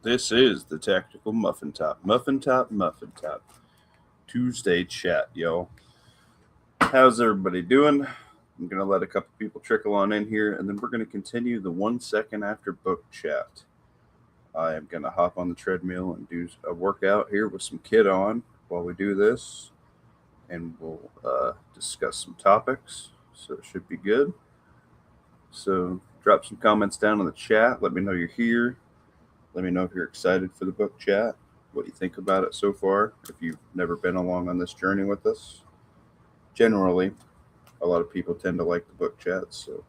This is the Tactical Muffin Top. Muffin Top, Muffin Top. Tuesday chat, yo. How's everybody doing? I'm going to let a couple people trickle on in here, and then we're going to continue the 1 second after book chat. I am going to hop on the treadmill and do a workout here with some kid on while we do this, and we'll discuss some topics. So it should be good. So drop some comments down in the chat. Let me know you're here. Let me know if you're excited for the book chat, what you think about it so far, if you've never been along on this journey with us. Generally, a lot of people tend to like the book chats, so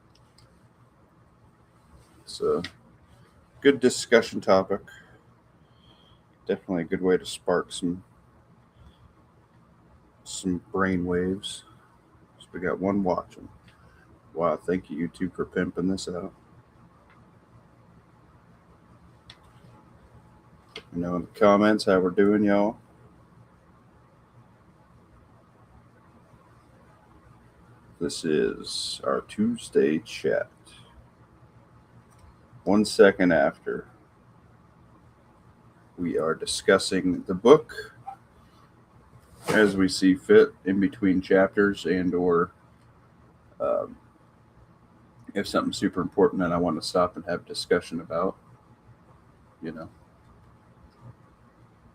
it's a good discussion topic. Definitely a good way to spark some brain waves. So we got one watching. Wow, thank you YouTube for pimping this out. Let me know in the comments how we're doing, y'all. This is our Tuesday chat. 1 second after, we are discussing the book as we see fit in between chapters, and or if something's super important and I want to stop and have discussion about,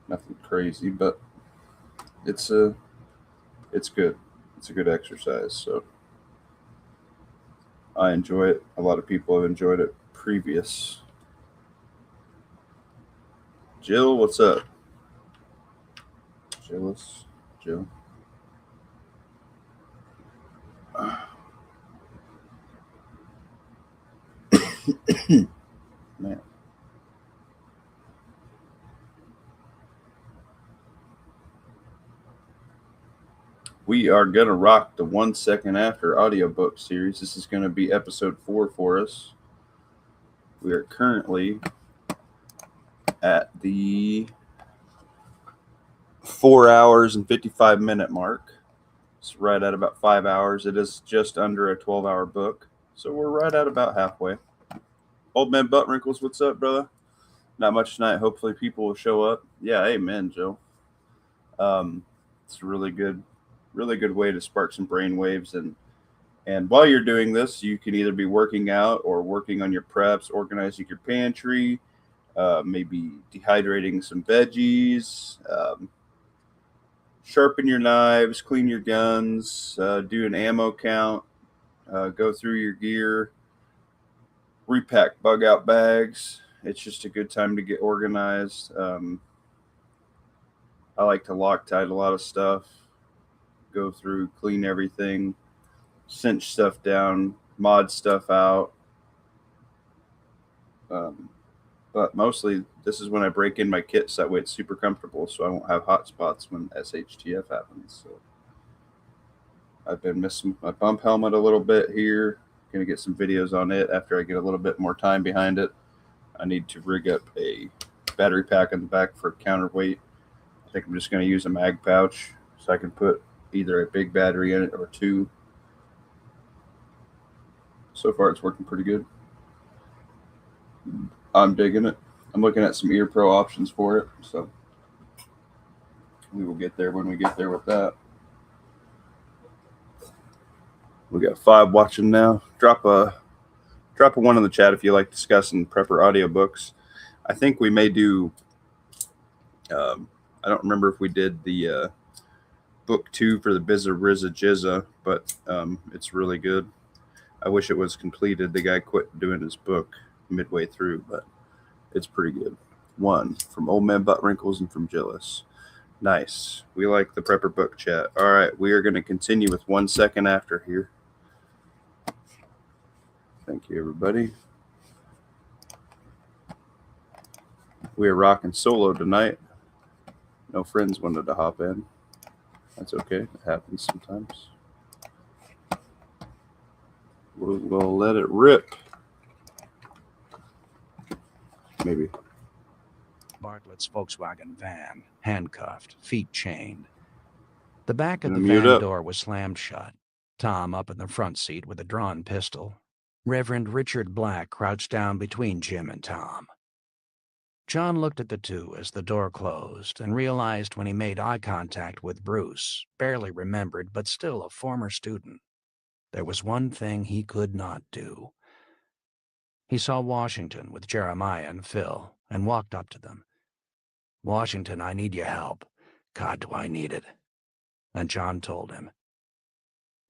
nothing crazy, but it's good. It's a good exercise, so I enjoy it. A lot of people have enjoyed it previous. Jill, what's up? Jill. Man. We are going to rock the 1 second after audiobook series. This is going to be episode 4 for us. We are currently at the 4 hours and 55-minute mark. It's right at about 5 hours. It is just under a 12-hour book. So we're right at about halfway. Old Man Butt Wrinkles, what's up, brother? Not much tonight. Hopefully people will show up. Yeah, amen, Joe. It's a really good way to spark some brain waves. And while you're doing this, you can either be working out or working on your preps, organizing your pantry, maybe dehydrating some veggies, sharpen your knives, clean your guns, do an ammo count, go through your gear, repack bug out bags. It's just a good time to get organized. I like to Loctite a lot of stuff, go through, clean everything, cinch stuff down, mod stuff out. But mostly, this is when I break in my kit so that way it's super comfortable, so I won't have hot spots when SHTF happens. So I've been missing my bump helmet a little bit here. Gonna get some videos on it after I get a little bit more time behind it. I need to rig up a battery pack in the back for counterweight. I think I'm just gonna use a mag pouch so I can put either a big battery in it or two. So far, it's working pretty good. I'm digging it. I'm looking at some Ear Pro options for it, so we will get there when we get there with that. We got 5 watching now. Drop a one in the chat if you like discussing prepper audiobooks. I think we may do. I don't remember if we did the book 2 for the Bizza Rizza Jizza, but it's really good. I wish it was completed. The guy quit doing his book midway through, but it's pretty good. 1 from Old Man Butt Wrinkles and from Gillis. Nice. We like the prepper book chat. All right, we are going to continue with 1 second after here. Thank you, everybody. We are rocking solo tonight. No friends wanted to hop in. That's okay. It happens sometimes. We'll let it rip. Maybe. Bartlett's Volkswagen van, handcuffed, feet chained. The back of the van door was slammed shut. Tom up in the front seat with a drawn pistol. Reverend Richard Black crouched down between Jim and Tom. John looked at the two as the door closed and realized when he made eye contact with Bruce, barely remembered but still a former student, there was one thing he could not do. He saw Washington with Jeremiah and Phil and walked up to them. "Washington, I need your help. God, do I need it." And John told him.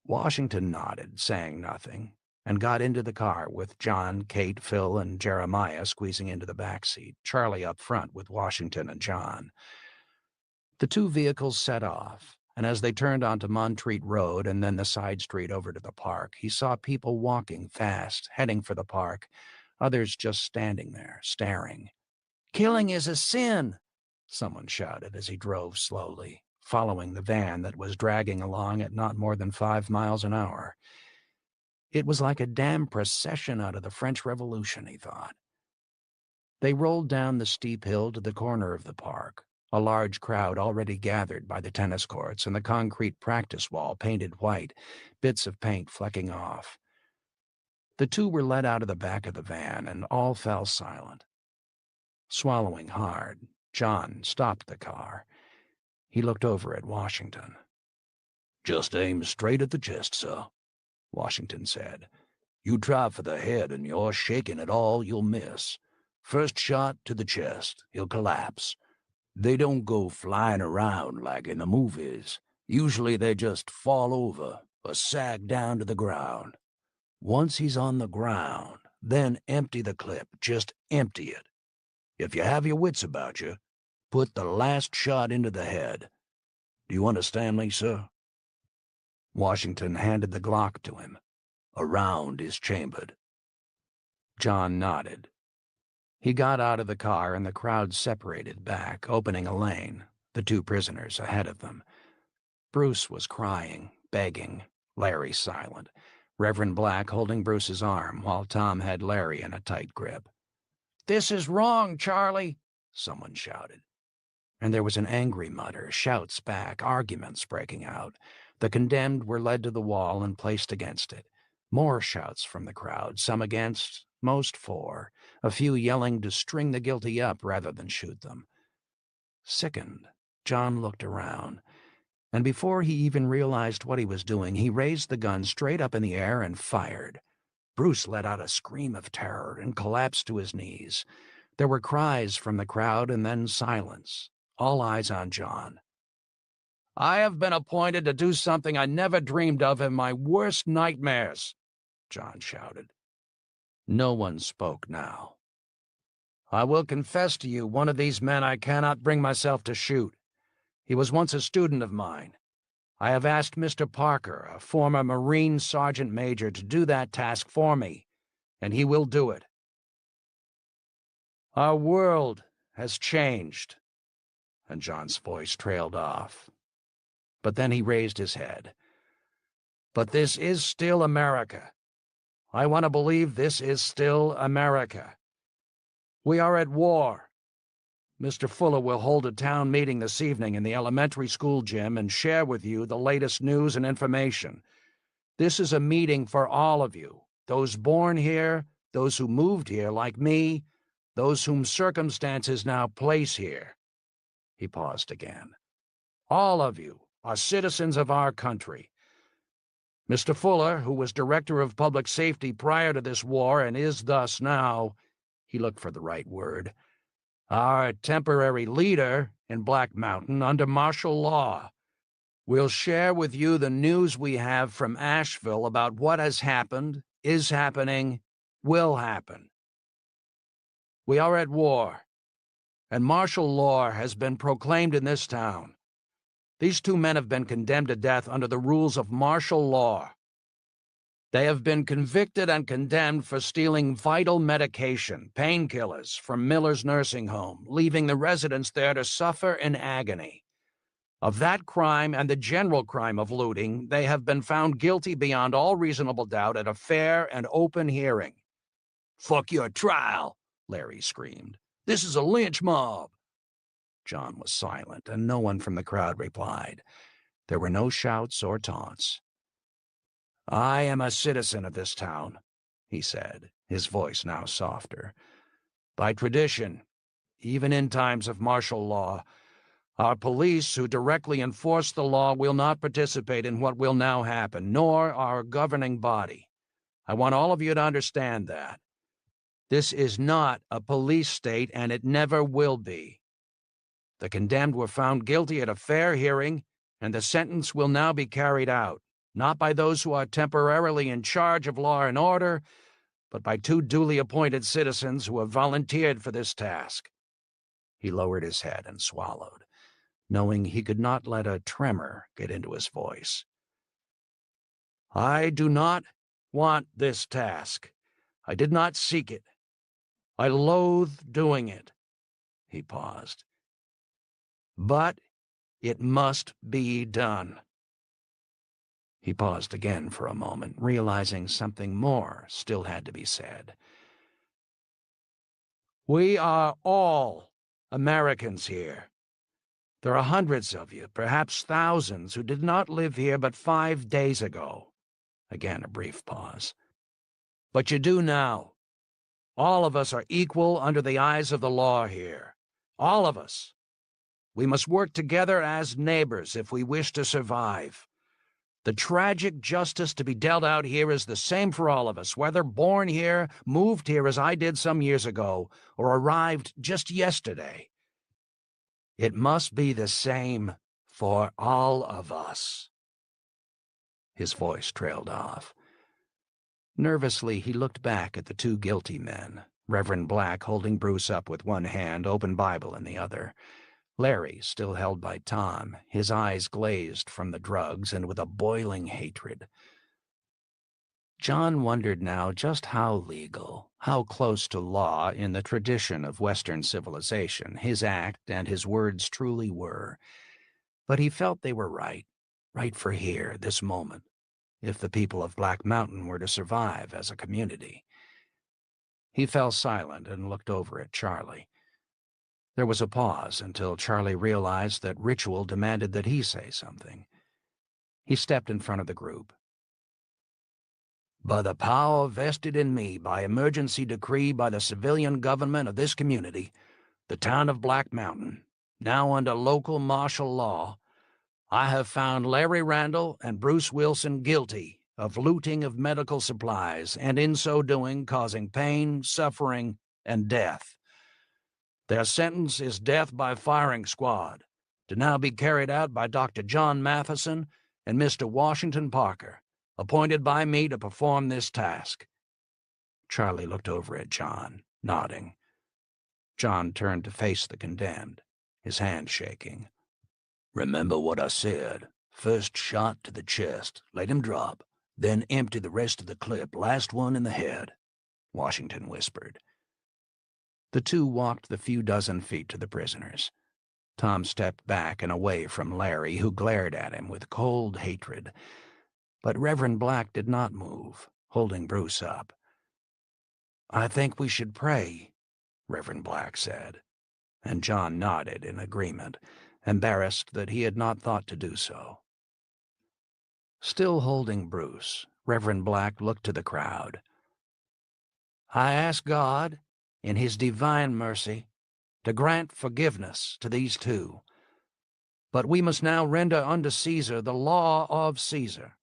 Washington nodded, saying nothing, and got into the car with John, Kate, Phil, and Jeremiah squeezing into the back seat, Charlie up front with Washington and John. The two vehicles set off, and as they turned onto Montreat Road and then the side street over to the park, he saw people walking fast, heading for the park, others just standing there, staring. "Killing is a sin," someone shouted as he drove slowly, following the van that was dragging along at not more than 5 miles an hour. It was like a damn procession out of the French Revolution, he thought. They rolled down the steep hill to the corner of the park, a large crowd already gathered by the tennis courts and the concrete practice wall painted white, bits of paint flecking off. The two were led out of the back of the van, and all fell silent. Swallowing hard, John stopped the car. He looked over at Washington. "Just aim straight at the chest, sir," Washington said. "You try for the head and you're shaking at all, you'll miss. First shot to the chest, he'll collapse. They don't go flying around like in the movies. Usually they just fall over or sag down to the ground. Once he's on the ground, then empty the clip, just empty it. If you have your wits about you, put the last shot into the head. Do you understand me, sir?" Washington handed the Glock to him. "A round is chambered." John nodded. He got out of the car and the crowd separated back, opening a lane, the two prisoners ahead of them. Bruce was crying, begging, Larry silent, Reverend Black holding Bruce's arm while Tom had Larry in a tight grip. "This is wrong, Charlie," someone shouted. And there was an angry mutter, shouts back, arguments breaking out. The condemned were led to the wall and placed against it. More shouts from the crowd, some against, most for, a few yelling to string the guilty up rather than shoot them. Sickened, John looked around, and before he even realized what he was doing, he raised the gun straight up in the air and fired. Bruce let out a scream of terror and collapsed to his knees. There were cries from the crowd and then silence, all eyes on John. "I have been appointed to do something I never dreamed of in my worst nightmares," John shouted. No one spoke now. "I will confess to you, one of these men I cannot bring myself to shoot. He was once a student of mine. I have asked Mr. Parker, a former Marine Sergeant Major, to do that task for me, and he will do it. Our world has changed," and John's voice trailed off. But then he raised his head. "But this is still America. I want to believe this is still America. We are at war. Mr. Fuller will hold a town meeting this evening in the elementary school gym and share with you the latest news and information. This is a meeting for all of you, those born here, those who moved here like me, those whom circumstances now place here." He paused again. "All of you are citizens of our country. Mr. Fuller, who was Director of Public Safety prior to this war and is thus now," he looked for the right word, "our temporary leader in Black Mountain under martial law, will share with you the news we have from Asheville about what has happened, is happening, will happen. We are at war, and martial law has been proclaimed in this town. These two men have been condemned to death under the rules of martial law. They have been convicted and condemned for stealing vital medication, painkillers, from Miller's nursing home, leaving the residents there to suffer in agony. Of that crime and the general crime of looting, they have been found guilty beyond all reasonable doubt at a fair and open hearing." "Fuck your trial," Larry screamed. "This is a lynch mob." John was silent, and no one from the crowd replied. There were no shouts or taunts. "I am a citizen of this town," he said, his voice now softer. "By tradition, even in times of martial law. Our police, who directly enforce the law, will not participate in what will now happen, nor our governing body. I want all of you to understand that. This is not a police state, and it never will be. The condemned were found guilty at a fair hearing, and the sentence will now be carried out, not by those who are temporarily in charge of law and order, but by 2 duly appointed citizens who have volunteered for this task. He lowered his head and swallowed, knowing he could not let a tremor get into his voice. I do not want this task. I did not seek it. I loathe doing it. He paused. But it must be done. He paused again for a moment, realizing something more still had to be said. We are all Americans here. There are hundreds of you, perhaps thousands, who did not live here but 5 days ago. Again, a brief pause. But you do now. All of us are equal under the eyes of the law here. All of us. We must work together as neighbors if we wish to survive. The tragic justice to be dealt out here is the same for all of us, whether born here, moved here as I did some years ago, or arrived just yesterday. It must be the same for all of us. His voice trailed off. Nervously, he looked back at the 2 guilty men, Reverend Black holding Bruce up with one hand, open Bible in the other. Larry, still held by Tom, his eyes glazed from the drugs and with a boiling hatred. John wondered now just how legal, how close to law in the tradition of Western civilization his act and his words truly were. But he felt they were right for here, this moment, if the people of Black Mountain were to survive as a community. He fell silent and looked over at Charlie. There was a pause until Charlie realized that ritual demanded that he say something. He stepped in front of the group. By the power vested in me by emergency decree by the civilian government of this community, the town of Black Mountain, now under local martial law, I have found Larry Randall and Bruce Wilson guilty of looting of medical supplies and in so doing causing pain, suffering, and death. Their sentence is death by firing squad, to now be carried out by Dr. John Matheson and Mr. Washington Parker, appointed by me to perform this task. Charlie looked over at John, nodding. John turned to face the condemned, his hand shaking. Remember what I said. First shot to the chest, let him drop, then empty the rest of the clip, last one in the head, Washington whispered. The 2 walked the few dozen feet to the prisoners. Tom stepped back and away from Larry, who glared at him with cold hatred. But Reverend Black did not move, holding Bruce up. I think we should pray, Reverend Black said, and John nodded in agreement, embarrassed that he had not thought to do so. Still holding Bruce, Reverend Black looked to the crowd. I ask God, in his divine mercy, to grant forgiveness to these 2. But we must now render unto Caesar the law of Caesar.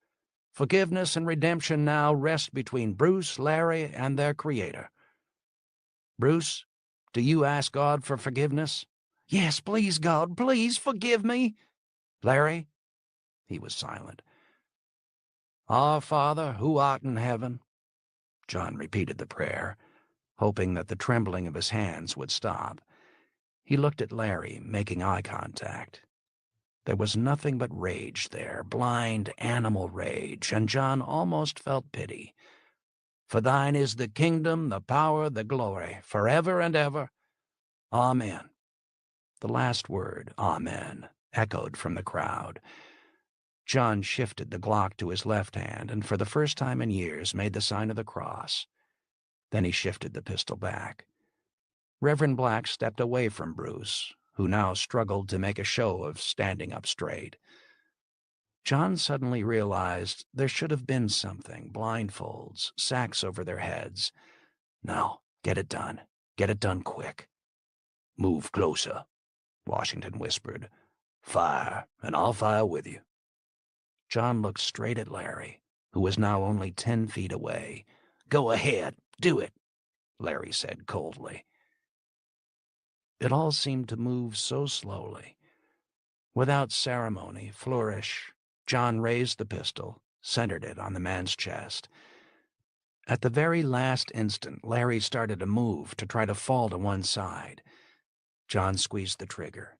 Forgiveness and redemption now rest between Bruce, Larry, and their Creator. Bruce, do you ask God for forgiveness? Yes, please, God, please forgive me. Larry? He was silent. Our Father, who art in heaven. John repeated the prayer, hoping that the trembling of his hands would stop. He looked at Larry, making eye contact. There was nothing but rage there, blind animal rage, and John almost felt pity. For thine is the kingdom, the power, the glory, forever and ever. Amen. The last word, amen, echoed from the crowd. John shifted the Glock to his left hand and for the first time in years made the sign of the cross. Then he shifted the pistol back. Reverend Black stepped away from Bruce, who now struggled to make a show of standing up straight. John suddenly realized there should have been something, blindfolds, sacks over their heads. No, get it done quick. Move closer, Washington whispered. Fire, and I'll fire with you. John looked straight at Larry, who was now only 10 feet away. Go ahead, do it, Larry said coldly. It all seemed to move so slowly. Without ceremony, flourish, John raised the pistol, centered it on the man's chest. At the very last instant, Larry started to move to try to fall to one side. John squeezed the trigger.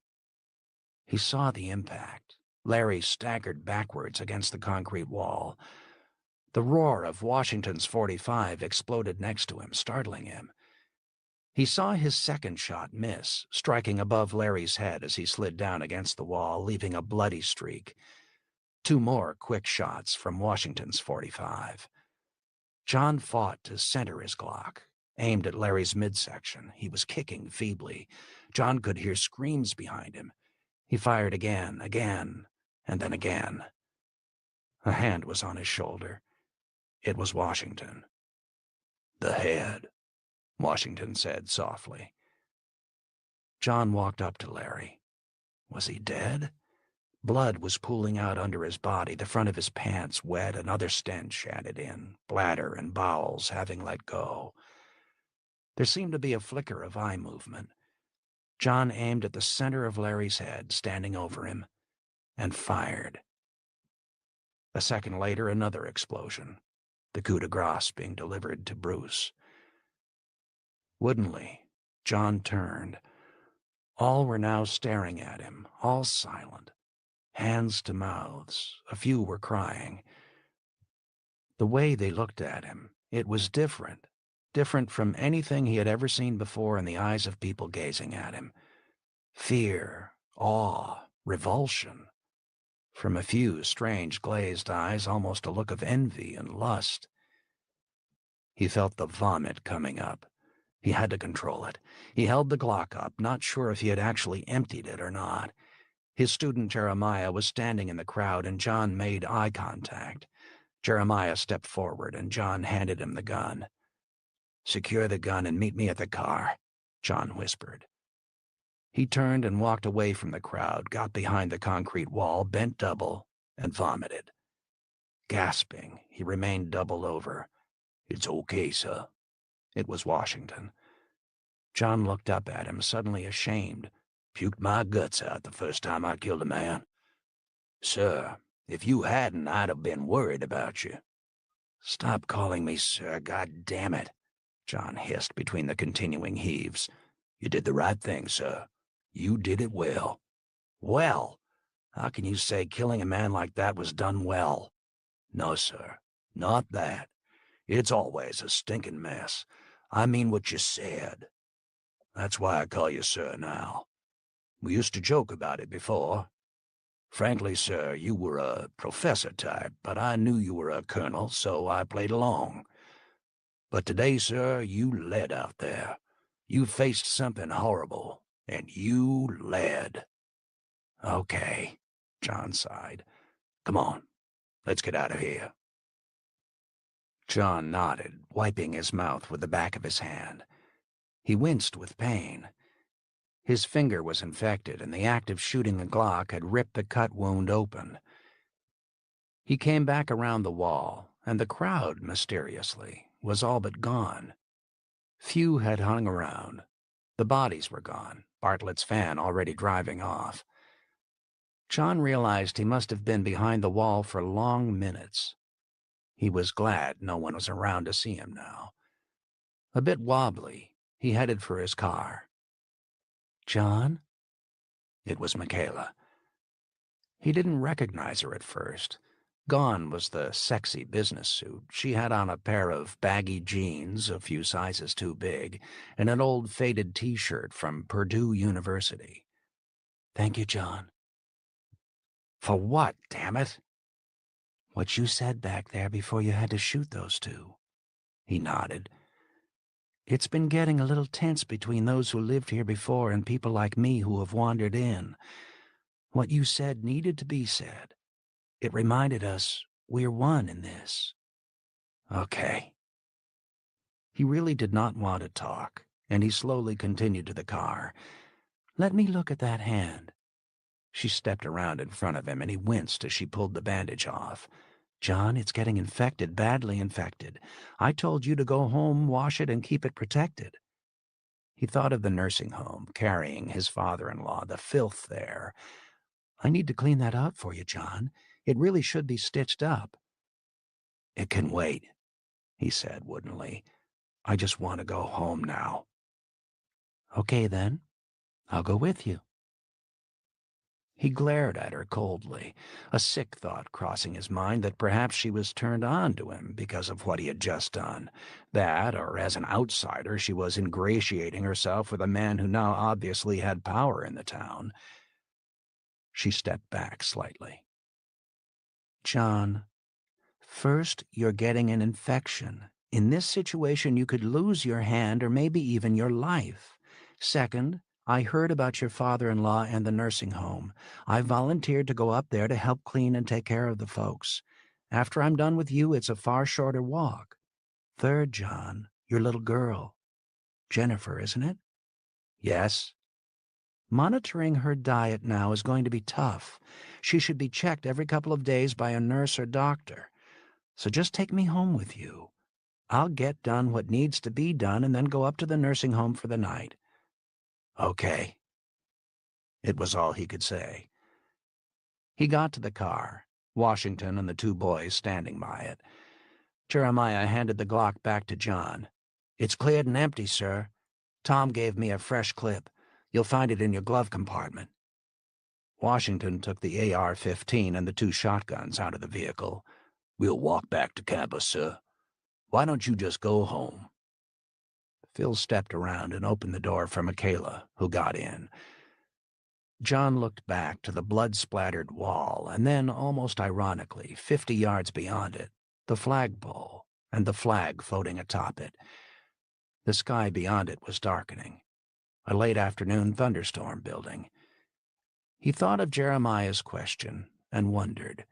He saw the impact. Larry staggered backwards against the concrete wall. The roar of Washington's .45 exploded next to him, startling him. He saw his second shot miss, striking above Larry's head as he slid down against the wall, leaving a bloody streak. 2 more quick shots from Washington's .45. John fought to center his Glock, aimed at Larry's midsection. He was kicking feebly. John could hear screams behind him. He fired again, and then again. A hand was on his shoulder. It was Washington. The head, Washington said softly. John walked up to Larry. Was he dead? Blood was pooling out under his body, the front of his pants wet, another stench added in, bladder and bowels having let go. There seemed to be a flicker of eye movement. John aimed at the center of Larry's head, standing over him, and fired. A second later, another explosion, the coup de grace being delivered to Bruce. Woodenly, John turned. All were now staring at him, all silent, hands to mouths. A few were crying. The way they looked at him, it was different from anything he had ever seen before in the eyes of people gazing at him. Fear, awe, revulsion. From a few strange glazed eyes, almost a look of envy and lust. He felt the vomit coming up. He had to control it. He held the Glock up, not sure if he had actually emptied it or not. His student Jeremiah was standing in the crowd, and John made eye contact. Jeremiah stepped forward, and John handed him the gun. Secure the gun and meet me at the car, John whispered. He turned and walked away from the crowd, got behind the concrete wall, bent double, and vomited. Gasping, he remained doubled over. It's okay, sir. It was Washington. John looked up at him, suddenly ashamed. Puked my guts out the first time I killed a man. Sir, if you hadn't, I'd have been worried about you. Stop calling me sir, God damn it, John hissed between the continuing heaves. You did the right thing, sir. You did it well. Well? How can you say killing a man like that was done well? No, sir. Not that. It's always a stinking mess. I mean what you said. That's why I call you sir now. We used to joke about it before. Frankly, sir, you were a professor type, but I knew you were a colonel, so I played along. But today, sir, you led out there. You faced something horrible, and you led. Okay, John sighed. Come on, let's get out of here. John nodded, wiping his mouth with the back of his hand. He winced with pain. His finger was infected, and the act of shooting the Glock had ripped the cut wound open. He came back around the wall, and the crowd, mysteriously, was all but gone. Few had hung around. The bodies were gone, Bartlett's van already driving off. John realized he must have been behind the wall for long minutes. He was glad no one was around to see him now. A bit wobbly, he headed for his car. John? It was Michaela. He didn't recognize her at first. Gone was the sexy business suit. She had on a pair of baggy jeans, a few sizes too big, and an old faded T-shirt from Purdue University. Thank you, John. For what, damn it? What you said back there before you had to shoot those two. He nodded. It's been getting a little tense between those who lived here before and people like me who have wandered in. What you said needed to be said. It reminded us we're one in this. Okay. He really did not want to talk, and he slowly continued to the car. "Let me look at that hand." She stepped around in front of him, and he winced as she pulled the bandage off. "John, it's getting infected, badly infected. I told you to go home, wash it, and keep it protected." He thought of the nursing home, carrying his father-in-law, the filth there. "I need to clean that out for you, John. It really should be stitched up." "It can wait," he said woodenly. "I just want to go home now." "Okay, then. I'll go with you." He glared at her coldly, a sick thought crossing his mind that perhaps she was turned on to him because of what he had just done. That, or as an outsider, she was ingratiating herself with a man who now obviously had power in the town. She stepped back slightly. "John, first, you're getting an infection. In this situation, you could lose your hand or maybe even your life. Second, I heard about your father-in-law and the nursing home. I volunteered to go up there to help clean and take care of the folks. After I'm done with you, it's a far shorter walk. Third, John, your little girl. Jennifer, isn't it?" "Yes." "Monitoring her diet now is going to be tough. She should be checked every couple of days by a nurse or doctor. So just take me home with you. I'll get done what needs to be done and then go up to the nursing home for the night." "Okay." It was all he could say. He got to the car, Washington and the two boys standing by it. Jeremiah handed the Glock back to John. "It's cleared and empty, sir. Tom gave me a fresh clip. You'll find it in your glove compartment." Washington took the AR-15 and the two shotguns out of the vehicle. "We'll walk back to campus, sir. Why don't you just go home?" Phil stepped around and opened the door for Michaela, who got in. John looked back to the blood-splattered wall, and then, almost ironically, 50 yards beyond it, the flagpole, and the flag floating atop it. The sky beyond it was darkening, a late-afternoon thunderstorm building. He thought of Jeremiah's question and wondered,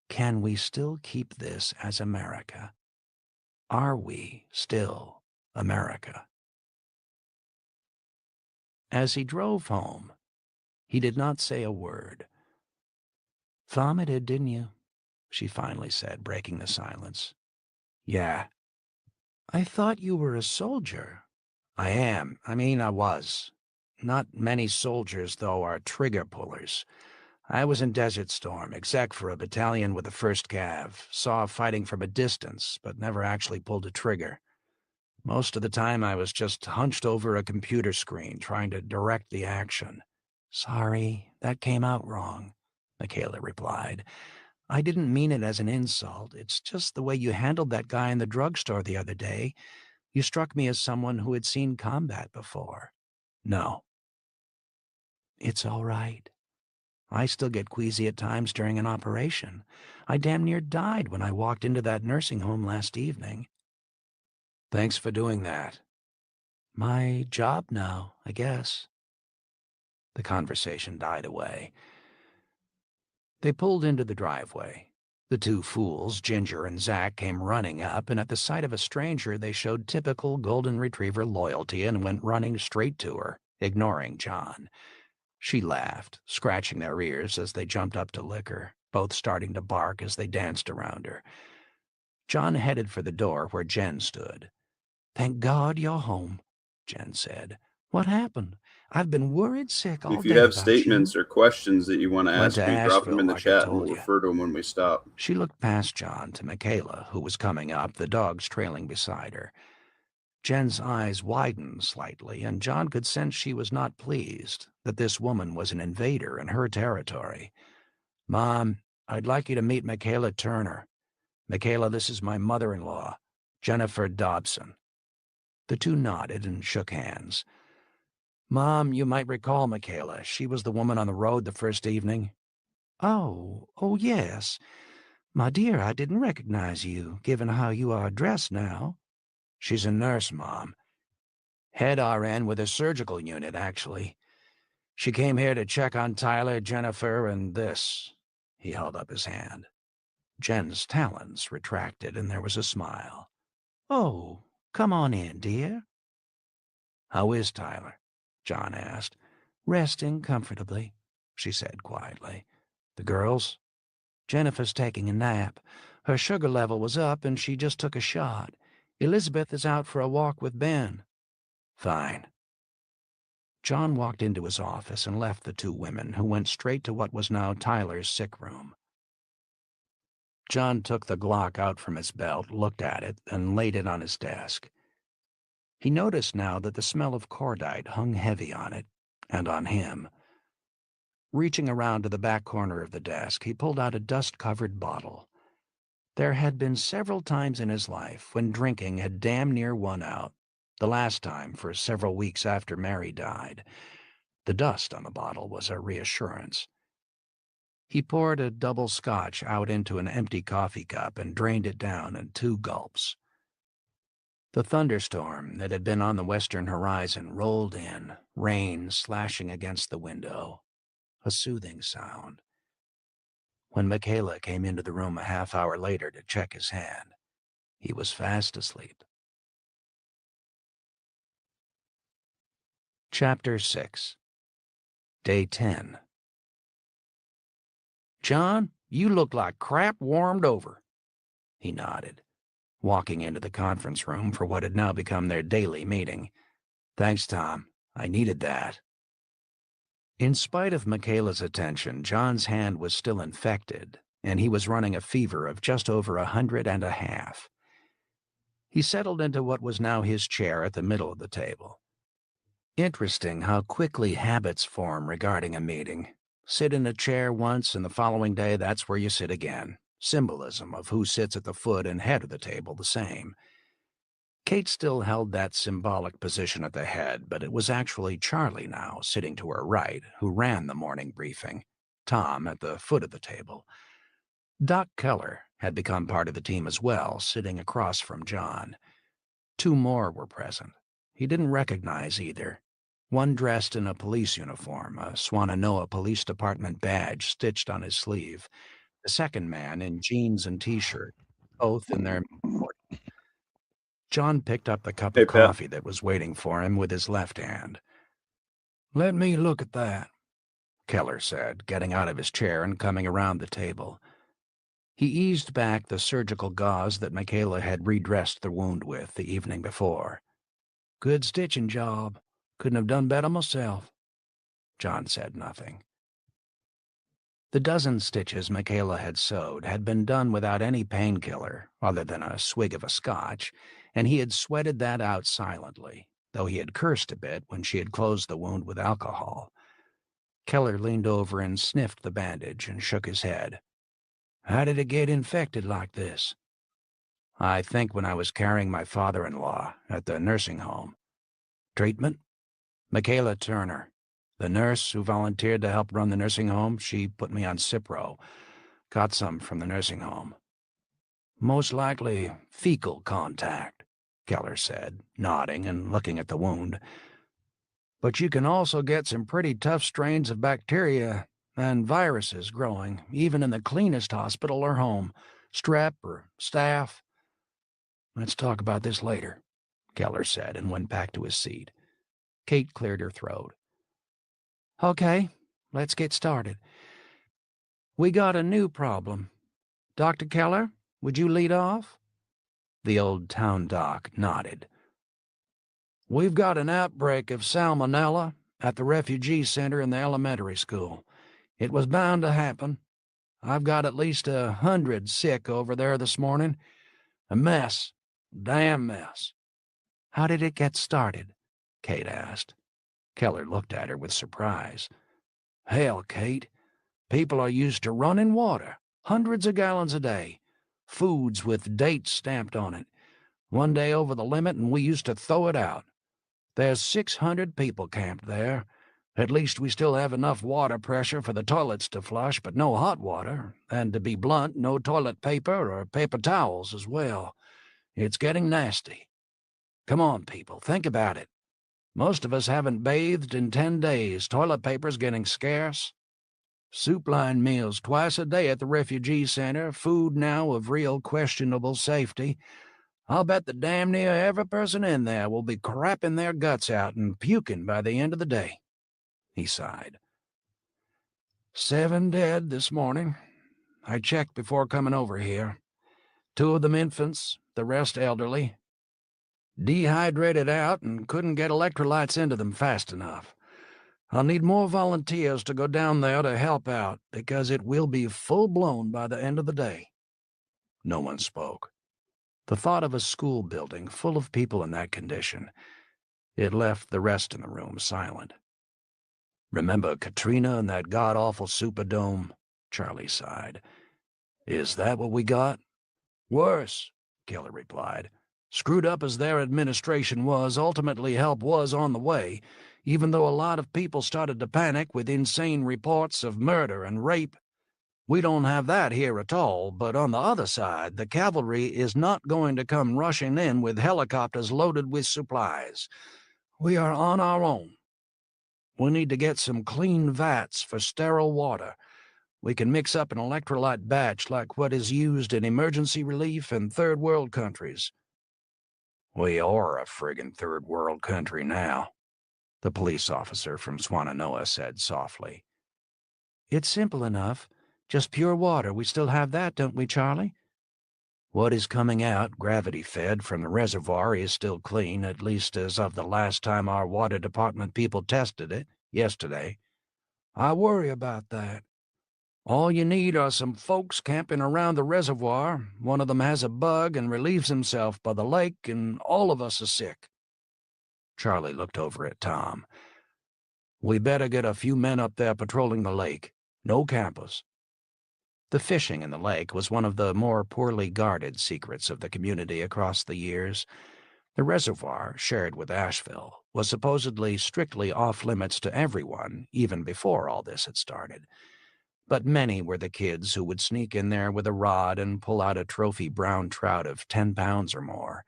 can we still keep this as America? Are we still America? As he drove home, he did not say a word. "Vomited, didn't you?" she finally said, breaking the silence. "Yeah." "I thought you were a soldier." "I am. I was. Not many soldiers, though, are trigger pullers. I was in Desert Storm, exec for a battalion with the 1st Cav. Saw fighting from a distance, but never actually pulled a trigger. Most of the time I was just hunched over a computer screen trying to direct the action." "Sorry, that came out wrong," Michaela replied. "I didn't mean it as an insult. It's just the way you handled that guy in the drugstore the other day. You struck me as someone who had seen combat before." "No." "It's all right. I still get queasy at times during an operation. I damn near died when I walked into that nursing home last evening." "Thanks for doing that." "My job now, I guess." The conversation died away. They pulled into the driveway. The two fools, Ginger and Zack, came running up, and at the sight of a stranger they showed typical golden retriever loyalty and went running straight to her, ignoring John. She laughed, scratching their ears as they jumped up to lick her, both starting to bark as they danced around her. John headed for the door where Jen stood. "Thank God you're home," Jen said. "What happened? I've been worried sick all If you day have about you." statements or questions that you want to "Went to ask me, drop them in Asheville, the like I chat and told we'll you." refer to them when we stop. She looked past John to Michaela, who was coming up, the dogs trailing beside her. Jen's eyes widened slightly, and John could sense she was not pleased, that this woman was an invader in her territory. "Mom, I'd like you to meet Michaela Turner. Michaela, this is my mother-in-law, Jennifer Dobson." The two nodded and shook hands. "Mom, you might recall Michaela. She was the woman on the road the first evening." Oh, yes. My dear, I didn't recognize you, given how you are dressed now." "She's a nurse, Mom. Head RN with a surgical unit, actually. She came here to check on Tyler, Jennifer, and this." He held up his hand. Jen's talons retracted, and there was a smile. "Oh, come on in, dear." "How is Tyler?" John asked. "Resting comfortably," she said quietly. "The girls?" "Jennifer's taking a nap. Her sugar level was up and she just took a shot. Elizabeth is out for a walk with Ben." "Fine." John walked into his office and left the two women, who went straight to what was now Tyler's sick room. John took the Glock out from his belt, looked at it, and laid it on his desk. He noticed now that the smell of cordite hung heavy on it, and on him. Reaching around to the back corner of the desk, he pulled out a dust-covered bottle. There had been several times in his life when drinking had damn near won out, the last time for several weeks after Mary died. The dust on the bottle was a reassurance. He poured a double scotch out into an empty coffee cup and drained it down in 2 gulps. The thunderstorm that had been on the western horizon rolled in, rain slashing against the window, a soothing sound. When Michaela came into the room a half-hour later to check his hand, he was fast asleep. Chapter 6. Day 10. "John, you look like crap warmed over." He nodded, walking into the conference room for what had now become their daily meeting. "Thanks, Tom. I needed that." In spite of Michaela's attention, John's hand was still infected, and he was running a fever of just over 100.5. He settled into what was now his chair at the middle of the table. Interesting how quickly habits form regarding a meeting. Sit in a chair once, and the following day that's where you sit again. Symbolism of who sits at the foot and head of the table the same. Kate still held that symbolic position at the head, but it was actually Charlie now, sitting to her right, who ran the morning briefing. Tom at the foot of the table. Doc Keller had become part of the team as well, sitting across from John. 2 more were present. He didn't recognize either. One dressed in a police uniform, a Swannanoa Police Department badge stitched on his sleeve. The second man in jeans and t-shirt, both in their mid-40s. John picked up the cup Hey, of Pat. coffee that was waiting for him with his left hand. "Let me look at that," Keller said, getting out of his chair and coming around the table. He eased back the surgical gauze that Michaela had redressed the wound with the evening before. "Good stitching job. Couldn't have done better myself." John said nothing. The dozen stitches Michaela had sewed had been done without any painkiller other than a swig of a scotch, and he had sweated that out silently, though he had cursed a bit when she had closed the wound with alcohol. Keller leaned over and sniffed the bandage and shook his head. "How did it get infected like this?" "I think when I was carrying my father-in-law at the nursing home." "Treatment?" "Michaela Turner. The nurse who volunteered to help run the nursing home, she put me on Cipro. Got some from the nursing home." "Most likely fecal contact," Keller said, nodding and looking at the wound. "But you can also get some pretty tough strains of bacteria and viruses growing, even in the cleanest hospital or home. Strep or staph." "Let's talk about this later," Keller said and went back to his seat. Kate cleared her throat. "Okay, let's get started. We got a new problem. Dr. Keller, would you lead off?" The old town doc nodded. "We've got an outbreak of salmonella at the refugee center in the elementary school. It was bound to happen. I've got at least 100 sick over there this morning. A mess. Damn mess." "How did it get started?" Kate asked. Keller looked at her with surprise. "Hell, Kate. People are used to running water, hundreds of gallons a day. Foods with dates stamped on it. One day over the limit and we used to throw it out. There's 600 people camped there. At least we still have enough water pressure for the toilets to flush, but no hot water, and to be blunt, no toilet paper or paper towels as well. It's getting nasty. Come on, people, think about it. Most of us haven't bathed in 10 days. Toilet paper's getting scarce. Soup-line meals twice a day at the refugee center, food now of real questionable safety. I'll bet that damn near every person in there will be crapping their guts out and puking by the end of the day." He sighed. 7 dead this morning. I checked before coming over here. 2 of them infants, the rest elderly. Dehydrated out and couldn't get electrolytes into them fast enough. I'll need more volunteers to go down there to help out, because it will be full-blown by the end of the day." No one spoke. The thought of a school building full of people in that condition, it left the rest in the room silent. "Remember Katrina and that god-awful Superdome?" Charlie sighed. "Is that what we got?" "Worse," Keller replied. "Screwed up as their administration was, ultimately help was on the way, even though a lot of people started to panic with insane reports of murder and rape. We don't have that here at all, but on the other side, the cavalry is not going to come rushing in with helicopters loaded with supplies. We are on our own. We need to get some clean vats for sterile water. We can mix up an electrolyte batch like what is used in emergency relief in third world countries." "We are a friggin' third world country now," the police officer from Swannanoa said softly. "It's simple enough. Just pure water. We still have that, don't we, Charlie? What is coming out, gravity-fed, from the reservoir is still clean, at least as of the last time our water department people tested it, yesterday. I worry about that. All you need are some folks camping around the reservoir. One of them has a bug and relieves himself by the lake, and all of us are sick." Charlie looked over at Tom. "We better get a few men up there patrolling the lake. No campers." The fishing in the lake was one of the more poorly guarded secrets of the community across the years. The reservoir, shared with Asheville, was supposedly strictly off-limits to everyone, even before all this had started. But many were the kids who would sneak in there with a rod and pull out a trophy brown trout of 10 pounds or more.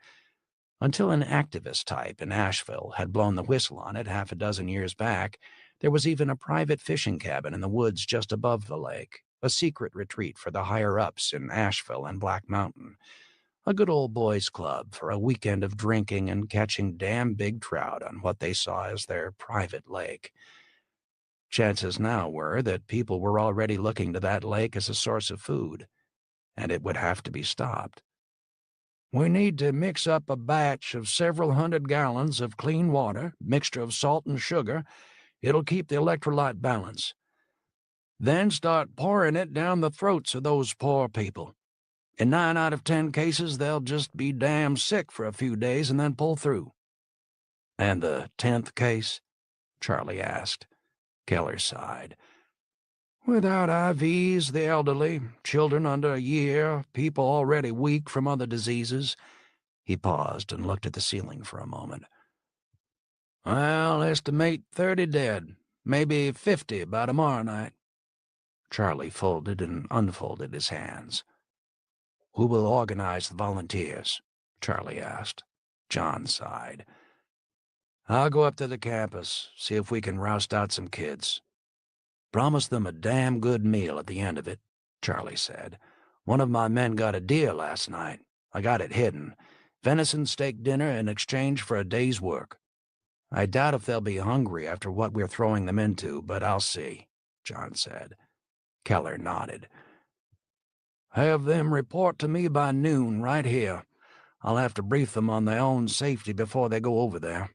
Until an activist type in Asheville had blown the whistle on it half a dozen years back, there was even a private fishing cabin in the woods just above the lake, a secret retreat for the higher-ups in Asheville and Black Mountain, a good old boys' club for a weekend of drinking and catching damn big trout on what they saw as their private lake. Chances now were that people were already looking to that lake as a source of food, and it would have to be stopped. "We need to mix up a batch of several 100 gallons of clean water, mixture of salt and sugar. It'll keep the electrolyte balance. Then start pouring it down the throats of those poor people. In 9 out of 10 cases, they'll just be damn sick for a few days and then pull through." "And the 10th case?" Charlie asked. Keller sighed. "Without IVs, the elderly, children under a year, people already weak from other diseases." He paused and looked at the ceiling for a moment. "I'll estimate 30 dead, maybe 50 by tomorrow night." Charlie folded and unfolded his hands. "Who will organize the volunteers?" Charlie asked. John sighed. "I'll go up to the campus, see if we can roust out some kids. Promise them a damn good meal at the end of it," Charlie said. "One of my men got a deer last night. I got it hidden. Venison steak dinner in exchange for a day's work. I doubt if they'll be hungry after what we're throwing them into, but I'll see," John said. Keller nodded. "Have them report to me by noon right here. I'll have to brief them on their own safety before they go over there."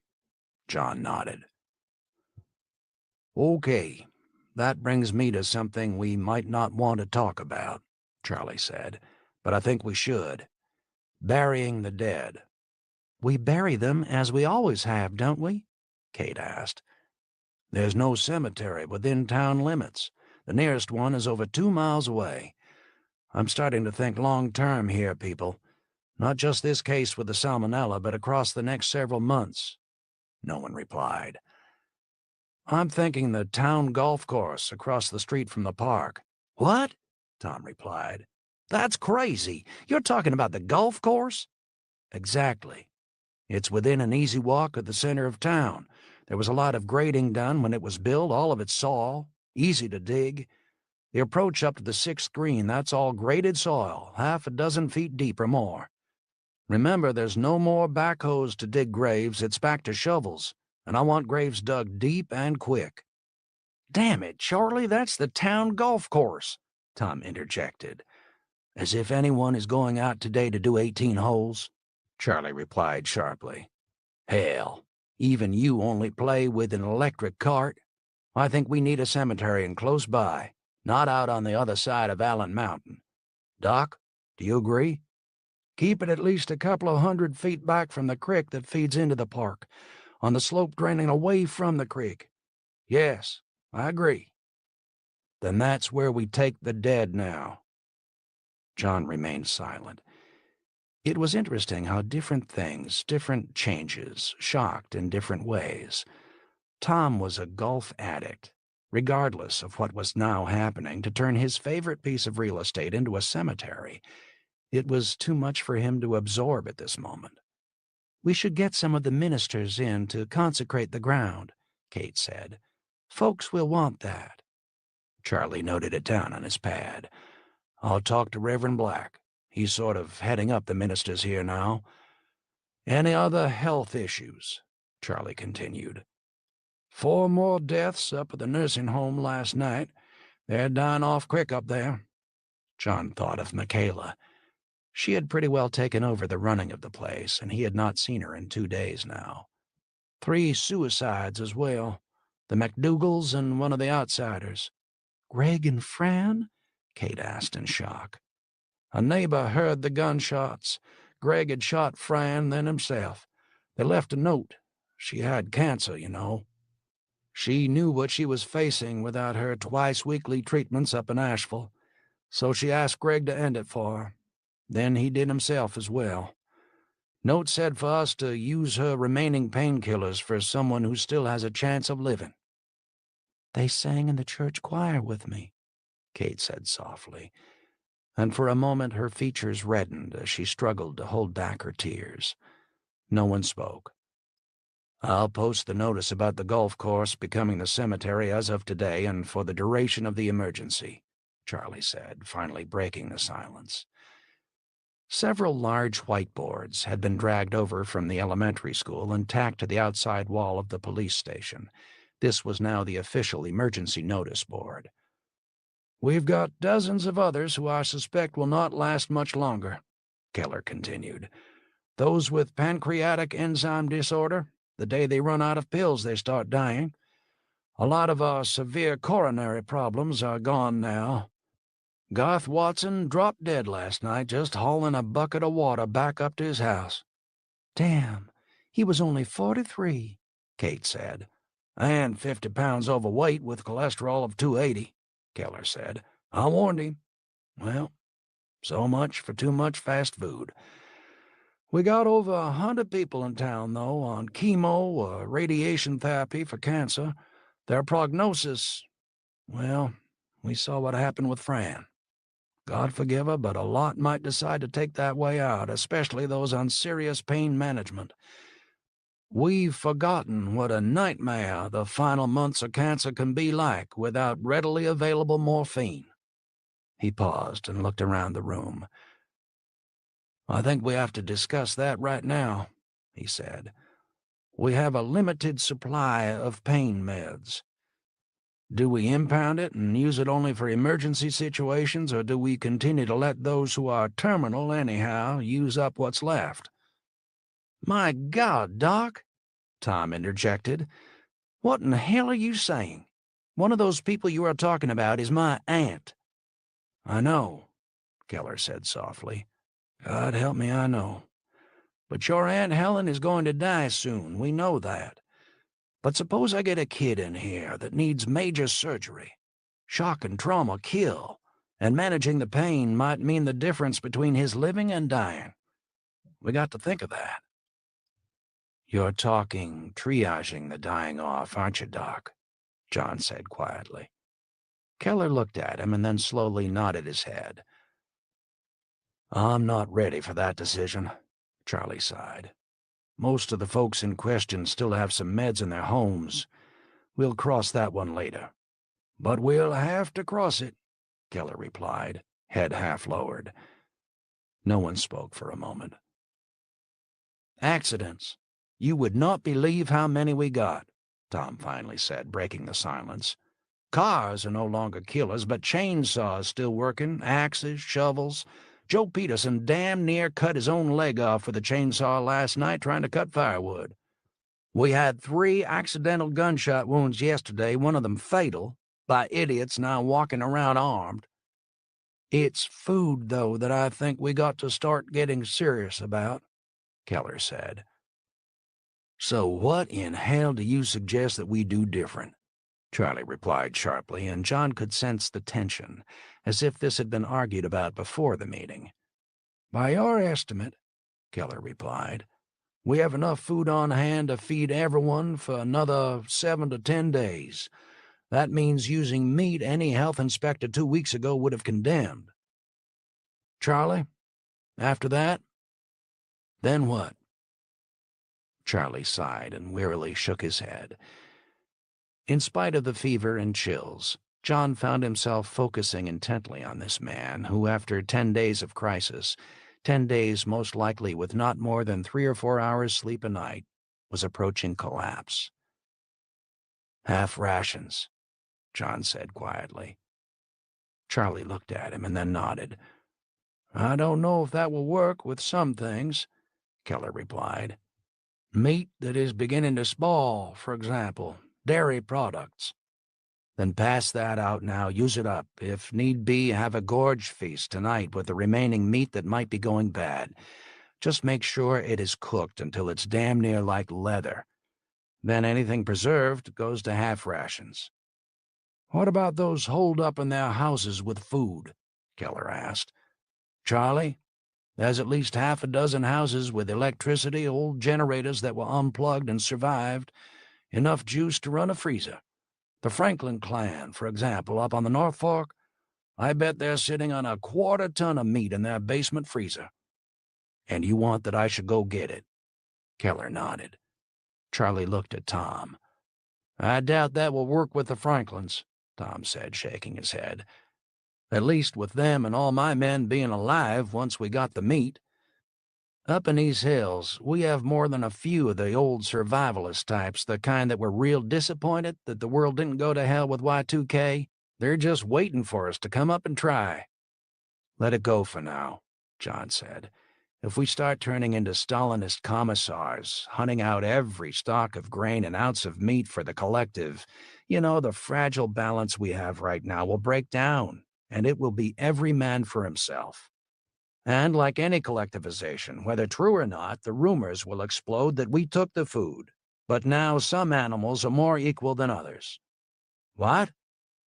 John nodded. "Okay, that brings me to something we might not want to talk about," Charlie said, "but I think we should. Burying the dead." "We bury them as we always have, don't we?" Kate asked. "There's no cemetery within town limits. The nearest one is over 2 miles away. I'm starting to think long-term here, people. Not just this case with the salmonella, but across the next several months." No one replied. "I'm thinking the town golf course across the street from the park." "What?" Tom replied. "That's crazy. You're talking about the golf course?" "Exactly. It's within an easy walk of the center of town. There was a lot of grading done when it was built, all of it soil, easy to dig. The approach up to the 6th green, that's all graded soil, half a dozen feet deep or more. Remember, there's no more backhoes to dig graves. It's back to shovels, and I want graves dug deep and quick." "Damn it, Charlie, that's the town golf course," Tom interjected. "As if anyone is going out today to do 18 holes," Charlie replied sharply. "Hell, even you only play with an electric cart. I think we need a cemetery in close by, not out on the other side of Allen Mountain. Doc, do you agree? Keep it at least a couple of 100 feet back from the creek that feeds into the park, on the slope draining away from the creek." "Yes, I agree." "Then that's where we take the dead now." John remained silent. It was interesting how different things, different changes, shocked in different ways. Tom was a golf addict, regardless of what was now happening, to turn his favorite piece of real estate into a cemetery. It was too much for him to absorb at this moment. "We should get some of the ministers in to consecrate the ground," Kate said. "Folks will want that." Charlie noted it down on his pad. "I'll talk to Reverend Black. He's sort of heading up the ministers here now." "Any other health issues?" Charlie continued. 4 more deaths up at the nursing home last night. They're dying off quick up there." John thought of Michaela. She had pretty well taken over the running of the place, and he had not seen her in 2 days now. 3 suicides as well. The McDougals and one of the outsiders. "Greg and Fran?" Kate asked in shock. "A neighbor heard the gunshots. Greg had shot Fran, then himself. They left a note. She had cancer, you know. She knew what she was facing without her twice-weekly treatments up in Asheville, so she asked Greg to end it for her. Then he did himself as well. Note said for us to use her remaining painkillers for someone who still has a chance of living." "They sang in the church choir with me," Kate said softly, and for a moment her features reddened as she struggled to hold back her tears. No one spoke. "I'll post the notice about the golf course becoming the cemetery as of today and for the duration of the emergency," Charlie said, finally breaking the silence. Several large whiteboards had been dragged over from the elementary school and tacked to the outside wall of the police station. This was now the official emergency notice board. "We've got dozens of others who I suspect will not last much longer," Keller continued. "Those with pancreatic enzyme disorder, the day they run out of pills they start dying. A lot of our severe coronary problems are gone now. Garth Watson dropped dead last night just hauling a bucket of water back up to his house." "Damn, he was only 43, Kate said. "And 50 pounds overweight with cholesterol of 280, Keller said. "I warned him. Well, so much for too much fast food. We got over 100 people in town, though, on chemo or radiation therapy for cancer. Their prognosis, well, we saw what happened with Fran. God forgive her, but a lot might decide to take that way out, especially those on serious pain management. We've forgotten what a nightmare the final months of cancer can be like without readily available morphine." He paused and looked around the room. "I think we have to discuss that right now," he said. "We have a limited supply of pain meds. Do we impound it and use it only for emergency situations, or do we continue to let those who are terminal anyhow use up what's left?" "My God, Doc," Tom interjected. "What in the hell are you saying? One of those people you are talking about is my aunt." "I know," Keller said softly. "God help me, I know. But your Aunt Helen is going to die soon, we know that. But suppose I get a kid in here that needs major surgery. Shock and trauma kill, and managing the pain might mean the difference between his living and dying. We got to think of that." "You're talking triaging the dying off, aren't you, Doc?" John said quietly. Keller looked at him and then slowly nodded his head. "I'm not ready for that decision," Charlie sighed. "Most of the folks in question still have some meds in their homes. We'll cross that one later." "But we'll have to cross it," Keller replied, head half lowered. No one spoke for a moment. Accidents. You would not believe how many we got, Tom finally said, breaking the silence. Cars are no longer killers, but chainsaws still working, axes, shovels. Joe Peterson damn near cut his own leg off with a chainsaw last night trying to cut firewood. We had 3 accidental gunshot wounds yesterday, one of them fatal, by idiots now walking around armed. It's food, though, that I think we got to start getting serious about, Keller said. So what in hell do you suggest that we do different? Charlie replied sharply, and John could sense the tension, as if this had been argued about before the meeting. By your estimate, Keller replied, we have enough food on hand to feed everyone for another 7 to 10 days. That means using meat any health inspector 2 weeks ago would have condemned. Charlie, after that, then what? Charlie sighed and wearily shook his head. In spite of the fever and chills, John found himself focusing intently on this man who, after 10 days of crisis, 10 days most likely with not more than 3 or 4 hours sleep a night, was approaching collapse. Half rations, John said quietly. Charlie looked at him and then nodded. I don't know if that will work with some things, Keller replied. Meat that is beginning to spoil, for example, dairy products. Then pass that out now, use it up. If need be, have a gorge feast tonight with the remaining meat that might be going bad. Just make sure it is cooked until it's damn near like leather. Then anything preserved goes to half rations. What about those holed up in their houses with food? Keller asked. Charlie, there's at least half a dozen houses with electricity, old generators that were unplugged and survived, enough juice to run a freezer. The Franklin clan, for example, up on the North Fork, I bet they're sitting on a 1/4 ton of meat in their basement freezer. And you want that I should go get it? Keller nodded. Charlie looked at Tom. I doubt that will work with the Franklins, Tom said, shaking his head. At least with them and all my men being alive once we got the meat. Up in these hills, we have more than a few of the old survivalist types, the kind that were real disappointed that the world didn't go to hell with Y2K. They're just waiting for us to come up and try. Let it go for now, John said. If we start turning into Stalinist commissars, hunting out every stalk of grain and ounce of meat for the collective, the fragile balance we have right now will break down, and it will be every man for himself. And like any collectivization, whether true or not, the rumors will explode that we took the food, but now some animals are more equal than others. What?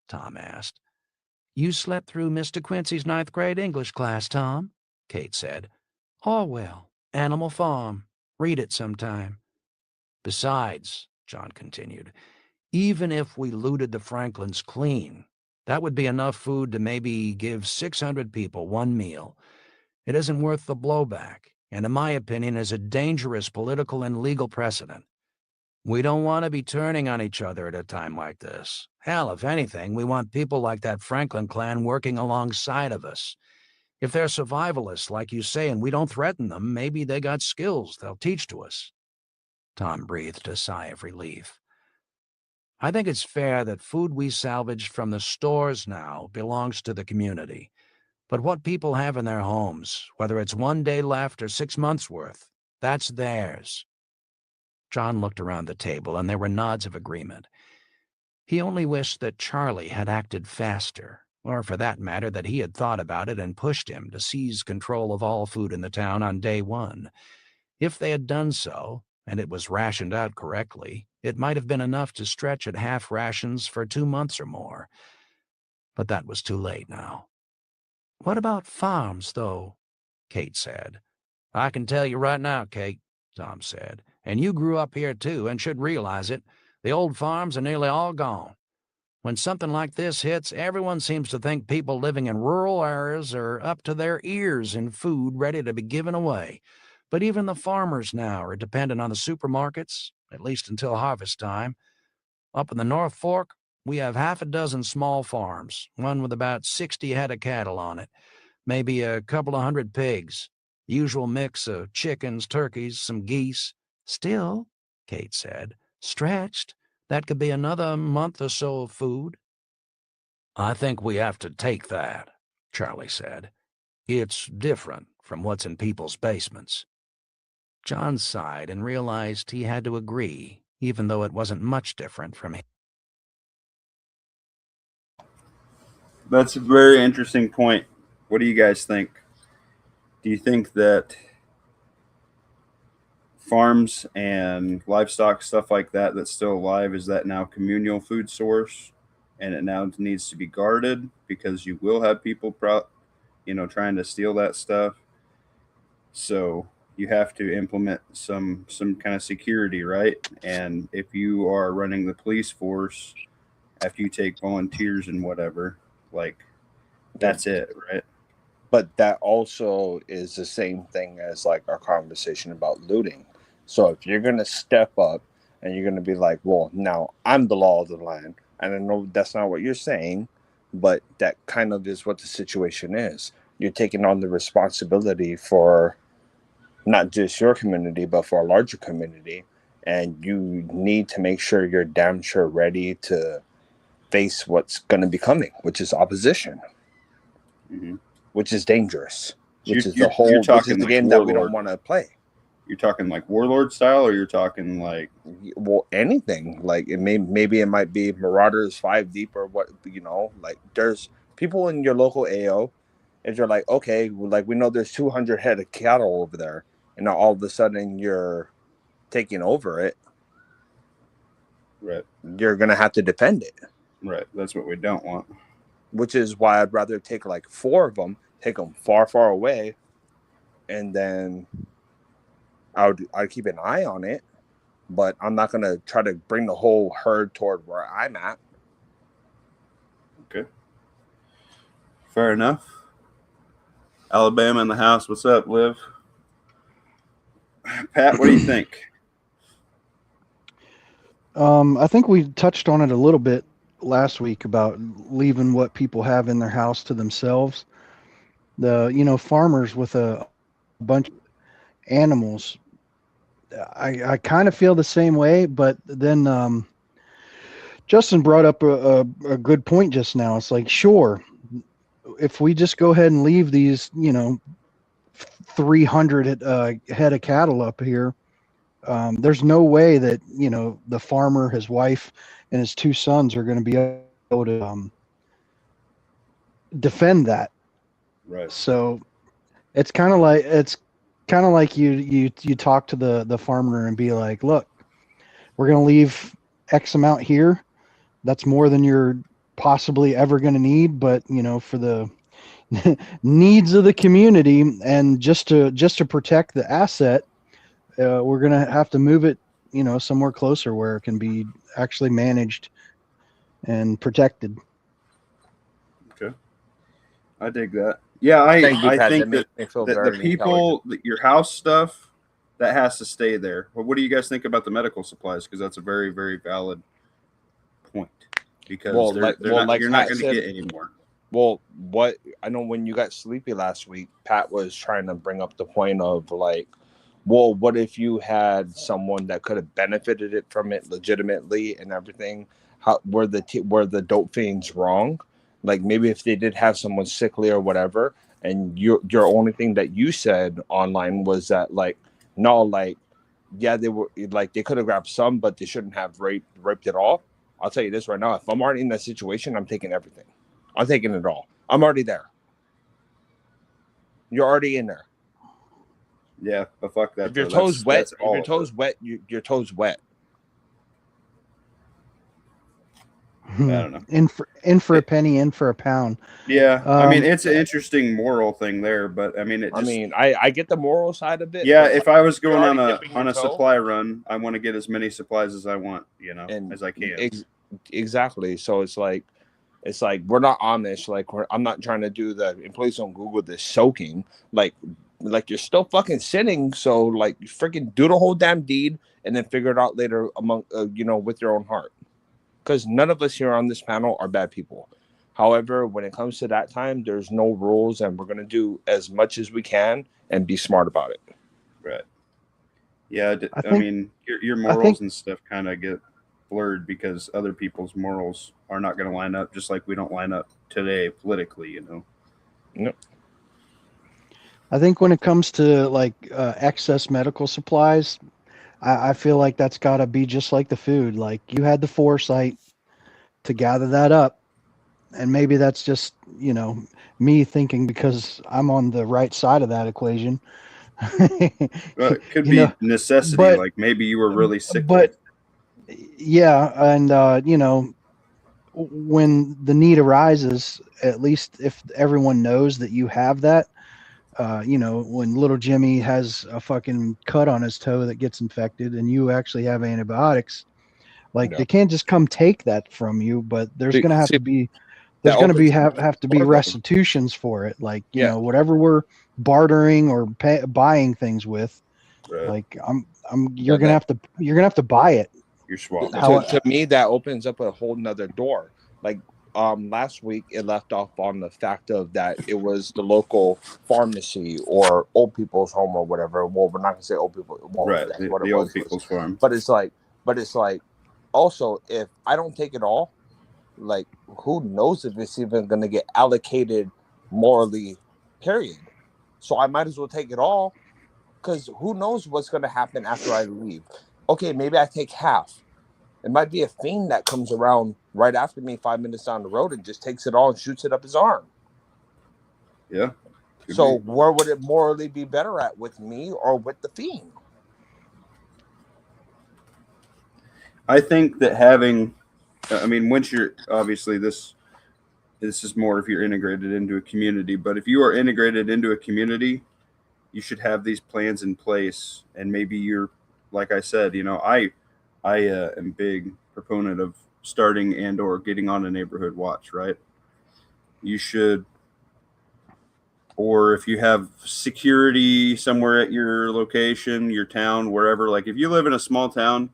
Tom asked. You slept through Mr. Quincy's 9th grade English class, Tom, Kate said. Orwell, Animal Farm. Read it sometime. Besides, John continued, even if we looted the Franklins clean, that would be enough food to maybe give 600 people one meal. It isn't worth the blowback, and in my opinion is a dangerous political and legal precedent. We don't want to be turning on each other at a time like this. Hell, if anything, we want people like that Franklin clan working alongside of us. If they're survivalists, like you say, and we don't threaten them, maybe they got skills they'll teach to us. Tom breathed a sigh of relief. I think it's fair that food we salvaged from the stores now belongs to the community. But what people have in their homes, whether it's 1 day left or 6 months' worth, that's theirs. John looked around the table, and there were nods of agreement. He only wished that Charlie had acted faster, or for that matter, that he had thought about it and pushed him to seize control of all food in the town on day 1. If they had done so, and it was rationed out correctly, it might have been enough to stretch at half rations for 2 months or more. But that was too late now. What about farms, though? Kate said. I can tell you right now, Kate, Tom said, and you grew up here too and should realize it. The old farms are nearly all gone. When something like this hits, everyone seems to think people living in rural areas are up to their ears in food ready to be given away. But even the farmers now are dependent on the supermarkets, at least until harvest time. Up in the North Fork, we have half a dozen small farms, one with about 60 head of cattle on it, maybe a couple of hundred pigs. Usual mix of chickens, turkeys, some geese. Still, Kate said, stretched, that could be another month or so of food. I think we have to take that, Charlie said. It's different from what's in people's basements. John sighed and realized he had to agree, even though it wasn't much different from him. That's a very interesting point. What do you guys think? Do you think that farms and livestock, stuff like that, that's still alive, is that now communal food source, and it now needs to be guarded because you will have people, trying to steal that stuff? So you have to implement some kind of security, right? And if you are running the police force, after you take volunteers and whatever, like that's it, right? But that also is the same thing as like our conversation about looting. So if you're going to step up and you're going to be like, well, now I'm the law of the land, and I know that's not what you're saying, but that kind of is what the situation is. You're taking on the responsibility for not just your community, but for a larger community. And you need to make sure you're damn sure ready to face what's going to be coming, which is opposition, which is dangerous, which is the whole, which is the game that we don't want to play. You're talking like warlord style, or you're talking like, well, anything. Like maybe it might be Marauders 5 deep or what, like there's people in your local AO, and you're like, okay, like we know there's 200 head of cattle over there, and now all of a sudden you're taking over it. Right. You're gonna have to defend it. Right. That's what we don't want. Which is why I'd rather take like 4 of them, take them far, far away, and then I'd keep an eye on it, but I'm not gonna try to bring the whole herd toward where I'm at. Okay. Fair enough. Alabama in the house. What's up, Liv? Pat, what do you think? I think we touched on it a little bit last week about leaving what people have in their house to themselves. Farmers with a bunch of animals, I kind of feel the same way, but then Justin brought up a good point just now. It's like, sure, if we just go ahead and leave these, 300 head of cattle up here, there's no way that, the farmer, his wife, and his 2 sons are going to be able to defend that. Right. So it's kind of like you talk to the farmer and be like, look, we're going to leave X amount here. That's more than you're possibly ever going to need, but for the needs of the community and just to protect the asset, we're going to have to move it, somewhere closer where it can be actually managed and protected. Okay. I dig that. Yeah, I think that the people, your house stuff, that has to stay there. But what do you guys think about the medical supplies? Because that's a very, very valid point. Because you're not going to get any more. Well, what I know, when you got sleepy last week, Pat was trying to bring up the point of like, well, what if you had someone that could have benefited it from it legitimately and everything? How were the dope fiends wrong? Like maybe if they did have someone sickly or whatever, and your only thing that you said online was that like, no, like, yeah, they were like they could have grabbed some, but they shouldn't have raped it all. I'll tell you this right now: if I'm already in that situation, I'm taking everything. I'm taking it all. I'm already there. You're already in there. Yeah, but fuck that. If your toes wet, your toes wet. I don't know. In for a penny, in for a pound. Yeah, I mean it's an interesting moral thing there, but I mean I get the moral side of it. Yeah, if I was going on a supply run, I want to get as many supplies as I want, as I can. Exactly. So it's like we're not Amish. Like I'm not trying to do the. And please don't Google this soaking. Like you're still fucking sinning. So like you freaking do the whole damn deed and then figure it out later among with your own heart. Because none of us here on this panel are bad people. However, when it comes to that time, there's no rules, and we're gonna do as much as we can and be smart about it. Right. Yeah. I I think mean, your I morals think and stuff kind of get blurred because other people's morals are not going to line up, just like we don't line up today politically. No, I think when it comes to like excess medical supplies, I feel like that's got to be just like the food. Like you had the foresight to gather that up, and maybe that's just me thinking because I'm on the right side of that equation. Well, it could you be know, necessity. but Like maybe you were really sickly. but yeah, and when the need arises, at least if everyone knows that you have that, when little Jimmy has a fucking cut on his toe that gets infected and you actually have antibiotics, like yeah. they can't just come take that from you, but there's going to have See, to be that opens have to be door, though. restitutions for it. Like, Yeah. whatever we're bartering or buying things with, Right. like you're Yeah, going to have to buy it. You're swamped. To me, that opens up a whole nother door. Like last week, it left off on the fact of that it was the local pharmacy or old people's home or whatever. Well, we're not gonna say old people. Well, Right. that's The, what it the was. old people's farm. But it's like, also, if I don't take it all, like who knows if it's even gonna get allocated morally, period. So I might as well take it all, because who knows what's gonna happen after I leave. Okay, maybe I take half. It might be a fiend that comes around right after me 5 minutes down the road and just takes it all and shoots it up his arm. Yeah. Could So be. where would it morally be better at, with me or with the fiend? I think that having, I mean, once you're obviously this is more if you're integrated into a community, but if you are integrated into a community, you should have these plans in place. And maybe you're, like I said, I am big proponent of starting and or getting on a neighborhood watch, right? You should, or if you have security somewhere at your location, your town, wherever, like if you live in a small town,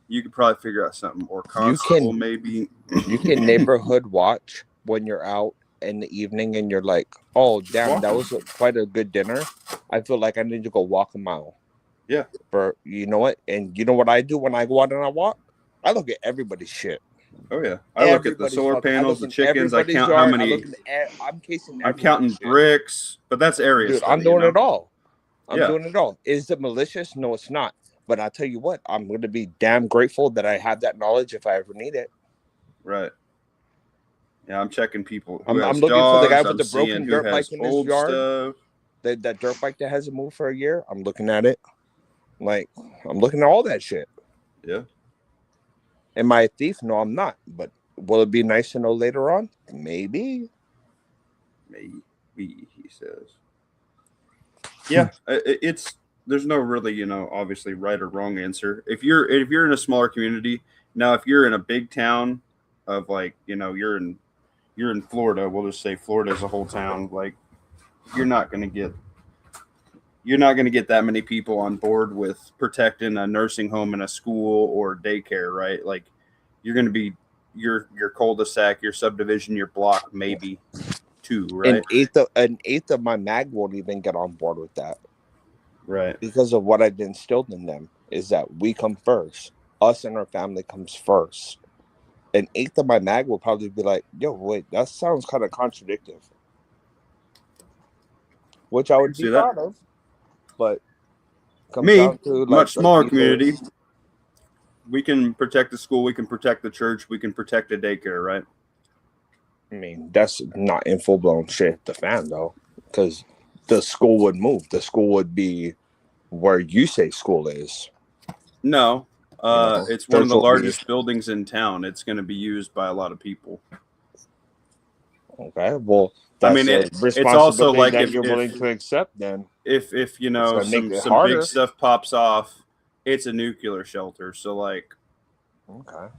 you could probably figure out something, or constable maybe. You can neighborhood watch when you're out in the evening and you're like, oh, damn, that was quite a good dinner. I feel like I need to go walk a mile. Yeah. For you know what? And you know what I do when I go out and I walk? I look at everybody's shit. Oh yeah, I look at the solar panels, the chickens. I count how many. I'm casing. I'm counting bricks, but that's area. Dude, study, I'm doing you know? it all. I'm Yeah. doing it all. Is it malicious? No, it's not. But I tell you what, I'm going to be damn grateful that I have that knowledge if I ever need it. Right. Yeah, I'm checking people. I'm Has looking dogs, for the guy with I'm the broken seeing dirt who has bike in his old yard. stuff. That dirt bike that hasn't moved for a year. I'm looking at it. Like, I'm looking at all that shit. Yeah. Am I a thief? No, I'm not. But will it be nice to know later on? Maybe. Maybe, he says. Yeah, it's there's no really, obviously right or wrong answer. If you're in a smaller community, now if you're in a big town of like, you're in Florida, we'll just say Florida as a whole town, like you're not going to get that many people on board with protecting a nursing home and a school or daycare, right? Like you're going to be your cul-de-sac, your subdivision, your block, maybe two, right? An eighth of my mag won't even get on board with that. Right. Because of what I've instilled in them is that we come first. Us and our family comes first. An eighth of my mag will probably be like, yo, wait, that sounds kind of contradictive. Which I would be proud of. But comes down to, like, much smaller people, community, we can protect the school, we can protect the church, we can protect a daycare, right? I mean, that's not in full-blown shit the fan, though. Because the school would move. The school would be where you say school is. No. It's one of the largest buildings in town. It's going to be used by a lot of people. Okay, well, I mean, it's also like if you're willing to accept, then if some big stuff pops off, it's a nuclear shelter. So like, okay,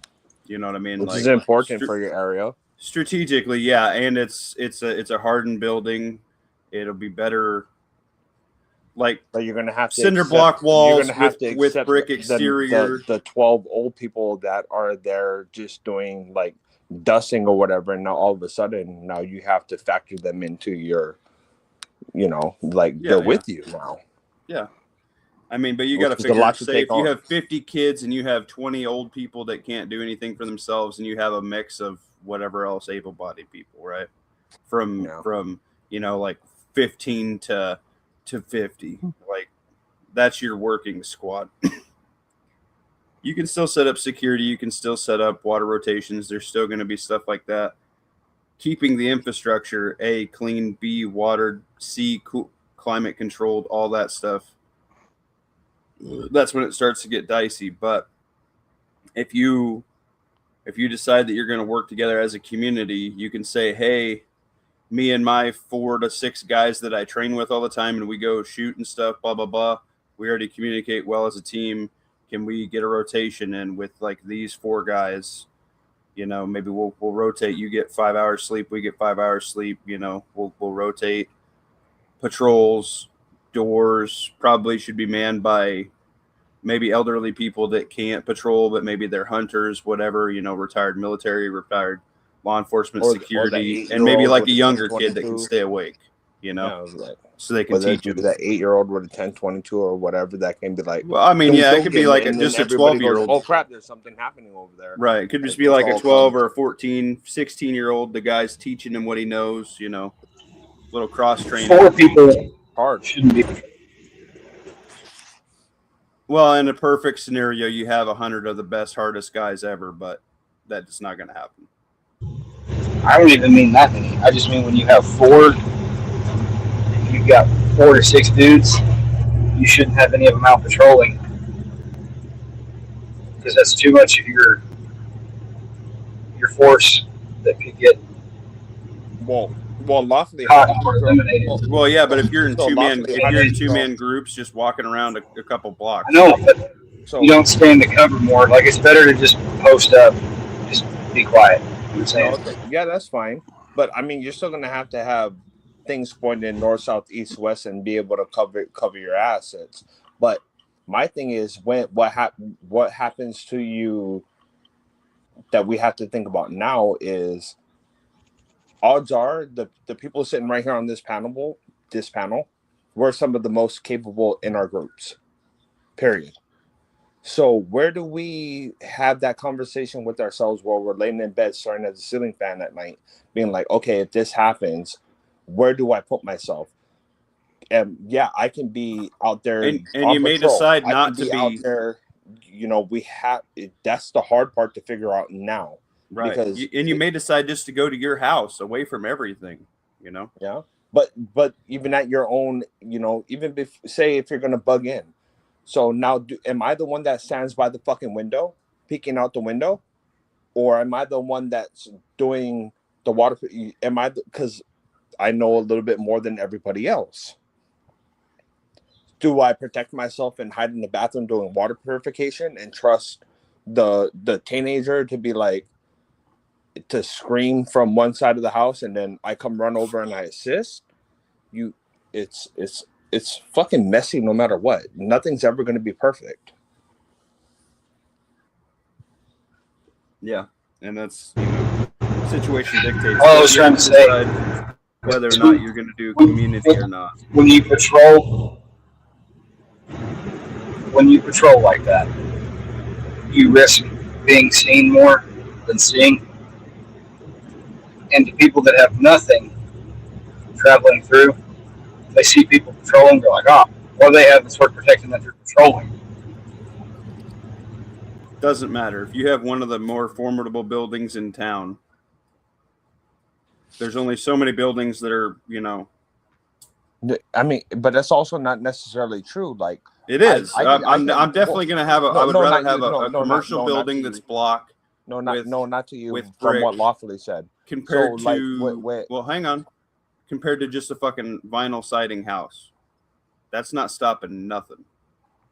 you know what I mean? Which like, is important for your area. Strategically, yeah, and it's a hardened building. It'll be better. like But you're gonna have to cinder accept- block you're walls gonna have to with accept brick the- exterior. The 12 old people that are there just doing like dusting or whatever, and now all of a sudden now you have to factor them into your, like Yeah, they're yeah. with you now. Yeah. I mean, but you Which got to is a figure, lot to say, take if you on. have 50 kids and you have 20 old people that can't do anything for themselves, and you have a mix of whatever else able-bodied people, right? From like 15 to 50, like that's your working squad. You can still set up security. You can still set up water rotations. There's still going to be stuff like that. Keeping the infrastructure, A, clean, B, watered, C, climate controlled, all that stuff. That's when it starts to get dicey. But if you decide that you're going to work together as a community, you can say, hey, me and my 4 to 6 guys that I train with all the time, and we go shoot and stuff, blah, blah, blah. We already communicate well as a team. Can we get a rotation in with like these 4 guys? Maybe we'll rotate. You get 5 hours sleep. We get 5 hours sleep. We'll rotate. Patrols, doors probably should be manned by maybe elderly people that can't patrol, but maybe they're hunters, whatever, retired military, retired law enforcement, Or the security, 8-year-old and maybe like with a the younger kid that can 10-22. stay awake, so they can Whether teach them. that 8-year-old with a 10-22 or whatever, that can be like. Well, I mean, yeah, it could be like and then just a everybody goes, 12-year-old. oh crap, there's something happening over there. Right. It could just And be like it's a all 12 comes- or a 14, 16-year-old. The guy's teaching him what he knows, little cross training. 4 people Hard. shouldn't be. Well, in a perfect scenario, you have 100 of the best, hardest guys ever, but that's not going to happen. I don't even mean that many. I just mean when you have 4, you've got 4 to 6 dudes, you shouldn't have any of them out patrolling. Because that's too much of your force that could get Well, lawfully. caught or eliminated. Well, yeah, but if you're in So two-man groups just walking around a couple blocks. I know, but So you don't stand to cover more. Like, it's better to just post up, just be quiet. You know what I'm saying? okay. Yeah, that's fine. But I mean, you're still gonna have to have things pointed north, south, east, west, and be able to cover your assets. But my thing is, what happens to you that we have to think about now is odds are the people sitting right here on this panel, we're some of the most capable in our groups. Period. So where do we have that conversation with ourselves while we're laying in bed, staring at the ceiling fan at night, being like, okay, if this happens, where do I put myself? And yeah, I can be out there, And on you may patrol. decide I not can to out be. there. That's the hard part to figure out now. Right. Because You may decide just to go to your house away from everything, Yeah. But even at your own, even say if you're going to bug in. So now am I the one that stands by the fucking window, peeking out the window? Or am I the one that's doing the water? Because I know a little bit more than everybody else. Do I protect myself and hide in the bathroom doing water purification and trust the teenager to be like, to scream from one side of the house and then I come run over and I assist? It's fucking messy no matter what. Nothing's ever going to be perfect. Yeah. And that's, situation dictates. All I was You trying have to say- decide whether or not you're going to do community or not. When you patrol like that, you risk being seen more than seeing. And to people that have nothing traveling through, they see people patrolling, they're like, oh, what do they have that's worth protecting that they're patrolling? Doesn't matter. If you have one of the more formidable buildings in town, there's only so many buildings that are, I mean, but that's also not necessarily true. Like, it is. I'm definitely going to have I would rather have a commercial building that's block not to you with from brick what Lawfully said. compared So, like, to, wait. well, hang on, compared to just a fucking vinyl siding house. That's not stopping nothing.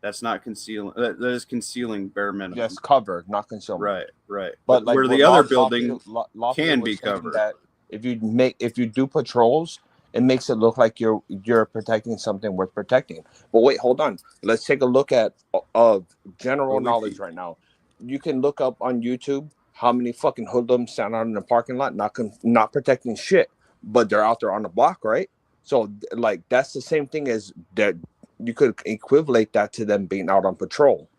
That's not concealing. That is concealing bare minimum. Yes, cover, not concealment. Right. But like where what the other Lawfully building can can was be saying covered. that if you do patrols, It makes it look like you're protecting something worth protecting. But wait, hold on. Let's take a look at general Holy knowledge feet. right now. You can look up on YouTube how many fucking hoodlums stand out in the parking lot, not protecting shit, but they're out there on the block, right? So like that's the same thing as that. You could equivalent that to them being out on patrol.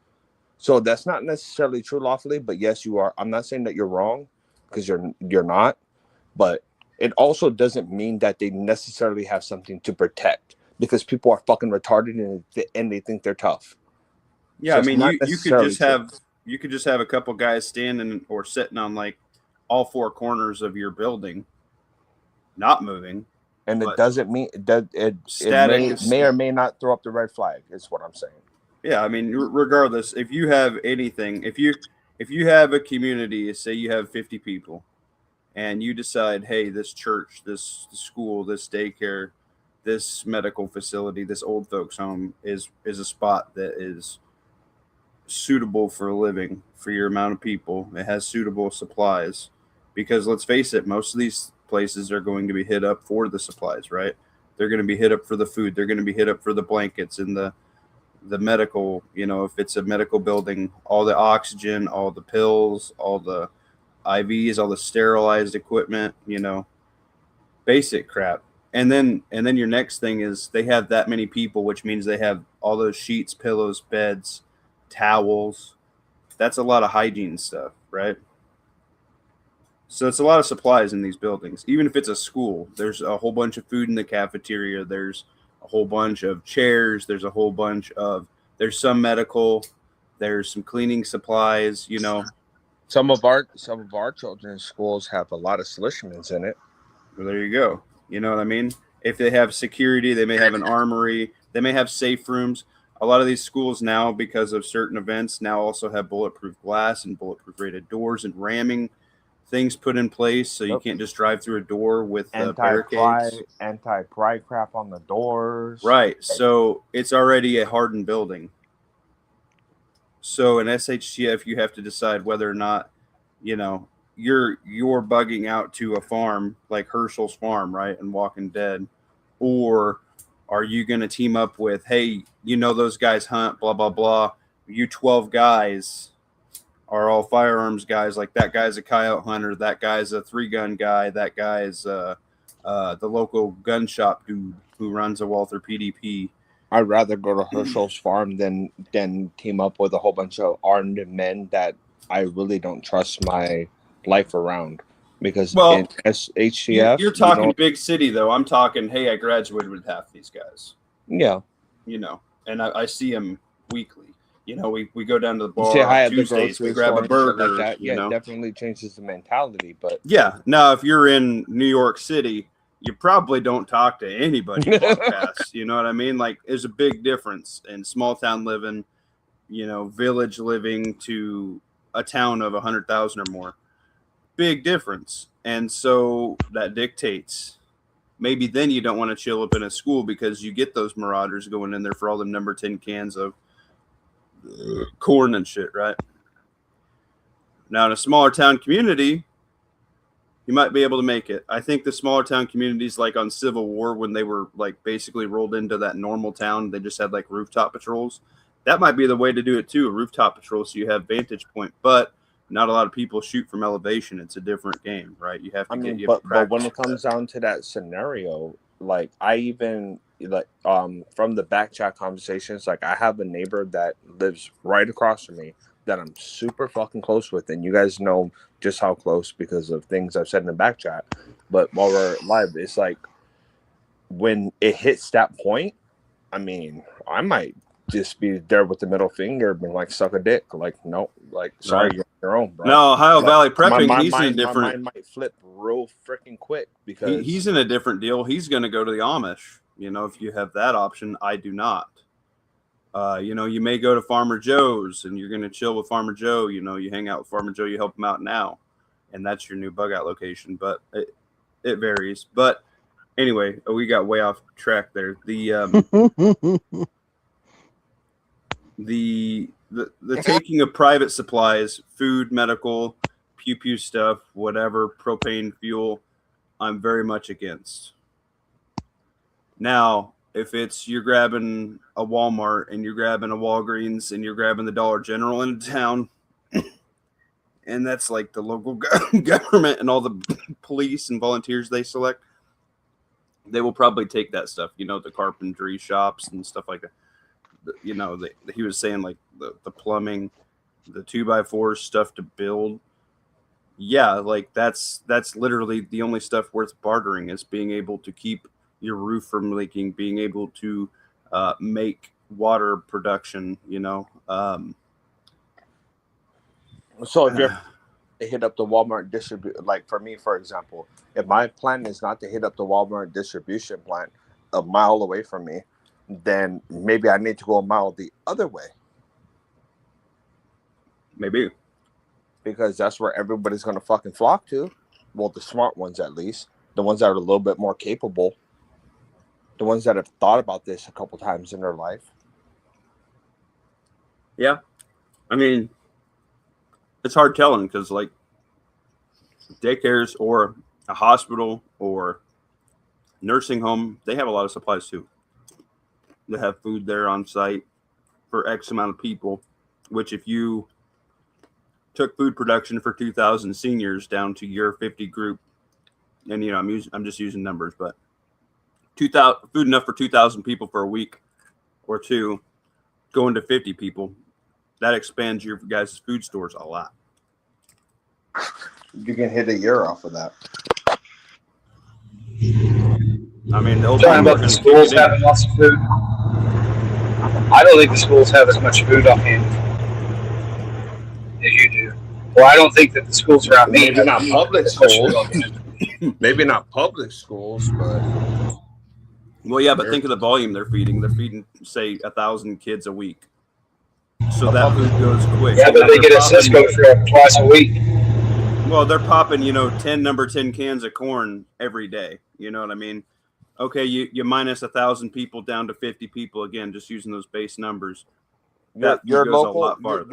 So that's not necessarily true lawfully, but yes, you are. I'm not saying that you're wrong because you're not, but it also doesn't mean that they necessarily have something to protect because people are fucking retarded and they think they're tough. Yeah, So I it's mean, not you could necessarily just true. have a couple guys standing or sitting on like all four corners of your building, not moving. And it but doesn't mean that it static may or may not throw up the red flag, is what I'm saying. Yeah, I mean, regardless, if you have anything, if you have a community, say you have 50 people, and you decide, hey, this church, this school, this daycare, this medical facility, this old folks home is a spot that is suitable for living for your amount of people. It has suitable supplies, because let's face it, most of these places are going to be hit up for the supplies, right? They're going to be hit up for the food. They're going to be hit up for the blankets and the medical, if it's a medical building, all the oxygen, all the pills, all the IVs, all the sterilized equipment, basic crap. And then your next thing is they have that many people, which means they have all those sheets, pillows, beds, towels. That's a lot of hygiene stuff, right? So it's a lot of supplies in these buildings. Even if it's a school, there's a whole bunch of food in the cafeteria. There's a whole bunch of chairs. There's some medical. There's some cleaning supplies. Some of our children's schools have a lot of Slishmans in it. Well, there you go. You know what I mean? If they have security, they may have an armory. They may have safe rooms. A lot of these schools now, because of certain events, now also have bulletproof glass and bulletproof rated doors and ramming things put in place, so you can't just drive through a door with barricades. Anti-pry crap on the doors. Right. So it's already a hardened building. So in SHTF, you have to decide whether or not, you're bugging out to a farm like Herschel's Farm, right, and Walking Dead, or are you going to team up with, hey, those guys hunt, blah blah blah. You 12 guys are all firearms guys. Like that guy's a coyote hunter. That guy's a 3-gun guy. That guy's the local gun shop dude who runs a Walther PDP. I'd rather go to Herschel's Farm than team up with a whole bunch of armed men that I really don't trust my life around. Because in HTF, you're talking big city though. I'm talking, hey, I graduated with half these guys. Yeah. And I see them weekly. We go down to the bar say hi on Tuesdays, we grab a burger. Like that. Yeah, it definitely changes the mentality. But yeah, now if you're in New York City, you probably don't talk to anybody you walk past. You know what I mean? Like, there's a big difference in small town living, village living to a town of 100,000 or more. Big difference. And so that dictates. Maybe then you don't want to chill up in a school because you get those marauders going in there for all the number 10 cans of corn and shit, right? Now in a smaller town community, you might be able to make it. I think the smaller town communities, like on Civil War, when they were like basically rolled into that normal town, they just had like rooftop patrols. That might be the way to do it too, a rooftop patrol, so you have vantage point. But not a lot of people shoot from elevation. It's a different game, right? You have to but when it comes down to that scenario, like I even from the back chat conversations, like I have a neighbor that lives right across from me that I'm super fucking close with, and you guys know just how close because of things I've said in the back chat. But while we're live, it's like when it hits that point, I mean, I might just be there with the middle finger and like suck a dick. Like, no, like sorry, right. You're on your own, bro. No, Ohio Valley Prepping, my mind might flip real freaking quick because he's in a different deal. He's going to go to the Amish. If you have that option, I do not. You may go to Farmer Joe's and you're going to chill with Farmer Joe. You hang out with Farmer Joe, you help him out now, and that's your new bug out location. But it varies. But anyway, we got way off track there. The taking of private supplies, food, medical, pew stuff, whatever, propane, fuel, I'm very much against. Now, if it's you're grabbing a Walmart and you're grabbing a Walgreens and you're grabbing the Dollar General in town, and that's like the local government and all the police and volunteers they select, they will probably take that stuff, the carpentry shops and stuff like that. He was saying like the plumbing, the 2x4 stuff to build. Yeah, like that's literally the only stuff worth bartering, is being able to keep your roof from leaking, being able to make water production, So if you're to hit up the Walmart distribute, like for me, for example, if my plan is not to hit up the Walmart distribution plant a mile away from me, then maybe I need to go a mile the other way, maybe, because that's where everybody's going to fucking flock to. Well, the smart ones, at least, the ones that are a little bit more capable, the ones that have thought about this a couple times in their life. Yeah, I mean, it's hard telling, because like daycares or a hospital or nursing home, they have a lot of supplies too. They have food there on site for X amount of people, which if you took food production for 2,000 seniors down to your 50 group, and I'm just using numbers, but 2,000 food enough for 2,000 people for a week or two, going to 50 people, that expands your guys' food stores a lot. You can hit a year off of that. I mean, talking about the schools having lots of food. I don't think the schools have as much food on hand as you do. Well, I don't think that the schools around me Maybe not public as much schools. food on hand. Maybe not public schools, but well, yeah, but think of the volume they're feeding. They're feeding, say, 1,000 kids a week. So that food goes quick. Yeah, but they get a Cisco trip twice a week. Well, they're popping, 10 number 10 cans of corn every day. You know what I mean? Okay, you minus 1,000 people down to 50 people, again, just using those base numbers. your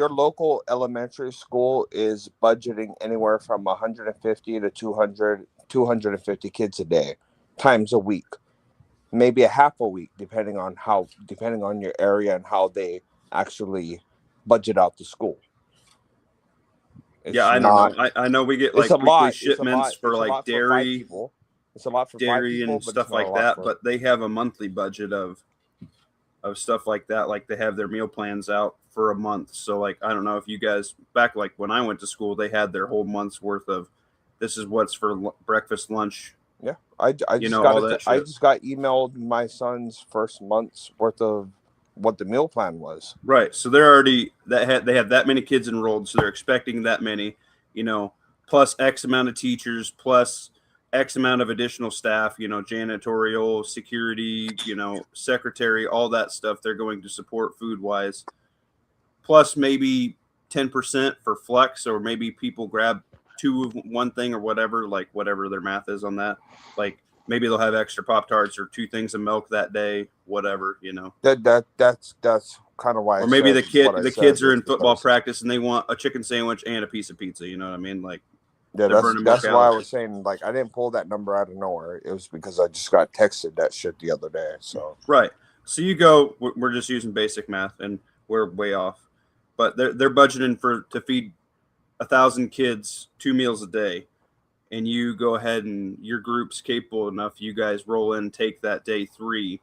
local elementary school is budgeting anywhere from 150 to 250 kids a day, times a week, maybe a half a week, depending on your area and how they actually budget out the school. I know. I know we get like weekly shipments for like dairy. It's a lot for dairy people, and stuff like that, but they have a monthly budget of stuff like that. Like they have their meal plans out for a month. So like, I don't know if you guys, back like when I went to school, they had their whole month's worth of, this is what's for breakfast, lunch. Yeah. I just got emailed my son's first month's worth of what the meal plan was. Right. So they're already, they have that many kids enrolled. So they're expecting that many, plus X amount of teachers, plus X amount of additional staff, janitorial, security, secretary, all that stuff they're going to support food wise. Plus maybe 10% for flex, or maybe people grab two of one thing or whatever, like whatever their math is on that. Like maybe they'll have extra Pop-Tarts or 2 things of milk that day, whatever, That's kind of why. Or maybe the kids are in football practice and they want a chicken sandwich and a piece of pizza, you know what I mean? Like, yeah, that's why I was saying, like, I didn't pull that number out of nowhere. It was because I just got texted that shit the other day. So right. So you go, we're just using basic math and we're way off, but they're budgeting to feed 1,000 kids 2 meals a day. And you go ahead and your group's capable enough, you guys roll in, take that day 3,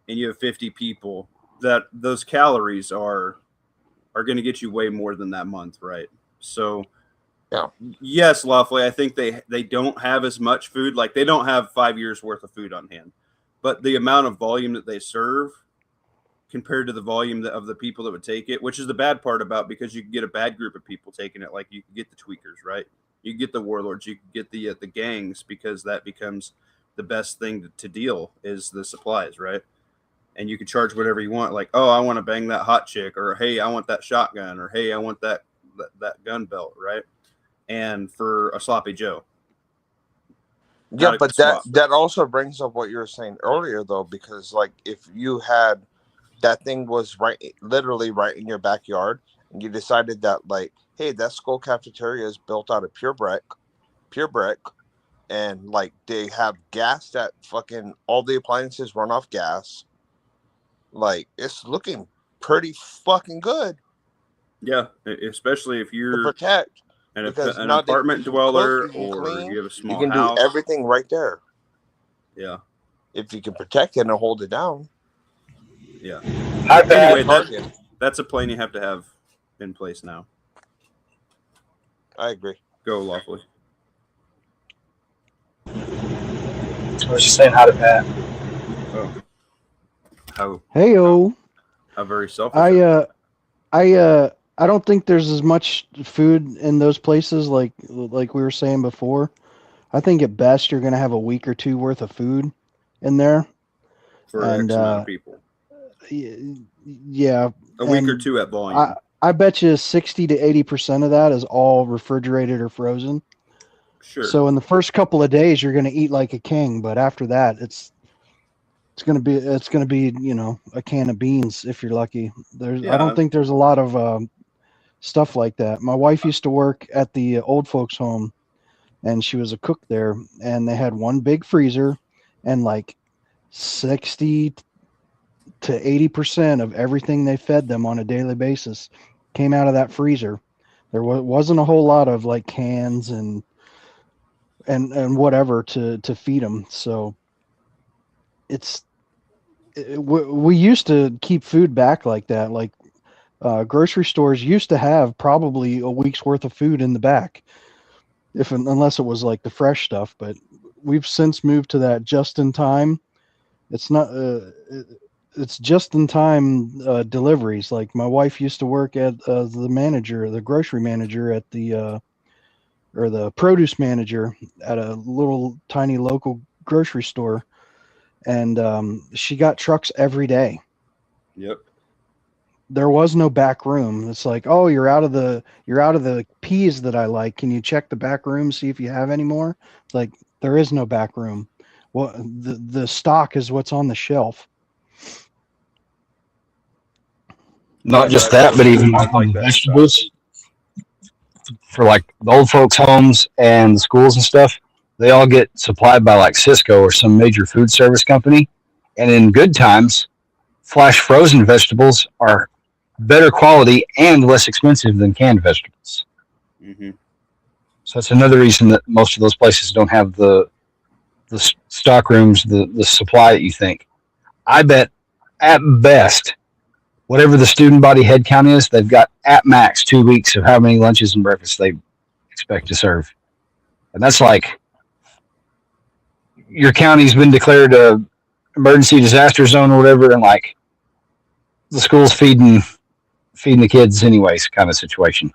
and you have 50 people. That those calories are going to get you way more than that month, right? So, yeah, yes, Lawfully, I think they don't have as much food. Like they don't have 5 years worth of food on hand, but the amount of volume that they serve compared to the volume of the people that would take it, which is the bad part about, because you can get a bad group of people taking it. Like you can get the tweakers, right? You get the warlords, you can get the gangs, because that becomes the best thing to deal is the supplies, right? And you can charge whatever you want. Like, oh, I want to bang that hot chick, or hey, I want that shotgun, or hey, I want that gun belt, right? And for a sloppy Joe. Yeah, but that also brings up what you were saying earlier, though, because like if you had that thing was literally right in your backyard, and you decided that like, hey, that school cafeteria is built out of pure brick, and like they have gas that fucking all the appliances run off gas. Like it's looking pretty fucking good Yeah, especially if to you're protect an because an now that apartment you can dweller cook, you can or clean, you have a you small can do house. everything right there. Yeah, If you can protect it and hold it down. yeah. Hi, Pat. Anyway, Target. that's a plan you have to have in place now. I agree. Go Lawfully. I was just saying hi to Pat. Oh, how Heyo. very selfish. I don't think there's as much food in those places like we were saying before. I think at best you're gonna have a week or two worth of food in there. For and, X amount of people. Yeah, A week or and two at volume. I bet you 60 to 80% of that is all refrigerated or frozen. Sure. So in the first couple of days, you're going to eat like a king, but after that, it's going to be a can of beans if you're lucky. I don't think there's a lot of stuff like that. My wife used to work at the old folks home, and she was a cook there, and they had one big freezer, and like 60 to 80% of everything they fed them on a daily basis came out of that freezer. There wasn't a whole lot of like cans and whatever to feed them. So we used to keep food back like that. Like grocery stores used to have probably a week's worth of food in the back, unless it was like the fresh stuff. But we've since moved to that just in time. It's not. It's just in time deliveries. Like my wife used to work at the grocery manager at or the produce manager at a little tiny local grocery store, and she got trucks every day. Yep. There was no back room. It's like, oh, you're out of the peas that I like. Can you check the back room, see if you have any more? It's like there is no back room. Well, the stock is what's on the shelf. Not just that, but even like on the vegetables for like the old folks' homes and the schools and stuff, they all get supplied by like Cisco or some major food service company. And in good times, flash frozen vegetables are better quality and less expensive than canned vegetables. Mm-hmm. So that's another reason that most of those places don't have the stock rooms, the supply that you think. I bet at best, whatever the student body head count is, they've got at max 2 weeks of how many lunches and breakfasts they expect to serve. And that's like your county's been declared a emergency disaster zone or whatever, and like the school's feeding the kids anyways kind of situation.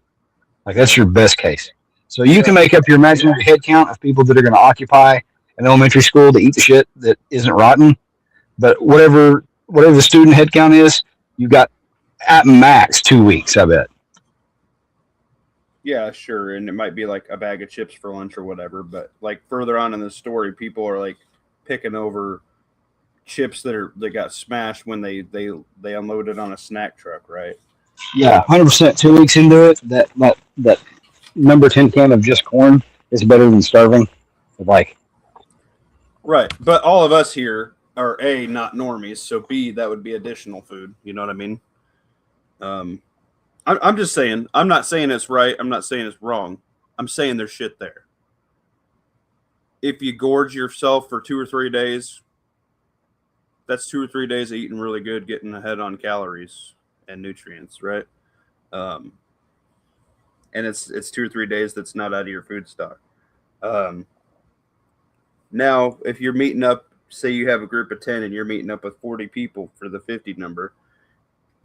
Like that's your best case. So you can make up your imaginary head count of people that are going to occupy an elementary school to eat the shit that isn't rotten. But whatever the student head count is, you got at max 2 weeks, I bet. Yeah, sure. And it might be like a bag of chips for lunch or whatever. But like further on in the story, people are like picking over chips that got smashed when they unloaded on a snack truck, right? Yeah, 100%. 2 weeks into it, that number 10 can of just corn is better than starving. Like, right. But all of us here are A, not normies, so B, that would be additional food. You know what I mean? I'm just saying. I'm not saying it's right. I'm not saying it's wrong. I'm saying there's shit there. If you gorge yourself for 2 or 3 days, that's 2 or 3 days of eating really good, getting ahead on calories and nutrients, right? And it's 2 or 3 days that's not out of your food stock. Now, if you're meeting up, say you have a group of 10 and you're meeting up with 40 people for the 50 number,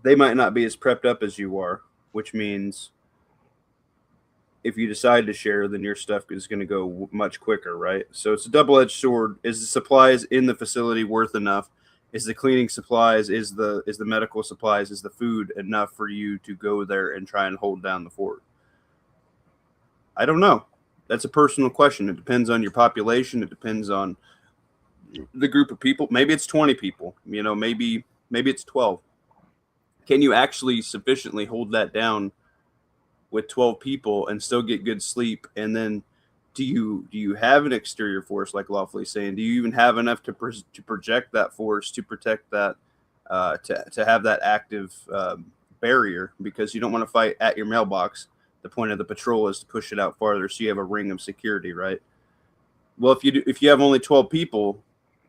they might not be as prepped up as you are, which means if you decide to share, then your stuff is going to go much quicker, right? So it's a double-edged sword. Is the supplies in the facility worth enough? Is the cleaning supplies, is the medical supplies, is the food enough for you to go there and try and hold down the fort? I don't know. That's a personal question. It depends on your population. It depends on the group of people. Maybe it's 20 people. Maybe it's 12. Can you actually sufficiently hold that down with 12 people and still get good sleep and then do you have an exterior force like Lawfully saying? Do you even have enough to project that force to protect that, to have that active barrier? Because you don't want to fight at your mailbox. The point of the patrol is to push it out farther, so you have a ring of security, right? Well, if you have only 12 people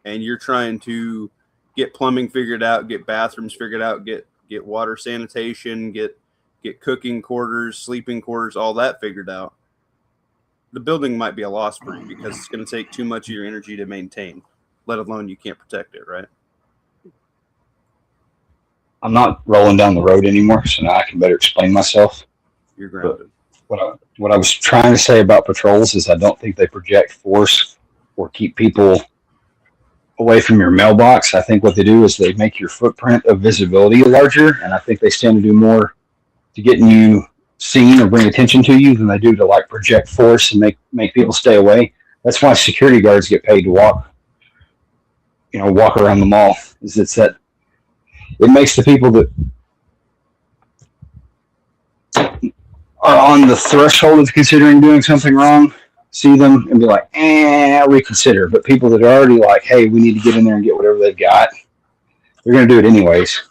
and you're trying to get plumbing figured out, get bathrooms figured out, get water sanitation, get cooking quarters, sleeping quarters, all that figured out, the building might be a loss for you because it's going to take too much of your energy to maintain, let alone you can't protect it, right? I'm not rolling down the road anymore, so now I can better explain myself. You're grounded. What I was trying to say about patrols is I don't think they project force or keep people away from your mailbox. I think what they do is they make your footprint of visibility larger, and I think they stand to do more to getting you seen or bring attention to you than they do to like project force and make people stay away. That's why security guards get paid to walk around the mall. It's that it makes the people that are on the threshold of considering doing something wrong see them and be like, reconsider. But people that are already like, hey, we need to get in there and get whatever they've got, they're going to do it anyways.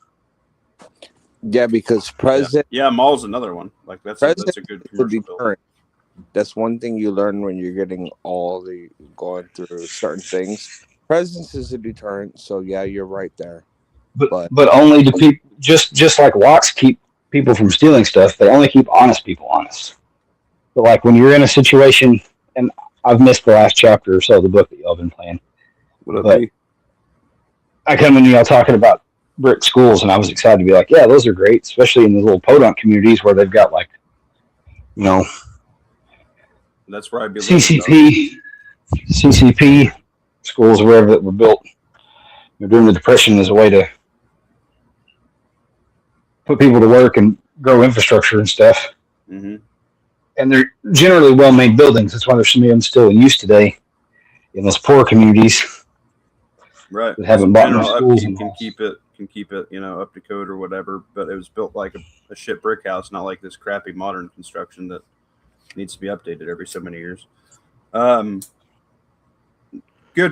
Yeah, because president. Yeah, mall's another one. Like that's a good commercial building. That's one thing you learn when you're getting going through certain things. Presence is a deterrent, so yeah, you're right there. But only do people just like locks keep people from stealing stuff. They only keep honest people honest. But like when you're in a situation, and I've missed the last chapter or so of the book that y'all been playing. But I come in y'all talking about brick schools, and I was excited to be like, yeah, those are great, especially in the little podunk communities where they've got like, that's where I'd be CCP schools or wherever that were built during the Depression as a way to put people to work and grow infrastructure and stuff. Mm-hmm. And they're generally well-made buildings. That's why there's so many of them still in use today in those poor communities. Right. That haven't bought no schools. Can keep it, up to code or whatever. But it was built like a shit brick house, not like this crappy modern construction that needs to be updated every so many years. Good,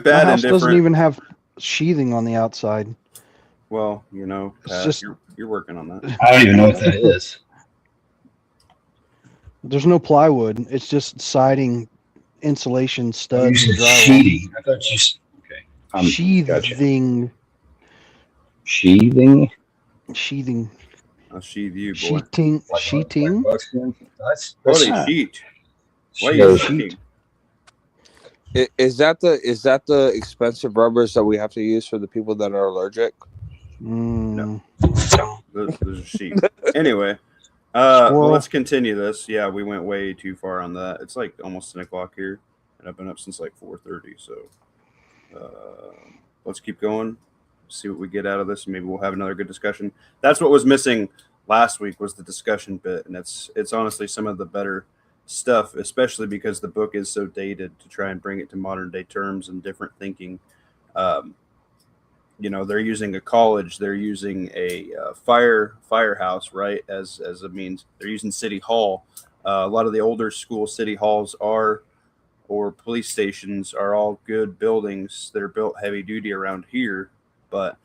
bad, and different. Doesn't even have sheathing on the outside. Well, it's just you're working on that. I don't even know what that is. There's no plywood. It's just siding, insulation, studs, and drywall. Sheeting. I thought you. Sheathing. Gotcha. Sheathing. I'll sheathe you, boy. Sheeting. That's sheet. Why are you sheeting? Is that the expensive rubbers that we have to use for the people that are allergic? No. Those are sheep. Anyway, let's continue this. Yeah, we went way too far on that. It's like almost 10 o'clock here, and I've been up since like 4:30. So let's keep going. See what we get out of this, and maybe we'll have another good discussion. That's what was missing last week was the discussion bit, and it's honestly some of the better stuff, especially because the book is so dated, to try and bring it to modern day terms and different thinking. They're using a college, they're using a firehouse, right, as a means. They're using City Hall. A lot of the older school city halls or police stations are all good buildings that are built heavy duty around here. But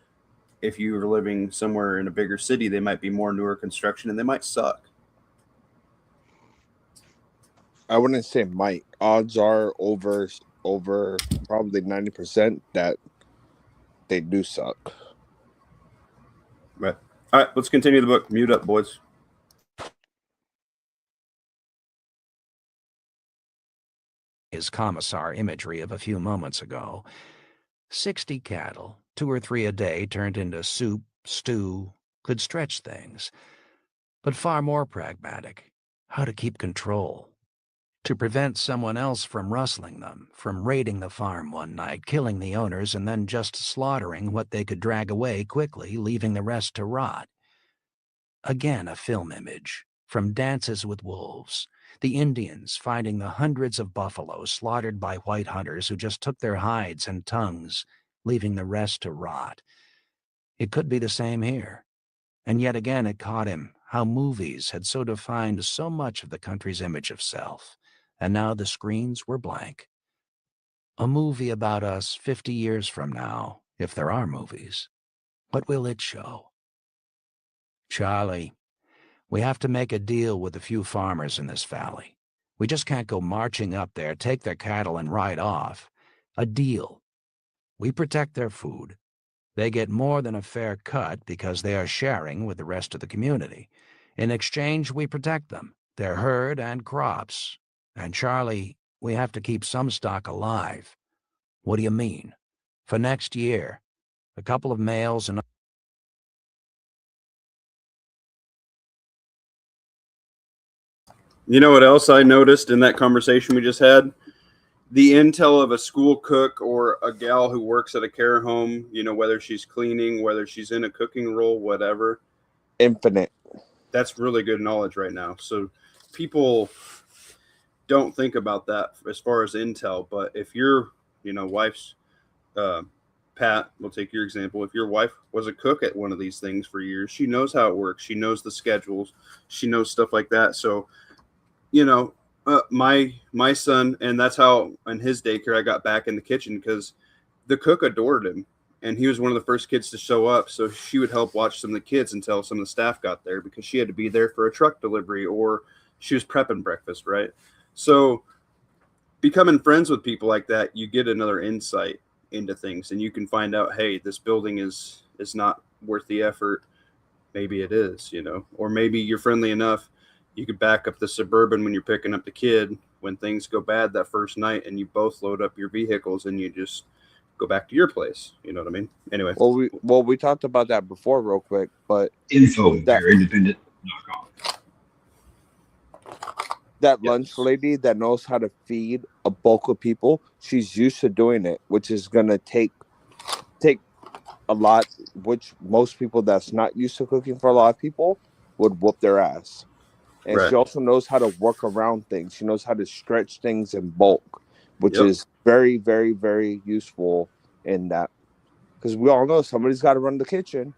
if you were living somewhere in a bigger city, they might be more newer construction and they might suck. I wouldn't say might. Odds are over probably 90% that they do suck. Right. All right, let's continue the book. Mute up, boys. His commissar imagery of a few moments ago. 60 cattle, 2 or 3 a day turned into soup, stew, could stretch things. But far more pragmatic, how to keep control. To prevent someone else from rustling them, from raiding the farm one night, killing the owners, and then just slaughtering what they could drag away quickly, leaving the rest to rot. Again a film image, from Dances with Wolves. The Indians finding the hundreds of buffaloes slaughtered by white hunters who just took their hides and tongues, leaving the rest to rot. It could be the same here. And yet again it caught him how movies had so defined so much of the country's image of self. and now the screens were blank. A movie about us 50 years from now, if there are movies. What will it show? Charlie, we have to make a deal with a few farmers in this valley. We just can't go marching up there, take their cattle, and ride off. A deal. We protect their food. They get more than a fair cut because they are sharing with the rest of the community. In exchange, we protect them, their herd and crops. And Charlie, we have to keep some stock alive. What do you mean? For next year, a couple of males and You know what else I noticed in that conversation we just had? The intel of a school cook or a gal who works at a care home, you know, whether she's cleaning, whether she's in a cooking role, whatever. Infinite. That's really good knowledge right now. So people don't think about that as far as intel. But if your, you know, wife's, Pat, we'll take your example. If your wife was a cook at one of these things for years, she knows how it works. She knows the schedules. She knows stuff like that. So, you know, my son, and that's how in his daycare I got back in the kitchen, because the cook adored him, and he was one of the first kids to show up. So she would help watch some of the kids until some of the staff got there, because she had to be there for a truck delivery or she was prepping breakfast, right? So becoming friends with people like that, you get another insight into things, and you can find out, hey, this building is not worth the effort. Maybe it is, you know, or maybe you're friendly enough. You could back up the Suburban when you're picking up the kid when things go bad that first night, and you both load up your vehicles and you just go back to your place. You know what I mean? Anyway. Well, we talked about that before real quick, but Info, that- independent.com. that Yes. lunch lady that knows how to feed a bulk of people, she's used to doing it, which is gonna take a lot, which most people that's not used to cooking for a lot of people would whoop their ass. And Right. she also knows how to work around things. She knows how to stretch things in bulk, which Yep. is very, very, very useful in that. Because we all know somebody's got to run the kitchen.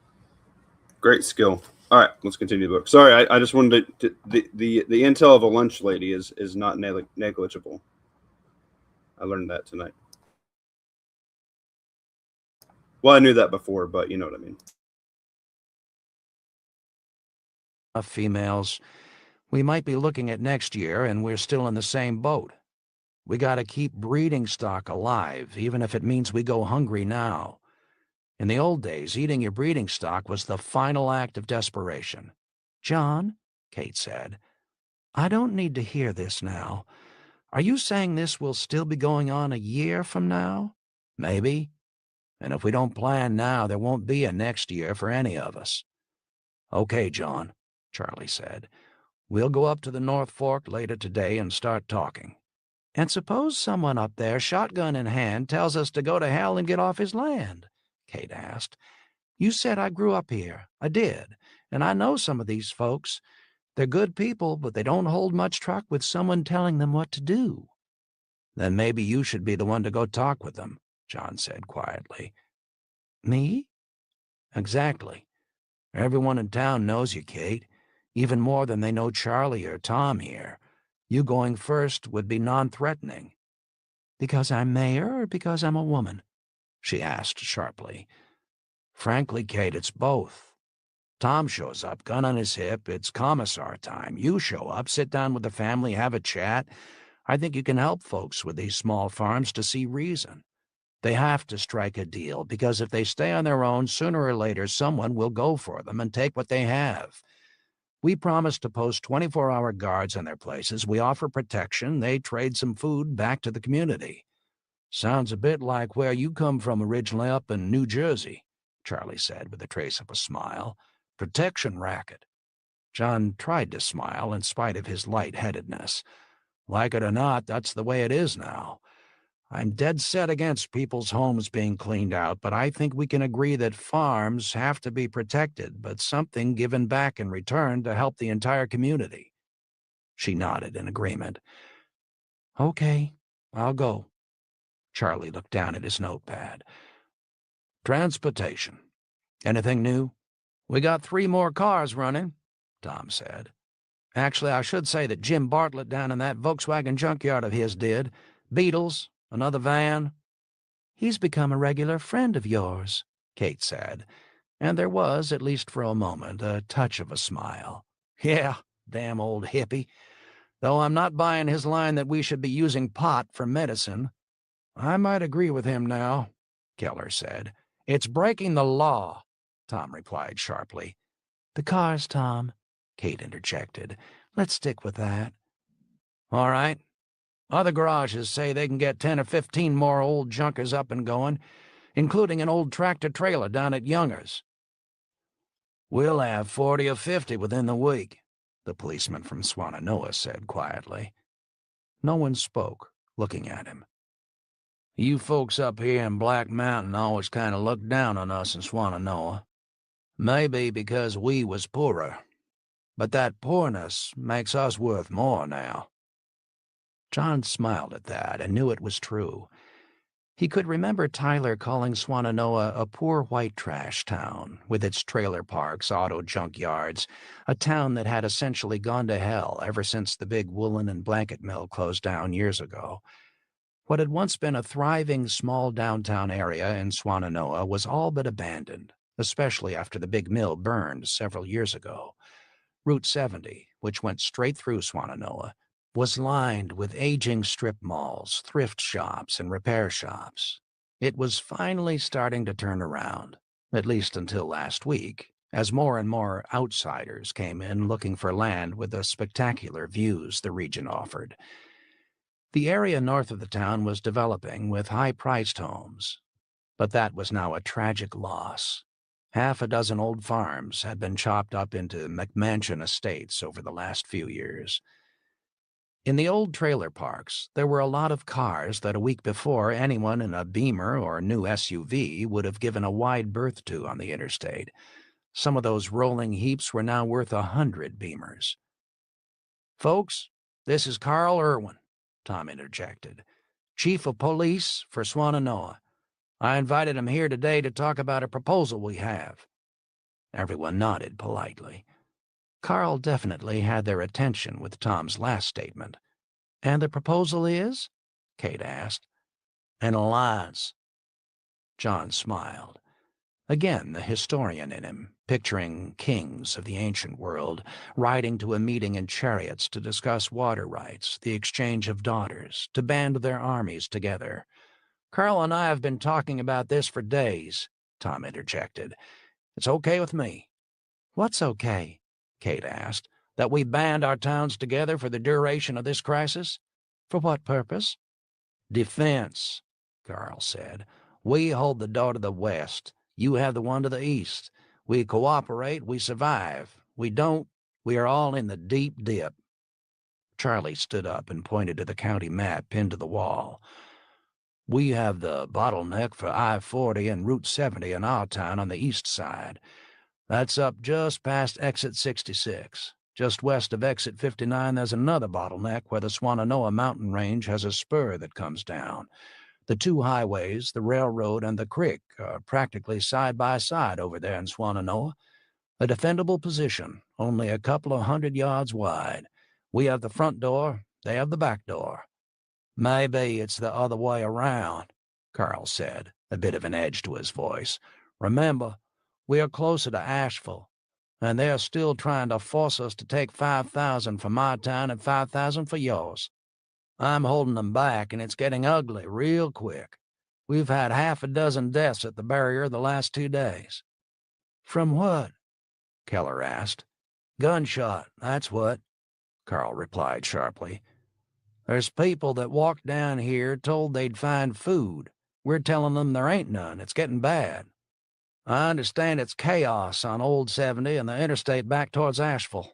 Great skill. All right, let's continue the book. Sorry, I just wanted to the intel of a lunch lady is not negligible. I learned that tonight. Well, I knew that before, but you know what I mean. females, we might be looking at next year and we're still in the same boat. We gotta keep breeding stock alive, even if it means we go hungry now. In the old days, eating your breeding stock was the final act of desperation. John, Kate said, I don't need to hear this now. Are you saying this will still be going on a year from now? Maybe. And if we don't plan now, there won't be a next year for any of us. Okay, John, Charlie said. We'll go up to the North Fork later today and start talking. And suppose someone up there, shotgun in hand, tells us to go to hell and get off his land, Kate asked. You said I grew up here. I did. And I know some of these folks. They're good people, but they don't hold much truck with someone telling them what to do. Then maybe you should be the one to go talk with them, John said quietly. Me? Exactly. Everyone in town knows you, Kate, even more than they know Charlie or Tom here. You going first would be non-threatening. Because I'm mayor or because I'm a woman? She asked sharply. Frankly, Kate, it's both. Tom shows up, gun on his hip, it's commissar time. You show up, sit down with the family, have a chat. I think you can help folks with these small farms to see reason. They have to strike a deal, because if they stay on their own, sooner or later someone will go for them and take what they have. We promise to post 24-hour guards in their places. We offer protection. They trade some food back to the community. Sounds a bit like where you come from originally up in New Jersey, Charlie said with a trace of a smile. Protection racket. John tried to smile in spite of his light-headedness. Like it or not, that's the way it is now. I'm dead set against people's homes being cleaned out, but I think we can agree that farms have to be protected, but something given back in return to help the entire community. She nodded in agreement. Okay, I'll go. Charlie looked down at his notepad. Transportation. Anything new? We got 3 more cars running, Tom said. Actually, I should say that Jim Bartlett down in that Volkswagen junkyard of his did. Beetles, another van. He's become a regular friend of yours, Kate said, and there was, at least for a moment, a touch of a smile. Yeah, damn old hippie. Though I'm not buying his line that we should be using pot for medicine. I might agree with him now, Keller said. It's breaking the law, Tom replied sharply. The cars, Tom, Kate interjected. Let's stick with that. All right. Other garages say they can get 10 or 15 more old junkers up and going, including an old tractor-trailer down at Younger's. We'll have 40 or 50 within the week, the policeman from Swannanoa said quietly. No one spoke, looking at him. You folks up here in Black Mountain always kind of look down on us in Swannanoa. Maybe because we was poorer. But that poorness makes us worth more now. John smiled at that and knew it was true. He could remember Tyler calling Swannanoa a poor white trash town, with its trailer parks, auto junkyards, a town that had essentially gone to hell ever since the big woolen and blanket mill closed down years ago. What had once been a thriving small downtown area in Swannanoa was all but abandoned, especially after the big mill burned several years ago. Route 70, which went straight through Swannanoa, was lined with aging strip malls, thrift shops, and repair shops. It was finally starting to turn around, at least until last week, as more and more outsiders came in looking for land with the spectacular views the region offered. The area north of the town was developing with high-priced homes, but that was now a tragic loss. Half a dozen old farms had been chopped up into McMansion estates over the last few years. In the old trailer parks, there were a lot of cars that a week before anyone in a Beamer or new SUV would have given a wide berth to on the interstate. Some of those rolling heaps were now worth 100 Beamers. Folks, this is Carl Irwin, Tom interjected, Chief of Police for Swannanoa. I invited him here today to talk about a proposal we have. Everyone nodded politely. Carl definitely had their attention with Tom's last statement. And the proposal is? Kate asked. An alliance. John smiled. Again, the historian in him, picturing kings of the ancient world, riding to a meeting in chariots to discuss water rights, the exchange of daughters, to band their armies together. Carl and I have been talking about this for days, Tom interjected. It's okay with me. What's okay? Kate asked. That we band our towns together for the duration of this crisis? For what purpose? Defense, Carl said. We hold the door to the west. You have the one to the east. We cooperate, we survive. We don't, we are all in the deep dip. Charlie stood up and pointed to the county map pinned to the wall. We have the bottleneck for I-40 and Route 70 in our town on the east side. That's up just past Exit 66. Just west of Exit 59, there's another bottleneck where the Swannanoa mountain range has a spur that comes down. The two highways, the railroad and the creek, are practically side by side over there in Swannanoa. A defendable position, only a couple of 100 yards wide. We have the front door, they have the back door. Maybe it's the other way around, Carl said, a bit of an edge to his voice. Remember, we are closer to Asheville, and they are still trying to force us to take 5,000 for my town and 5,000 for yours. I'm holding them back, and it's getting ugly real quick. We've had half a dozen deaths at the barrier the last 2 days. From what? Keller asked. Gunshot, that's what, Carl replied sharply. There's people that walk down here told they'd find food. We're telling them there ain't none. It's getting bad. I understand it's chaos on Old 70 and the interstate back towards Asheville.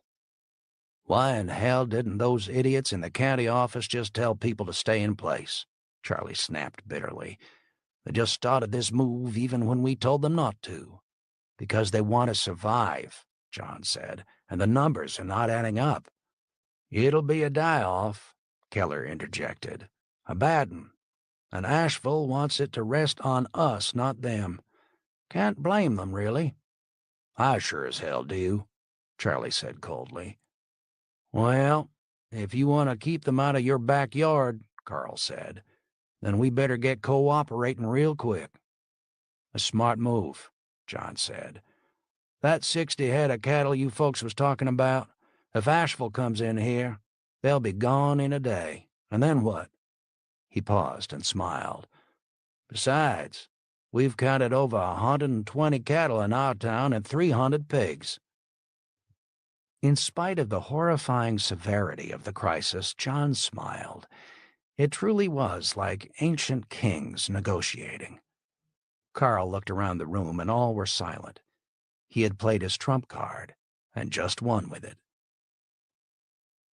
Why in hell didn't those idiots in the county office just tell people to stay in place? Charlie snapped bitterly. They just started this move even when we told them not to. Because they want to survive, John said, and the numbers are not adding up. It'll be a die-off, Keller interjected. A bad one. And Asheville wants it to rest on us, not them. Can't blame them, really. I sure as hell do, Charlie said coldly. Well, if you want to keep them out of your backyard, Carl said, then we better get cooperating real quick. A smart move, John said. That 60 head of cattle you folks was talking about, if Asheville comes in here, they'll be gone in a day. And then what? He paused and smiled. Besides, we've counted over 120 cattle in our town and 300 pigs. In spite of the horrifying severity of the crisis, John smiled. It truly was like ancient kings negotiating. Carl looked around the room, and all were silent. He had played his trump card, and just won with it.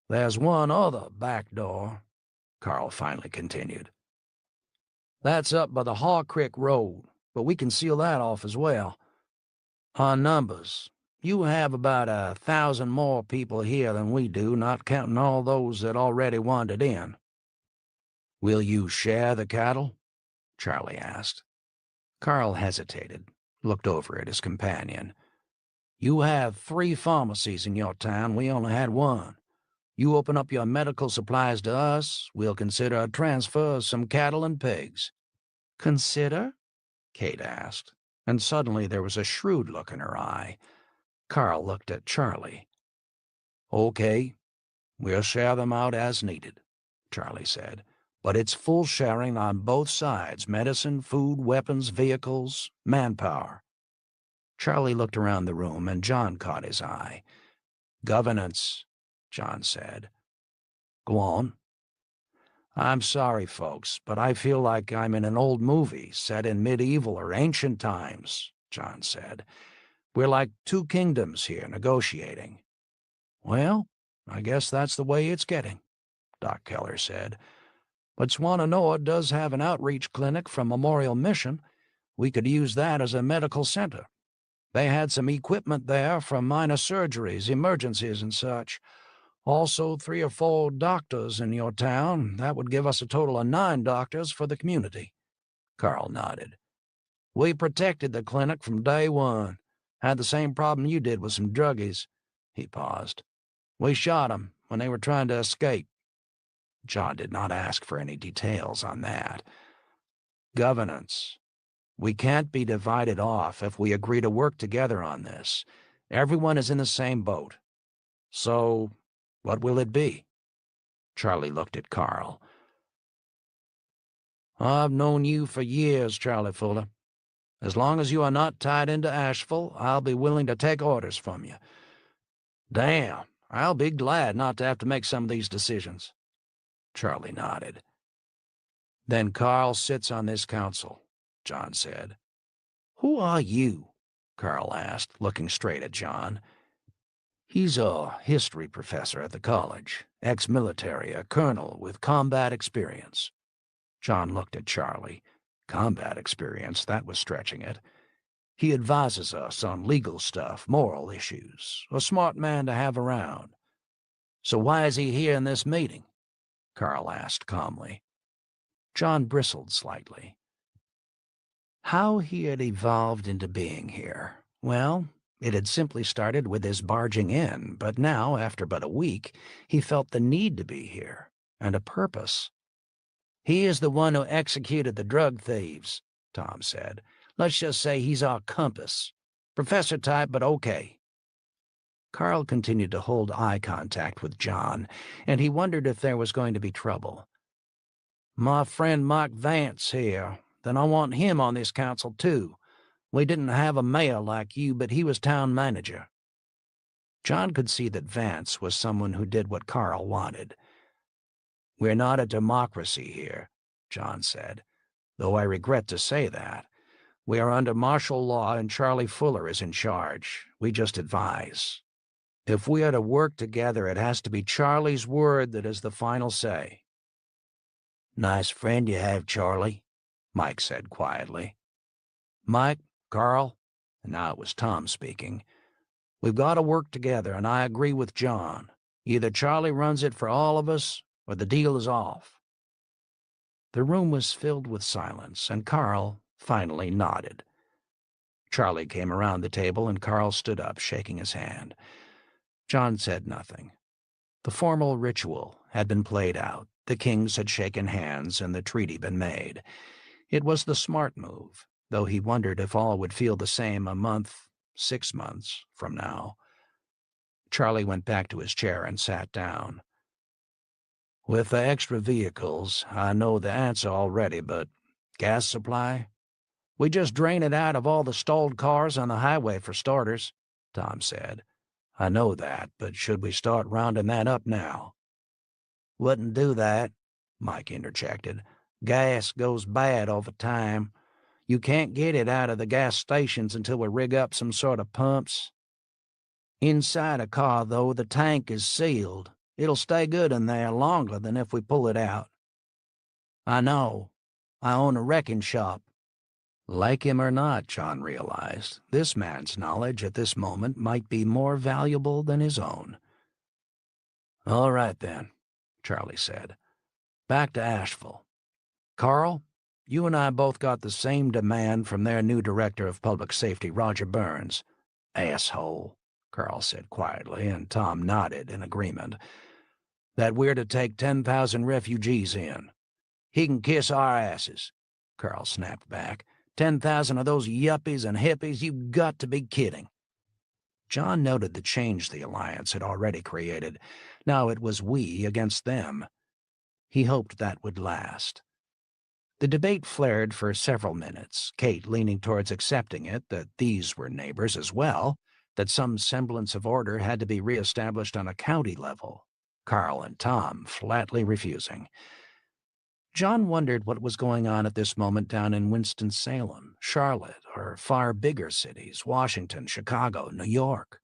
There's one other back door, Carl finally continued. That's up by the Haw Creek Road, but we can seal that off as well. On numbers, you have about 1,000 more people here than we do, not counting all those that already wandered in. Will you share the cattle? Charlie asked. Carl hesitated, looked over at his companion. You have 3 pharmacies in your town. We only had 1. You open up your medical supplies to us, we'll consider a transfer of some cattle and pigs. Consider? Kate asked, and suddenly there was a shrewd look in her eye. Carl looked at Charlie. Okay, we'll share them out as needed, Charlie said. But it's full sharing on both sides, medicine, food, weapons, vehicles, manpower. Charlie looked around the room, and John caught his eye. Governance, John said. Go on. I'm sorry, folks, but I feel like I'm in an old movie set in medieval or ancient times, John said. We're like 2 kingdoms here negotiating. Well, I guess that's the way it's getting, Doc Keller said. But Swannanoa does have an outreach clinic from Memorial Mission. We could use that as a medical center. They had some equipment there for minor surgeries, emergencies, and such. Also 3 or 4 doctors in your town. That would give us a total of 9 doctors for the community. Carl nodded. We protected the clinic from day one. Had the same problem you did with some druggies. He paused. We shot them when they were trying to escape. John did not ask for any details on that. Governance. We can't be divided off if we agree to work together on this. Everyone is in the same boat. So, what will it be? Charlie looked at Carl. I've known you for years, Charlie Fuller. As long as you are not tied into Asheville, I'll be willing to take orders from you. Damn, I'll be glad not to have to make some of these decisions. Charlie nodded. Then Carl sits on this council, John said. Who are you? Carl asked, looking straight at John. He's a history professor at the college, ex-military, a colonel with combat experience. John looked at Charlie. Combat experience, that was stretching it. He advises us on legal stuff, moral issues. A smart man to have around. So why is he here in this meeting? Carl asked calmly. John bristled slightly. How he had evolved into being here. Well, it had simply started with his barging in, but now, after but a week, he felt the need to be here, and a purpose. He is the one who executed the drug thieves, Tom said. Let's just say he's our compass. Professor type, but okay. Carl continued to hold eye contact with John, and he wondered if there was going to be trouble. My friend Mike Vance here. Then I want him on this council, too. We didn't have a mayor like you, but he was town manager. John could see that Vance was someone who did what Carl wanted. We're not a democracy here, John said, though I regret to say that. We are under martial law, and Charlie Fuller is in charge. We just advise. If we are to work together, it has to be Charlie's word that is the final say. Nice friend you have, Charlie, Mike said quietly. Mike, Carl, and now it was Tom speaking. We've got to work together, and I agree with John. Either Charlie runs it for all of us, or the deal is off. The room was filled with silence, and Carl finally nodded. Charlie came around the table, and Carl stood up, shaking his hand. John said nothing. The formal ritual had been played out, the kings had shaken hands, and the treaty been made. It was the smart move, though he wondered if all would feel the same a month, 6 months from now. Charlie went back to his chair and sat down. With the extra vehicles, I know the answer already, but gas supply? We just drain it out of all the stalled cars on the highway for starters, Tom said. I know that, but should we start rounding that up now? Wouldn't do that, Mike interjected. Gas goes bad over time. You can't get it out of the gas stations until we rig up some sort of pumps. Inside a car, though, the tank is sealed. It'll stay good in there longer than if we pull it out. I know. I own a wrecking shop. Like him or not, John realized, this man's knowledge at this moment might be more valuable than his own. All right, then, Charlie said. Back to Asheville. Carl, you and I both got the same demand from their new director of public safety, Roger Burns. Asshole, Carl said quietly, and Tom nodded in agreement. That we're to take 10,000 refugees in. He can kiss our asses, Carl snapped back. 10,000 of those yuppies and hippies, you've got to be kidding. John noted the change the alliance had already created. Now it was we against them. He hoped that would last. The debate flared for several minutes, Kate leaning towards accepting it, that these were neighbors as well, that some semblance of order had to be reestablished on a county level. Carl and Tom flatly refusing. John wondered what was going on at this moment down in Winston-Salem, Charlotte, or far bigger cities, Washington, Chicago, New York.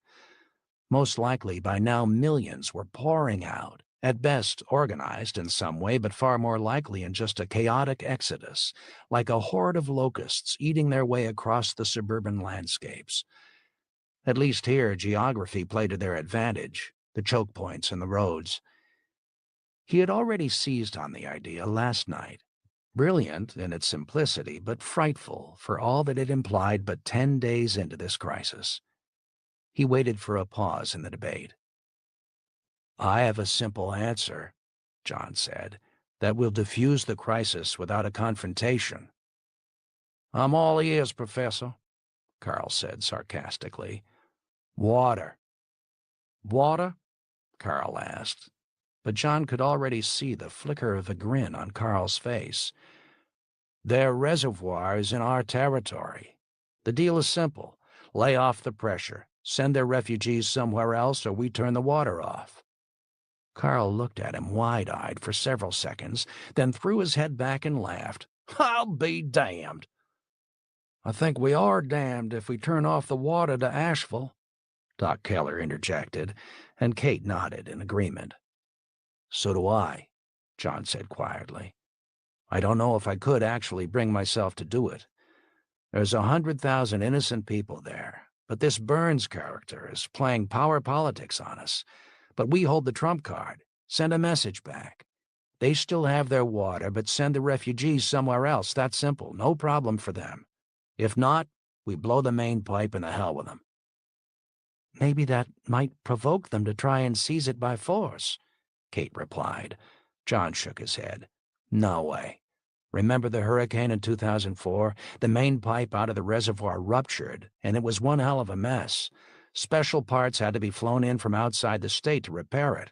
Most likely by now millions were pouring out, at best organized in some way, but far more likely in just a chaotic exodus, like a horde of locusts eating their way across the suburban landscapes. At least here, geography played to their advantage, the choke points in the roads. He had already seized on the idea last night, brilliant in its simplicity, but frightful for all that it implied but 10 days into this crisis. He waited for a pause in the debate. I have a simple answer, John said, that will diffuse the crisis without a confrontation. I'm all ears, Professor, Carl said sarcastically. Water. Water? Carl asked. But John could already see the flicker of a grin on Carl's face. Their reservoir is in our territory. The deal is simple. Lay off the pressure. Send their refugees somewhere else, or we turn the water off. Carl looked at him wide-eyed for several seconds, then threw his head back and laughed. I'll be damned. I think we are damned if we turn off the water to Asheville, Doc Keller interjected, and Kate nodded in agreement. So do I, John said quietly. I don't know if I could actually bring myself to do it. There's 100,000 innocent people there, but this Burns character is playing power politics on us. But we hold the trump card. Send a message back. They still have their water, but send the refugees somewhere else. That's simple. No problem for them. If not, we blow the main pipe and the hell with them. Maybe that might provoke them to try and seize it by force, Kate replied. John shook his head. No way. Remember the hurricane in 2004? The main pipe out of the reservoir ruptured, and it was one hell of a mess. Special parts had to be flown in from outside the state to repair it.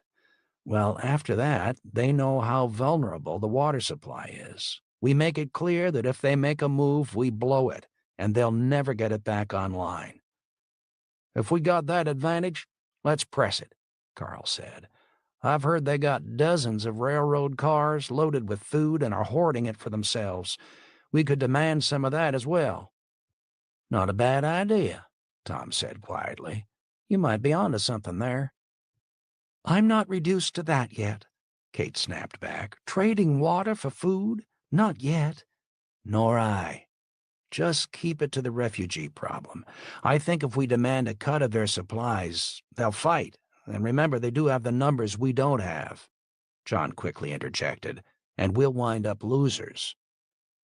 Well, after that, they know how vulnerable the water supply is. We make it clear that if they make a move, we blow it, and they'll never get it back online. If we got that advantage, let's press it, Carl said. I've heard they got dozens of railroad cars loaded with food and are hoarding it for themselves. We could demand some of that as well. Not a bad idea, Tom said quietly. You might be onto something there. I'm not reduced to that yet, Kate snapped back. Trading water for food? Not yet. Nor I. Just keep it to the refugee problem. I think if we demand a cut of their supplies, they'll fight. And remember, they do have the numbers we don't have, John quickly interjected, and we'll wind up losers.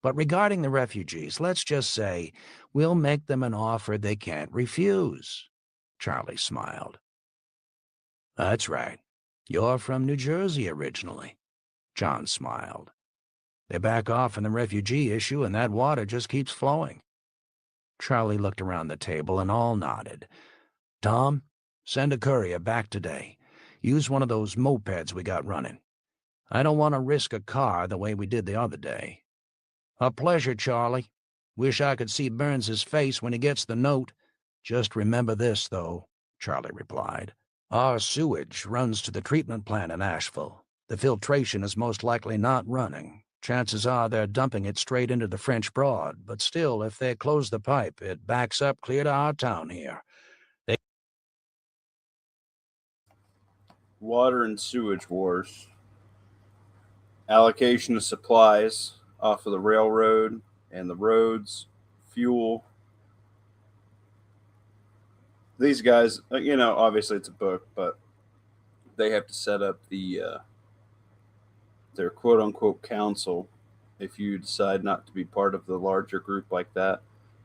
But regarding the refugees, let's just say we'll make them an offer they can't refuse. Charlie smiled. That's right. You're from New Jersey originally. John smiled. They back off in the refugee issue and that water just keeps flowing. Charlie looked around the table and all nodded. Tom, send a courier back today. Use one of those mopeds we got running. I don't want to risk a car the way we did the other day. A pleasure, Charlie. Wish I could see Burns's face when he gets the note. Just remember this, though, Charlie replied. Our sewage runs to the treatment plant in Asheville. The filtration is most likely not running. Chances are they're dumping it straight into the French Broad, but still, if they close the pipe, it backs up clear to our town here. Water and sewage wars. Allocation of supplies off of the railroad and the roads, fuel. These guys, obviously it's a book, but they have to set up their quote unquote council. If you decide not to be part of the larger group like that,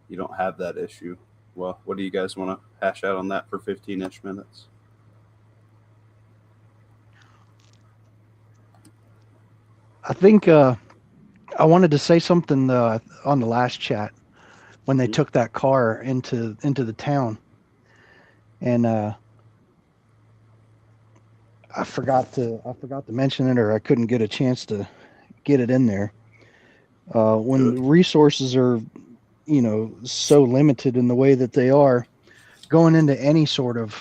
you don't have that issue. Well, what do you guys want to hash out on that for 15-ish minutes? I think I wanted to say something on the last chat when they took that car into the town, and I forgot to mention it, or I couldn't get a chance to get it in there. When resources are, so limited in the way that they are, going into any sort of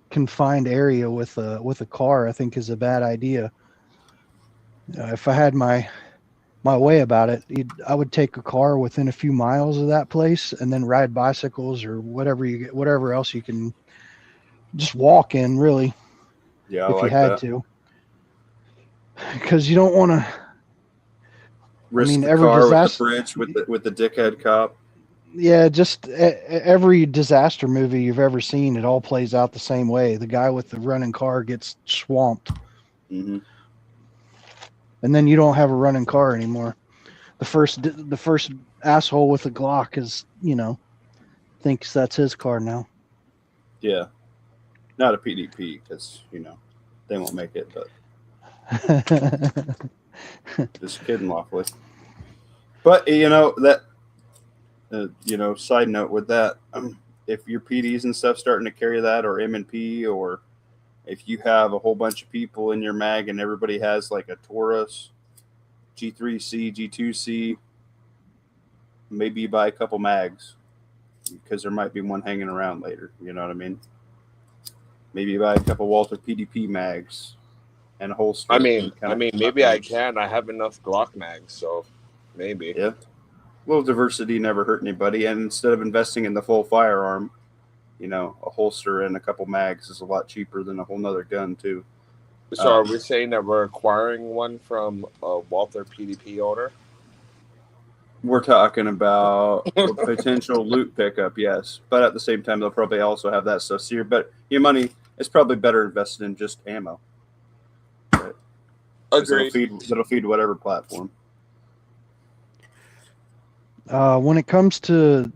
confined area with a car, I think, is a bad idea. If I had my way about it, I would take a car within a few miles of that place, and then ride bicycles or whatever else you can, just walk in, really. Yeah, if you had to, because you don't want to risk the every car disaster with the bridge with the dickhead cop. Yeah, just every disaster movie you've ever seen, it all plays out the same way. The guy with the running car gets swamped. Mm-hmm. And then you don't have a running car anymore. The first asshole with a Glock is, thinks that's his car now. Yeah, not a PDP, because they won't make it. But just kidding, lawfully. But that, side note with that, if your PDs and stuff starting to carry that, or M&P, or if you have a whole bunch of people in your mag and everybody has like a Taurus, G3C, G2C, maybe you buy a couple mags, because there might be one hanging around later. You know what I mean? Maybe you buy a couple Walther PDP mags and a holster. Maybe I can. I have enough Glock mags, so maybe. Yeah. A little diversity never hurt anybody. And instead of investing in the full firearm, a holster and a couple mags is a lot cheaper than a whole nother gun too. So are we saying that we're acquiring one from a Walther PDP owner? We're talking about a potential loot pickup, yes. But at the same time, they'll probably also have that stuff seared. But your money is probably better invested in just ammo. Right? Agreed. It'll feed whatever platform. When it comes to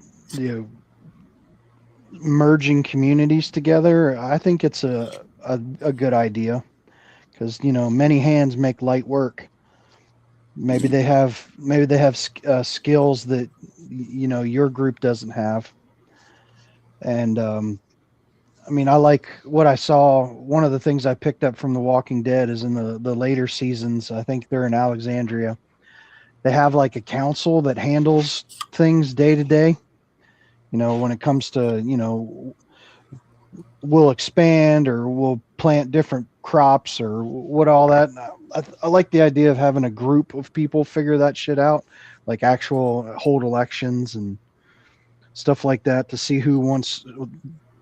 merging communities together, I think it's a good idea, because many hands make light work. Maybe they have skills that your group doesn't have, and I like what I saw. One of the things I picked up from The Walking Dead is in the later seasons. I think they're in Alexandria. They have like a council that handles things day to day. When it comes to, we'll expand or we'll plant different crops or what all that. I like the idea of having a group of people figure that shit out, like actual hold elections and stuff like that to see who wants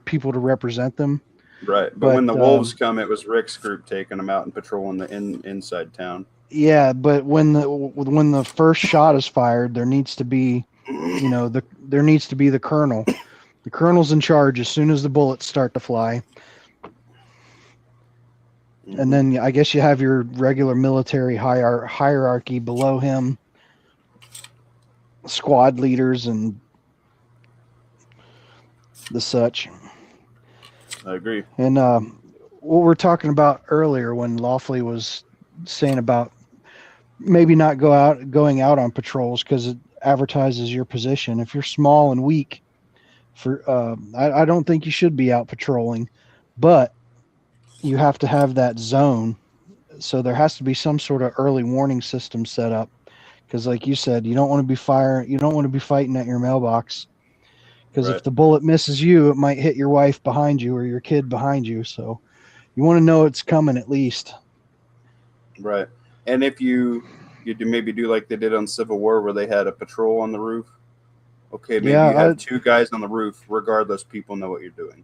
people to represent them. Right. But when the wolves come, it was Rick's group taking them out and patrolling the inside town. Yeah, but when the first shot is fired, there needs to be, there needs to be the colonel. The colonel's in charge as soon as the bullets start to fly. Mm-hmm. And then I guess you have your regular military hierarchy below him, squad leaders and the such. I agree. And what we're talking about earlier when Lawfully was saying about maybe not going out on patrols because it advertises your position. If you're small and weak, I don't think you should be out patrolling, but you have to have that zone. So there has to be some sort of early warning system set up because, like you said, you don't want to be fighting at your mailbox because Right. if the bullet misses you, it might hit your wife behind you or your kid behind you. So you want to know it's coming at least. Right. And if you maybe do like they did on Civil War where they had a patrol on the roof. Okay, maybe Yeah, you have two guys on the roof. Regardless, people know what you're doing.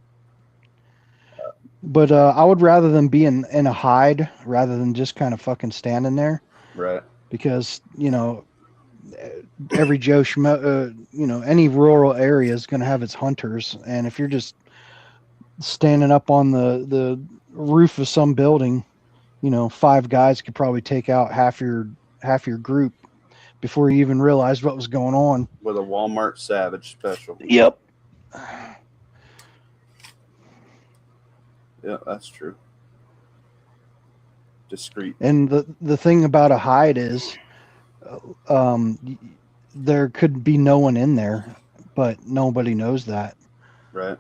But I would rather them be in a hide rather than just kind of fucking standing there Right. because, every Joe Schmo, any rural area is going to have its hunters. And if you're just standing up on the roof of some building, 5 guys could probably take out half your group before you even realized what was going on. With a Walmart Savage special. Yep. Yeah, that's true. Discreet. And the thing about a hide is, there could be no one in there, but nobody knows that. Right.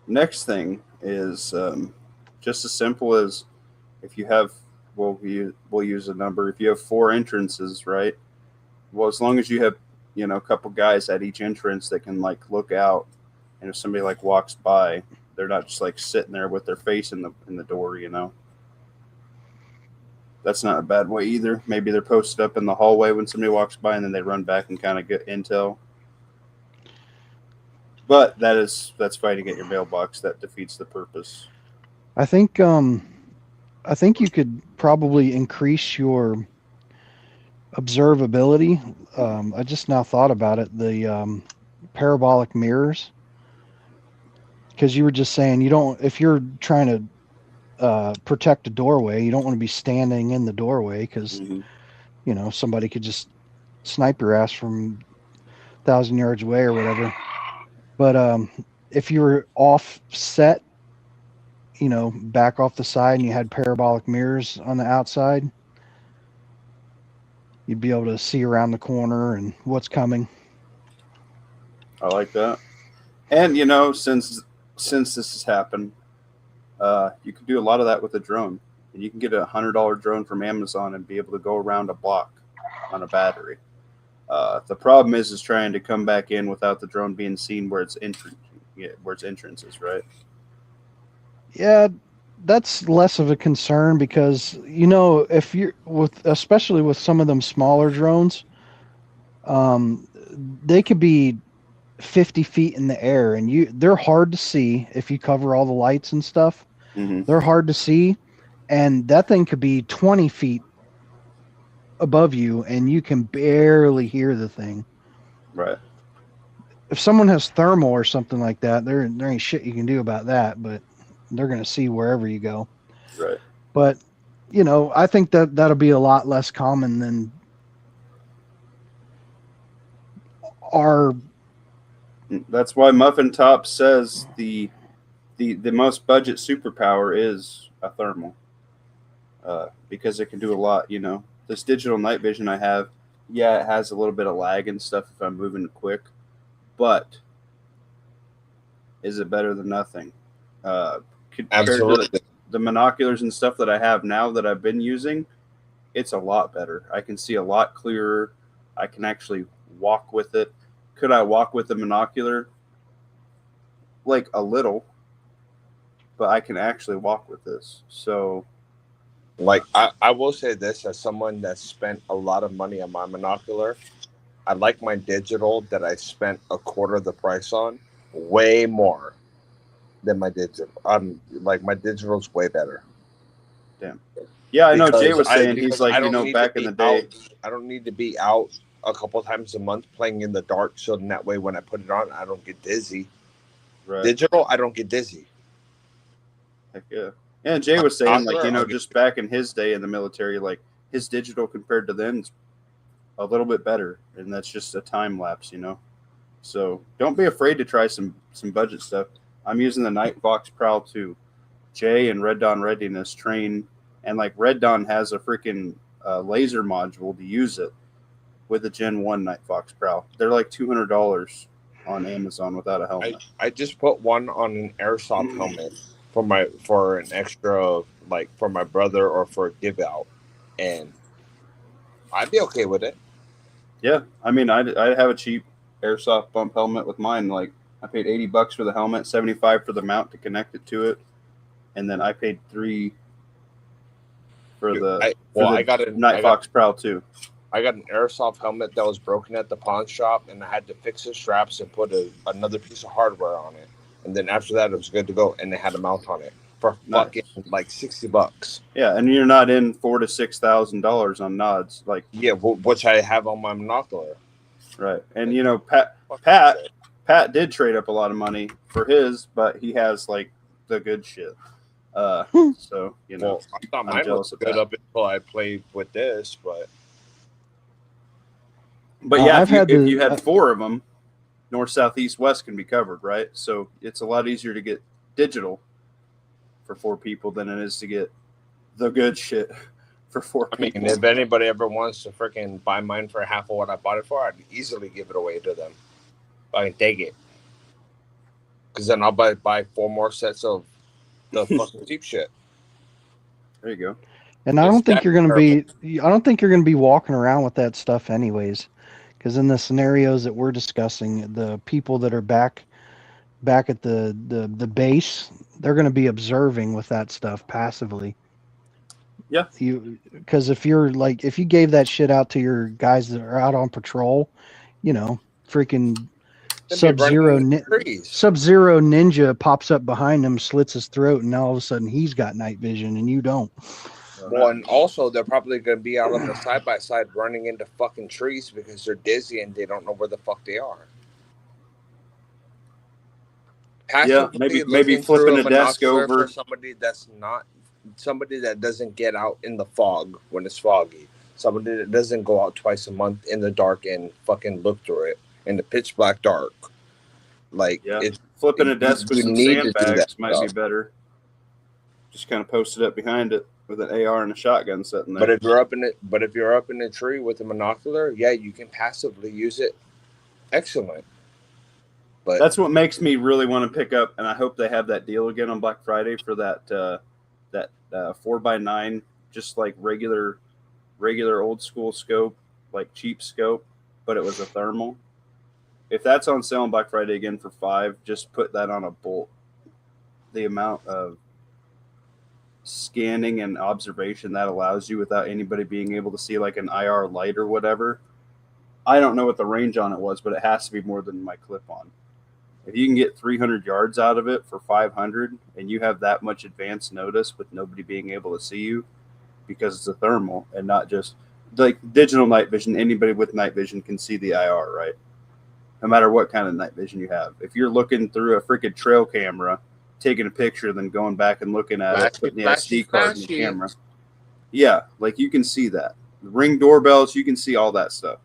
Next thing is just as simple as if you have, we'll use a number. If you have 4 entrances, right? Well, as long as you have, a couple guys at each entrance that can like look out, and if somebody like walks by, they're not just like sitting there with their face in the door, That's not a bad way either. Maybe they're posted up in the hallway when somebody walks by, and then they run back and kind of get intel. But that's fighting at your mailbox. That defeats the purpose. I think you could probably increase your observability. I just now thought about it. The parabolic mirrors, because you were just saying if you're trying to protect a doorway, you don't want to be standing in the doorway because somebody could just snipe your ass from 1,000 yards away or whatever. But if you were offset, back off the side, and you had parabolic mirrors on the outside, you'd be able to see around the corner and what's coming. I like that. And since this has happened, you can do a lot of that with a drone. And you can get a $100 drone from Amazon and be able to go around a block on a battery. The problem is trying to come back in without the drone being seen where its entrance is, right? Yeah, that's less of a concern because if you're especially with some of them smaller drones, they could be 50 feet in the air, and they're hard to see if you cover all the lights and stuff. Mm-hmm. They're hard to see, and that thing could be 20 feet above you, and you can barely hear the thing. Right. If someone has thermal or something like that, there ain't shit you can do about that, but they're going to see wherever you go. Right. But, I think that'll be a lot less common than our... That's why Muffin Top says the most budget superpower is a thermal. Because it can do a lot, This digital night vision I have, it has a little bit of lag and stuff if I'm moving quick, but is it better than nothing? Absolutely. To the monoculars and stuff that I have now that I've been using, it's a lot better. I can see a lot clearer. I can actually walk with it. Could I walk with the monocular? Like a little, but I can actually walk with this. So, like, I will say this as someone that spent a lot of money on my monocular. I like my digital that I spent a quarter of the price on way more than my digital. Like, my digital's way better. Damn. Yeah, I know Jay was saying because he's like, I don't need back to in the be day. out- I don't need to be out a couple times a month playing in the dark, so then that way when I put it on, I don't get dizzy. Right. Digital, I don't get dizzy. Heck yeah. Yeah, Jay was saying, like, I'll get- just back in his day in the military, like, his digital compared to then's a little bit better, and that's just a time lapse, So don't be afraid to try some budget stuff. I'm using the Night Fox Prowl 2. Jay and Red Dawn Readiness train, and like Red Dawn has a freaking laser module to use it with a Gen 1 Night Fox Prowl. They're like $200 on Amazon without a helmet. I just put one on an airsoft helmet for an extra, like for my brother or for a give out, and I'd be okay with it. Yeah, I mean, I have a cheap airsoft bump helmet with mine. Like, I paid $80 for the helmet, $75 for the mount to connect it to it, and then I paid $3 for the Night Fox Prowl too. I got an airsoft helmet that was broken at the pawn shop, and I had to fix the straps and put another piece of hardware on it. And then after that, it was good to go, and they had a mount on it for fucking like $60. Yeah, and you're not in $4,000 to $6,000 on nods, like which I have on my monocular. Right, and you know, Pat did trade up a lot of money for his, but he has like the good shit. So you know, I thought mine was good up until I played with this, but yeah, if you had 4 of them, north, south, east, west can be covered, right? So it's a lot easier to get digital for 4 people than it is to get the good shit for 4 people. I mean, if anybody ever wants to freaking buy mine for half of what I bought it for, I'd easily give it away to them. I can take it, because then I'll buy 4 more sets of the fucking cheap shit. There you go. And I don't think you're going to be walking around with that stuff anyways, because in the scenarios that we're discussing, the people that are back at the base, they're going to be observing with that stuff passively. Yeah. Because if you gave that shit out to your guys that are out on patrol, you know, freaking Sub-Zero Ninja pops up behind him, slits his throat, and now all of a sudden he's got night vision and you don't. Well, and also they're probably going to be out on the side-by-side running into fucking trees because they're dizzy and they don't know where the fuck they are. Passively maybe flipping a desk over. For somebody that doesn't get out in the fog when it's foggy. Somebody that doesn't go out twice a month in the dark and fucking look through it in the pitch black dark. Like, flipping a desk with some sandbags might be better. Just kind of post it up behind it with an AR and a shotgun sitting there. But if you're up in a tree with a monocular, yeah, you can passively use it. Excellent. But that's what makes me really want to pick up, and I hope they have that deal again on Black Friday for that 4x9, just like regular old school scope, like cheap scope, but it was a thermal. If that's on sale on Black Friday again for $5, just put that on a bolt. The amount of scanning and observation that allows you without anybody being able to see like an IR light or whatever. I don't know what the range on it was, but it has to be more than my clip-on. If you can get 300 yards out of it for $500 and you have that much advanced notice with nobody being able to see you because it's a thermal and not just like digital night vision, anybody with night vision can see the IR, right? No matter what kind of night vision you have. If you're looking through a freaking trail camera, taking a picture, then going back and looking at it, putting the SD card in the camera. Yeah, like you can see that. The Ring doorbells, you can see all that stuff.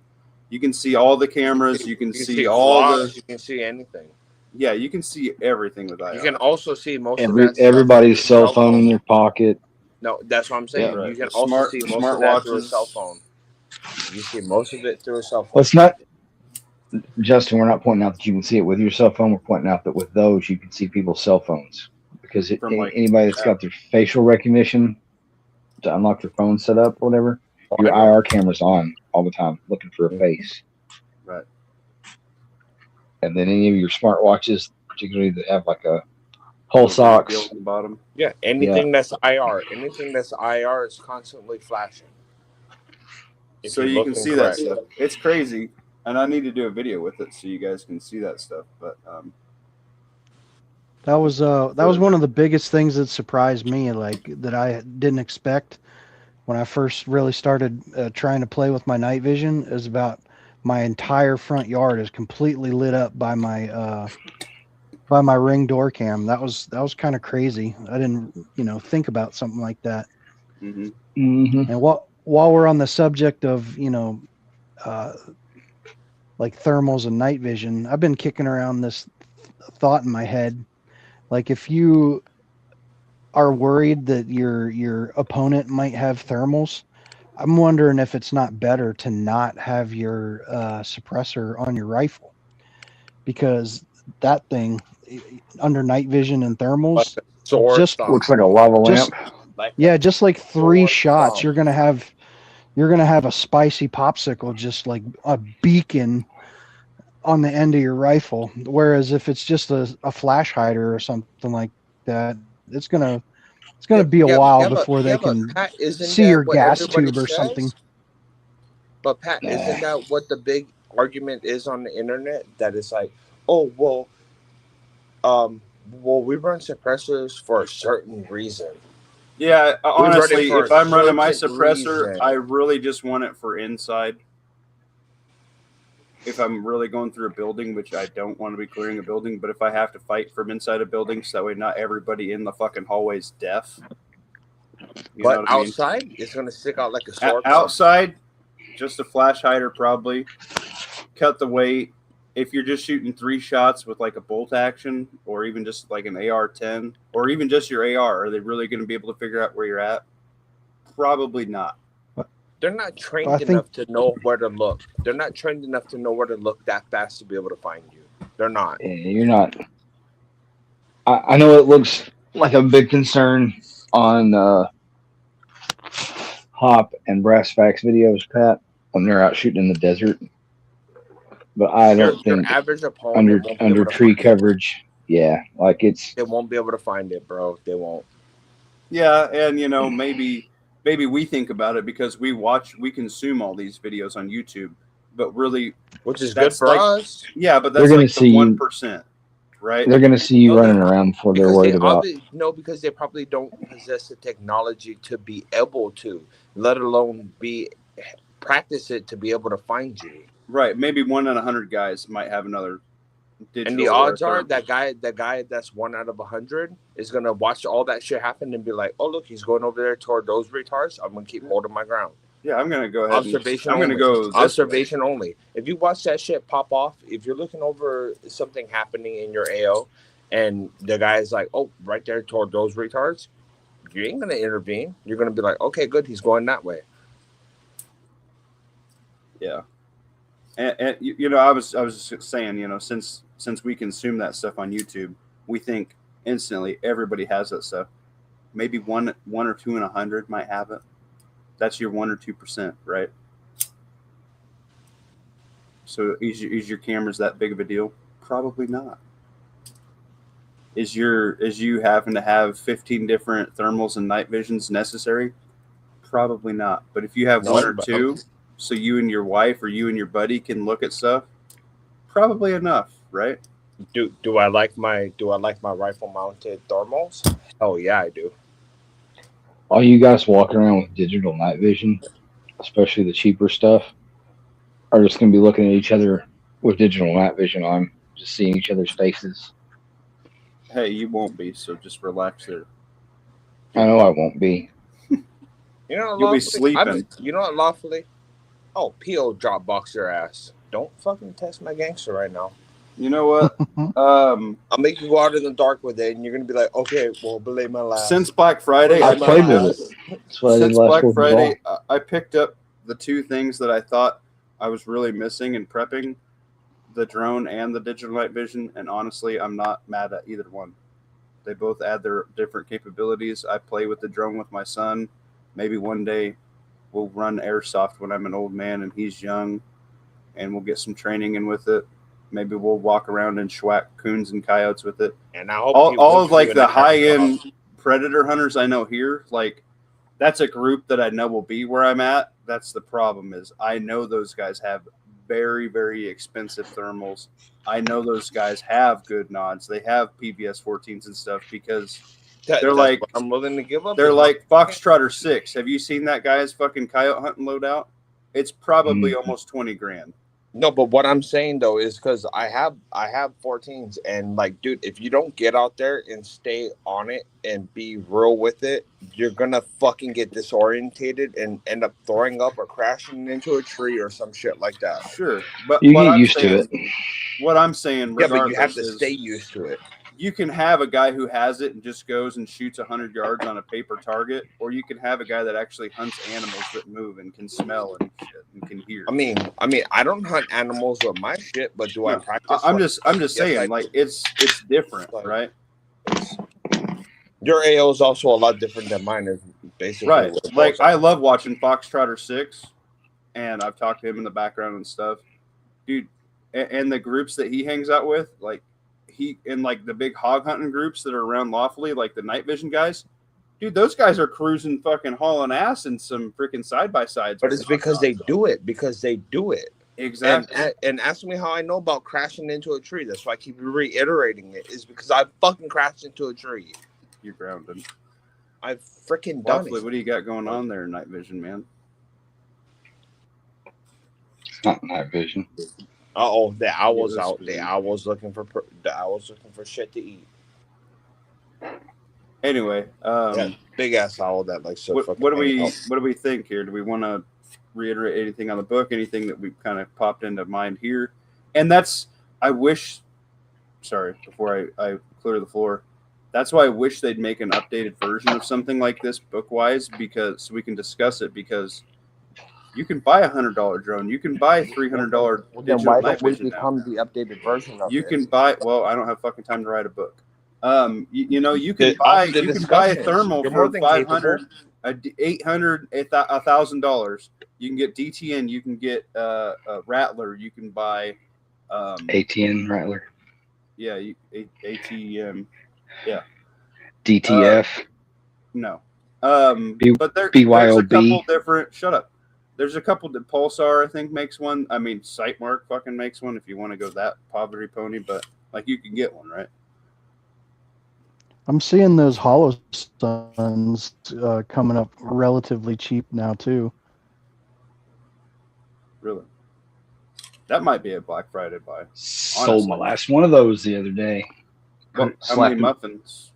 You can see all the cameras. You can see all the. You can see anything. Yeah, you can see everything with IR. You can also see most of everybody's cell phone in their pocket. No, that's what I'm saying. Yeah, right. You can also see most of that through a cell phone. You see most of it through a cell phone. Well, it's not, Justin, we're not pointing out that you can see it with your cell phone. We're pointing out that with those, you can see people's cell phones. Because anybody that's got their facial recognition to unlock their phone set up or whatever, your IR camera's on all the time looking for a face. Right. And then any of your smartwatches, particularly that have like a pulse ox on the bottom. Yeah, anything that's IR. Anything that's IR is constantly flashing. So you can see that stuff. It's crazy. And I need to do a video with it so you guys can see that stuff. But that was one of the biggest things that surprised me, like that I didn't expect when I first really started trying to play with my night vision. Is about my entire front yard is completely lit up by my Ring door cam. That was kind of crazy. I didn't think about something like that. Mm-hmm. Mm-hmm. And while we're on the subject of like thermals and night vision, I've been kicking around this thought in my head. Like if you are worried that your opponent might have thermals, I'm wondering if it's not better to not have your suppressor on your rifle, because that thing under night vision and Like thermals, a sword just thumb. Looks like a lava just lamp. Like yeah, a just like 3 sword shots, thumb. you're gonna have a spicy popsicle, just like a beacon on the end of your rifle. Whereas if it's just a flash hider or something like that, it's gonna be a while before they but can Pat, isn't see that your what gas everybody tube or something. says? But Pat, isn't that what the big argument is on the internet? That it's like, oh well, we run suppressors for a certain reason. Yeah, honestly, for if a I'm running my certain suppressor, reason. I really just want it for inside. If I'm really going through a building, which I don't want to be clearing a building, but if I have to fight from inside a building, so that way not everybody in the fucking hallway is deaf. You know But what I mean? outside, it's gonna stick out like a sword. Outside, just a flash hider probably. Cut the weight. If you're just shooting 3 shots with like a bolt action, or even just like an AR-10, or even just your AR, are they really going to be able to figure out where you're at? Probably not. They're not trained I think- enough to know where to look. They're not trained enough to know where to look that fast to be able to find you. They're not. Yeah, you're not. I know it looks like a big concern on Hop and Brass Facts videos, Pat, when they're out shooting in the desert. But I Your don't think average opponent won't be under able to tree find it. coverage. Yeah, like it's They won't be able to find it, bro. They won't. Yeah, and you know, maybe we think about it because we consume all these videos on YouTube, but really, Which is good That's for like- us. yeah, but They're that's gonna like see the you- 1%, right? they're gonna see you Okay. running around before they're Because worried about. because they probably don't possess the technology to be able to, let alone practice it to be able to find you. Right, maybe 1 in 100 guys might have another digital. And the or odds are thermal. that guy that's 1 out of 100 is gonna watch all that shit happen and be like, "Oh look, he's going over there toward those retards. I'm gonna keep holding my ground." Yeah, I'm gonna go ahead. Observation. I'm gonna only. go this way. Observation only. If you watch that shit pop off, if you're looking over something happening in your AO, and the guy's like, "Oh, right there toward those retards," you ain't gonna intervene. You're gonna be like, "Okay, good, he's going that way." Yeah, and you know, I was just saying, you know, since we consume that stuff on YouTube, we think instantly everybody has that stuff. Maybe one or 2 in 100 might have it. That's your 1 or 2%, right? So is your cameras that big of a deal? Probably not. Is you having to have 15 different thermals and night visions necessary? Probably not. But if you have No, 1 or but- 2, so you and your wife or you and your buddy can look at stuff, probably enough, right? Do I like my rifle mounted thermals? Oh yeah, I do. All you guys walking around with digital night vision, especially the cheaper stuff, are just gonna be looking at each other with digital night vision on, just seeing each other's faces. Hey, you won't be, so just relax there. I know I won't be. You know, You'll be lawfully- sleeping. You know what, lawfully? Oh, PO drop box your ass. Don't fucking test my gangster right now. You know what? I'll make you go out in the dark with it, and you're gonna be like, okay, well, belay my last. Since Black Friday, I I've played done with that. it. That's what I did Since last Black week. Friday, I picked up the 2 things that I thought I was really missing in prepping, the drone and the digital night vision, and honestly, I'm not mad at either one. They both add their different capabilities. I play with the drone with my son. Maybe one day we'll run airsoft when I'm an old man and he's young, and we'll get some training in with it. Maybe we'll walk around and schwack coons and coyotes with it. And I hope All of like you the and I have high a end predator hunters I know here, like that's a group that I know will be where I'm at. That's the problem, is I know those guys have very, very expensive thermals. I know those guys have good nods. They have PVS 14s and stuff because That's they're like- what I'm willing to give up. they're is like Foxtrotter 6. Have you seen that guy's fucking coyote hunting loadout? It's probably almost 20 grand. No, but what I'm saying though is because I have 14s, and like, dude, if you don't get out there and stay on it and be real with it, you're gonna fucking get disorientated and end up throwing up or crashing into a tree or some shit like that. Sure, but You what get I'm used to saying- it. What I'm saying, Yeah, but you have regardless, to is stay used to it. you can have a guy who has it and just goes and shoots 100 yards on a paper target, or you can have a guy that actually hunts animals that move and can smell and shit and can hear. I mean, I don't hunt animals with my shit, but do I No, practice? I'm just Yes, saying, I like do. it's different, Like, right? Your AO is also a lot different than mine. Is basically Right. what it Like boils I down love watching Foxtrotter 6, and I've talked to him in the background and stuff, dude. And the groups that he hangs out with, like he in like the big hog hunting groups that are around lawfully, like the night vision guys. Dude, those guys are cruising fucking hauling ass in some freaking side by sides. But it's because they do it. Because they do it. Exactly. And ask me how I know about crashing into a tree. That's why I keep reiterating it. Is because I fucking crashed into a tree. You're grounded. I've freaking done Lawfully, it. what do you got going on there, night vision, man? It's not night vision. Oh, the owl's Yeah, out. The owl's looking for shit to eat. Anyway, Yeah, big ass owl that likes to. what do we think here? Do we want to reiterate anything on the book? Anything that we kind of popped into mind here? And that's sorry, before I clear the floor. That's why I wish they'd make an updated version of something like this book wise, because so we can discuss it, because you can buy $100 drone. You can buy $300 Then digital why night don't we vision now. become the updated version of You this? can buy. Well, I don't have fucking time to write a book. You can The- buy. after the You can buy a discussions, thermal you're more for than $500, $800, $1,000. You can get DTN. You can get a Rattler. You can buy. ATN Rattler. Yeah, ATM. Yeah. DTF. No. B- But there's a BYOB. couple different. Shut up. There's a couple that Pulsar I think makes one. I mean, Sightmark fucking makes one if you want to go that poverty pony. But like you can get one, right? I'm seeing those Hollow Suns coming up relatively cheap now too. Really. That might be a Black Friday buy. Sold my honestly. last one of those the other day. How many Slapped him. muffins?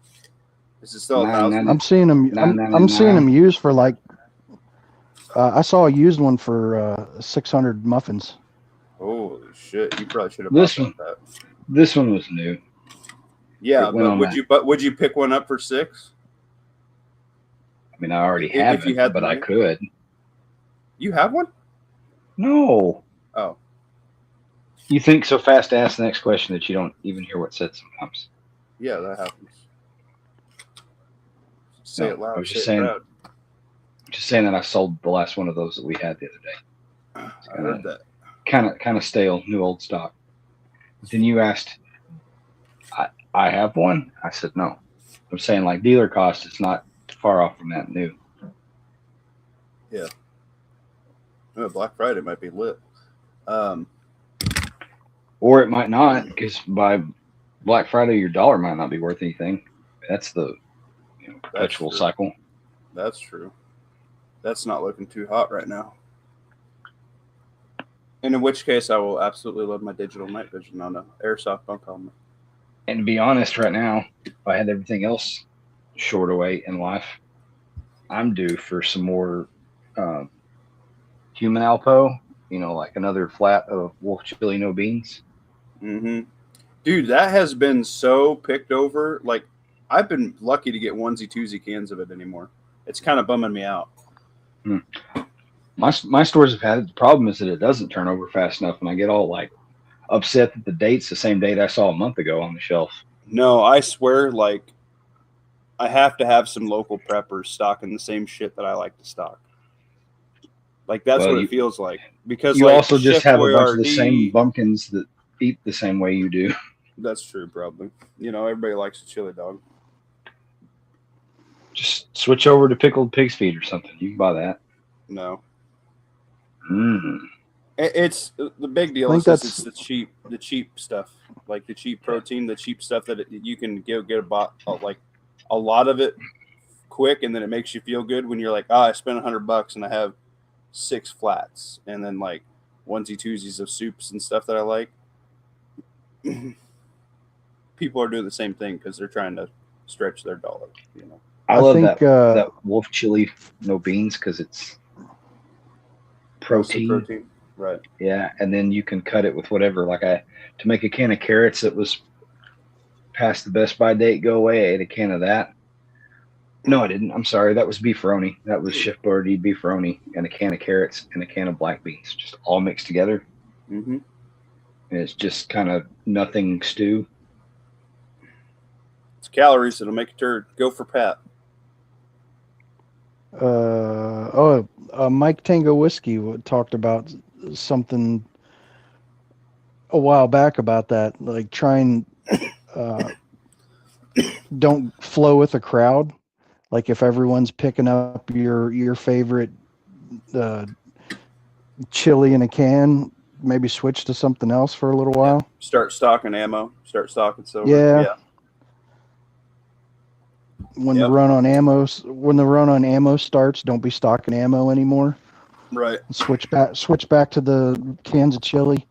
Is it still Nine, 1,000? I'm seeing them. I'm seeing them used for like. I saw a used one for 600 muffins. Holy shit! You probably should have This bought that. This one was new. Yeah, It went on but would you pick one up for 6? I mean, I already If have you it, had the but I money? could. You have one? No. Oh, You think so fast to ask the next question that you don't even hear what said sometimes. yeah, that happens. Say No, it loud. I was Say just it saying- proud. Just saying that I sold the last one of those that we had the other day. I heard that. Kind of stale, new old stock. Then you asked, I have one? I said no. I'm saying like dealer cost is not far off from that new. Oh, Black Friday might be lit. Or it might not, because by Black Friday your dollar might not be worth anything. That's the perpetual true. cycle. That's true. That's not looking too hot right now. And in which case, I will absolutely love my digital night vision on an airsoft bunk helmet. And to be honest, right now, if I had everything else shored away in life, I'm due for some more human Alpo, like another flat of Wolf Chili No Beans. Mm-hmm. Dude, that has been so picked over. Like, I've been lucky to get onesie twosie cans of it anymore. It's kind of bumming me out. My stores have had it. The problem is that it doesn't turn over fast enough, and I get all like upset that the date's the same date I saw a month ago on the shelf. No, I swear, like, I have to have some local preppers stocking the same shit that I like to stock. Like, that's Well, what it feels like. Because You like, also just Chef have a bunch of the Boyardee- same bumpkins that eat the same way you do. That's true, probably. Everybody likes a chili dog. Just switch over to pickled pig's feet or something. You can buy that. No. Mm. It's the big deal. I think Is this, that's- it's the cheap stuff, like the cheap protein, the cheap stuff that you can get like a lot of it quick, and then it makes you feel good when you're like, I spent $100 and I have 6 flats, and then like onesie twosies of soups and stuff that I like. People are doing the same thing because they're trying to stretch their dollar. I love think, that Wolf Chili No Beans because it's Mostly protein. right? Yeah, and then you can cut it with whatever. To make a can of carrots that was past the Best By date go away. I ate a can of that. No, I didn't. I'm sorry. That was beefaroni. That was Chef Boyardee beefaroni and a can of carrots and a can of black beans, just all mixed together. Mm-hmm. And it's just kind of nothing stew. It's calories that'll make a turd. Go for Pat. Mike Tango Whiskey talked about something a while back about that. Like, try and don't flow with the crowd. Like, if everyone's picking up your favorite chili in a can, maybe switch to something else for a little while. Start stocking ammo. Start stocking silver. Yeah. When the run on ammo starts, don't be stocking ammo anymore. Right. Switch back to the cans of chili.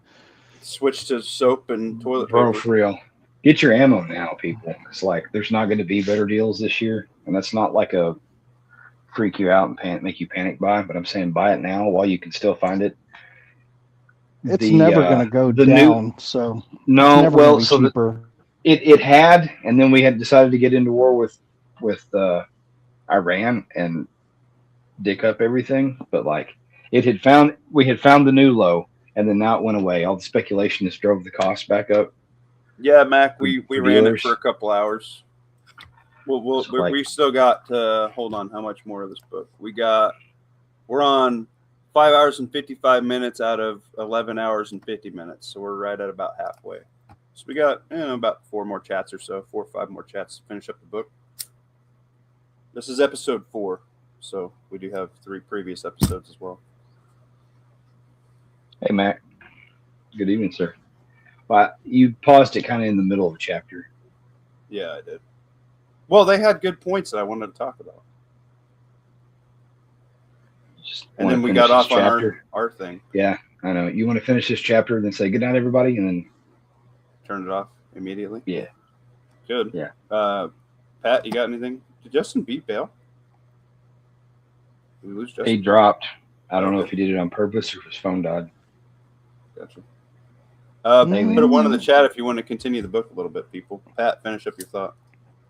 Switch to soap and toilet Bro, paper. for real. Get your ammo now, people. It's like there's not going to be better deals this year. And that's not like a freak you out and make you panic buy, but I'm saying buy it now while you can still find it. It's never going to go down. So no, it's never well, be so cheaper. It had, and then we had decided to get into war with Iran and dick up everything. But like we had found the new low, and then now it went away. All the speculation has drove the cost back up. Yeah, Mac, we For ran dealers. it for a couple hours. We still got, hold on, how much more of this book? We're on 5 hours and 55 minutes out of 11 hours and 50 minutes. So we're right at about halfway. So we got about 4 more chats or so, 4 or 5 more chats to finish up the book. This is episode 4. So we do have 3 previous episodes as well. Hey, Mac. Good evening, sir. Well, you paused it kind of in the middle of a chapter. Yeah, I did. Well, they had good points that I wanted to talk about. And then we got off on our thing. Yeah, I know. You want to finish this chapter and then say good night, everybody, and then Turn it off immediately? Yeah. Good. Yeah. Pat, you got anything? Did Justin beat bail? Did we lose Justin? he dropped. I don't know if he did it on purpose or if his phone died. Gotcha. Put a 1 in the chat if you want to continue the book a little bit, people. Pat, finish up your thought.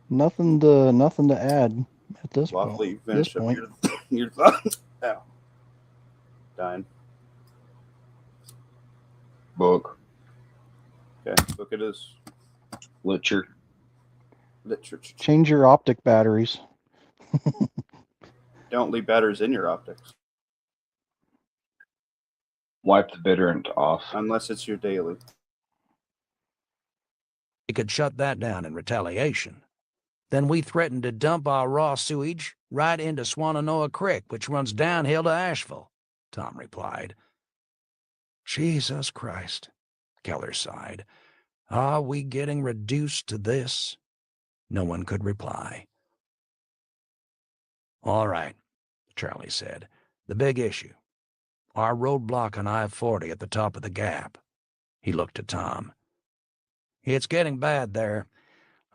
Nothing to add at this Lawfully point. finish up your thought. Ow. Dying. Book. Okay, book it is. Literature. Literature. Change your optic batteries. Don't leave batteries in your optics. Wipe the bitterant off. Unless it's your daily. We could shut that down in retaliation. Then we threatened to dump our raw sewage right into Swannanoa Creek, which runs downhill to Asheville, Tom replied. Jesus Christ, Keller sighed. Are we getting reduced to this? No one could reply. All right, Charlie said. The big issue. Our roadblock on I-40 at the top of the gap. He looked at Tom. It's getting bad there.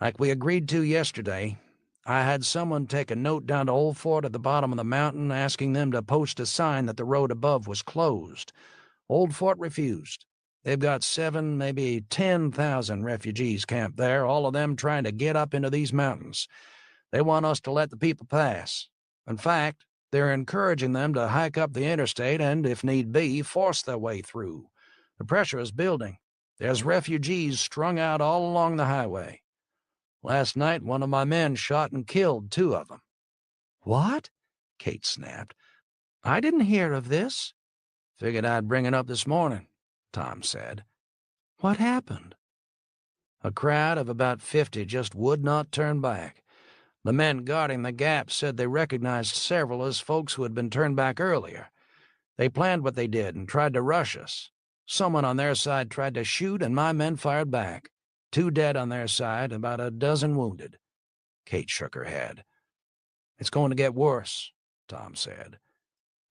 Like we agreed to yesterday, I had someone take a note down to Old Fort at the bottom of the mountain asking them to post a sign that the road above was closed. Old Fort refused. They've got 7, maybe 10,000 refugees camped there, all of them trying to get up into these mountains. They want us to let the people pass. In fact, they're encouraging them to hike up the interstate and, if need be, force their way through. The pressure is building. There's refugees strung out all along the highway. Last night, one of my men shot and killed 2 of them. What? Kate snapped. I didn't hear of this. Figured I'd bring it up this morning, Tom said. What happened? A crowd of about 50 just would not turn back. The men guarding the gap said they recognized several as folks who had been turned back earlier. They planned what they did and tried to rush us. Someone on their side tried to shoot, and my men fired back. 2 dead on their side, about a dozen wounded. Kate shook her head. It's going to get worse, Tom said.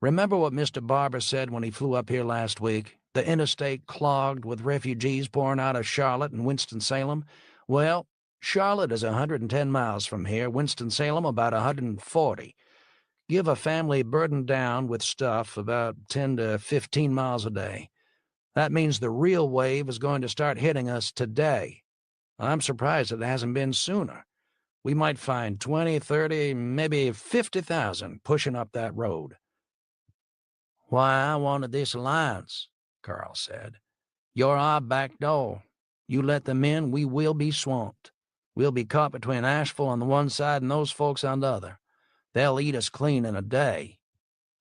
Remember what Mr. Barber said when he flew up here last week? The interstate clogged with refugees pouring out of Charlotte and Winston-Salem? Well, Charlotte is 110 miles from here, Winston-Salem about 140. Give a family burdened down with stuff about 10 to 15 miles a day. That means the real wave is going to start hitting us today. I'm surprised it hasn't been sooner. We might find 20, 30, maybe 50,000 pushing up that road. Why I wanted this alliance, Carl said. You're our back door. You let them in, we will be swamped. We'll be caught between Asheville on the one side and those folks on the other. They'll eat us clean in a day.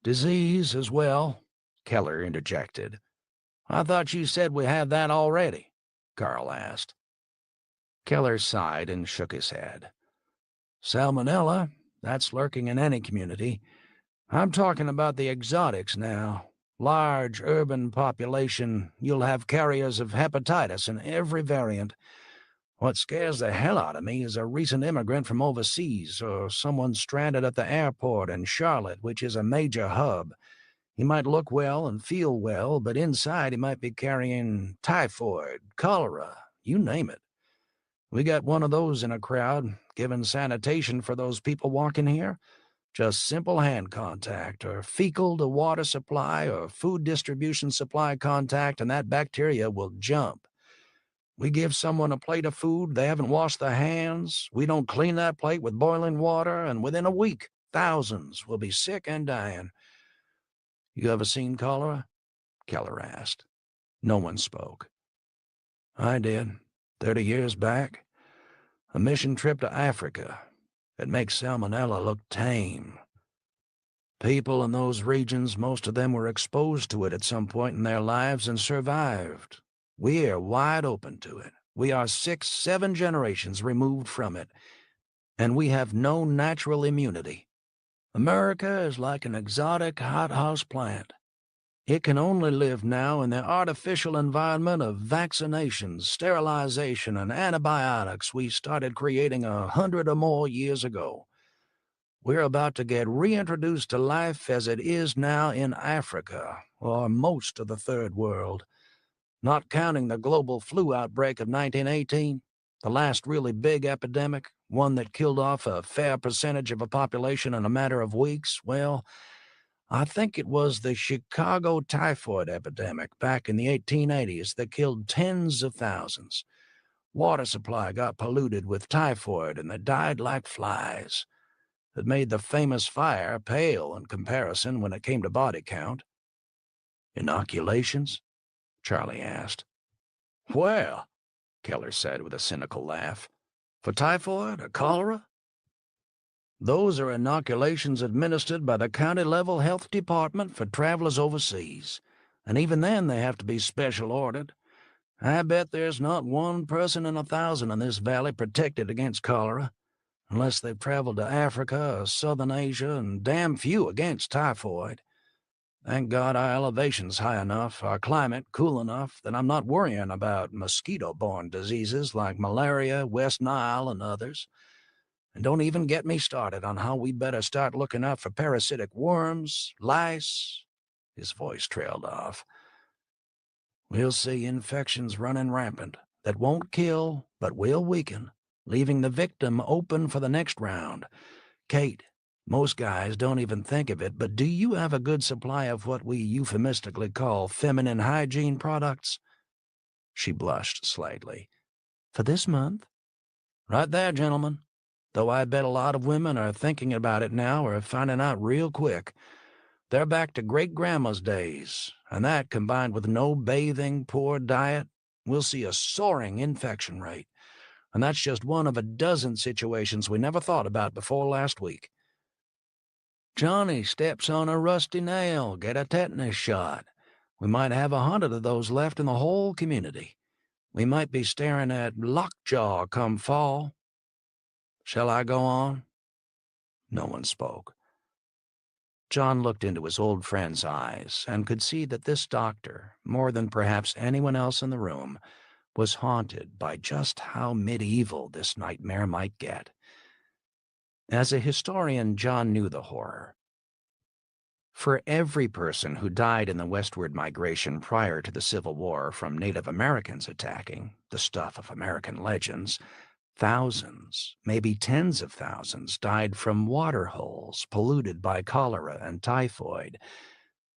Disease as well, Keller interjected. I thought you said we had that already, Carl asked. Keller sighed and shook his head. Salmonella, that's lurking in any community. I'm talking about the exotics now. Large urban population, you'll have carriers of hepatitis in every variant. What scares the hell out of me is a recent immigrant from overseas or someone stranded at the airport in Charlotte, which is a major hub. He might look well and feel well, but inside he might be carrying typhoid, cholera, you name it. We got one of those in a crowd, giving sanitation for those people walking here. Just simple hand contact, or fecal to water supply, or food distribution supply contact, and that bacteria will jump. We give someone a plate of food, they haven't washed their hands, we don't clean that plate with boiling water, and within a week, thousands will be sick and dying. You ever seen cholera? Keller asked. No one spoke. I did, 30 years back. A mission trip to Africa. It makes salmonella look tame. People in those regions, most of them were exposed to it at some point in their lives and survived. We're wide open to it. We are 6, 7 generations removed from it, and we have no natural immunity. America is like an exotic hothouse plant. It can only live now in the artificial environment of vaccinations, sterilization, and antibiotics we started creating 100 or more years ago. We're about to get reintroduced to life as it is now in Africa, or most of the Third World. Not counting the global flu outbreak of 1918, the last really big epidemic, one that killed off a fair percentage of a population in a matter of weeks, well, I think it was the Chicago typhoid epidemic back in the 1880s that killed tens of thousands. Water supply got polluted with typhoid and they died like flies. It made the famous fire pale in comparison when it came to body count. Inoculations? Charlie asked. Well, Keller said with a cynical laugh. For typhoid or cholera? Those are inoculations administered by the county-level health department for travelers overseas, and even then they have to be special ordered. I bet there's not one person in 1,000 in this valley protected against cholera, unless they've traveled to Africa or southern Asia, and damn few against typhoid. Thank God our elevation's high enough, our climate cool enough, that I'm not worrying about mosquito-borne diseases like malaria, West Nile, and others. And don't even get me started on how we better start looking out for parasitic worms, lice. His voice trailed off. We'll see infections running rampant that won't kill, but will weaken, leaving the victim open for the next round. Kate, most guys don't even think of it, but do you have a good supply of what we euphemistically call feminine hygiene products? She blushed slightly. For this month? Right there, gentlemen. Though I bet a lot of women are thinking about it now or finding out real quick. They're back to great-grandma's days, and that, combined with no bathing, poor diet, we'll see a soaring infection rate. And that's just one of a dozen situations we never thought about before last week. Johnny steps on a rusty nail, get a tetanus shot. We might have 100 of those left in the whole community. We might be staring at lockjaw come fall. Shall I go on? No one spoke. John looked into his old friend's eyes and could see that this doctor, more than perhaps anyone else in the room, was haunted by just how medieval this nightmare might get. As a historian, John knew the horror. For every person who died in the westward migration prior to the Civil War from Native Americans attacking, the stuff of American legends, thousands, maybe tens of thousands, died from water holes polluted by cholera and typhoid.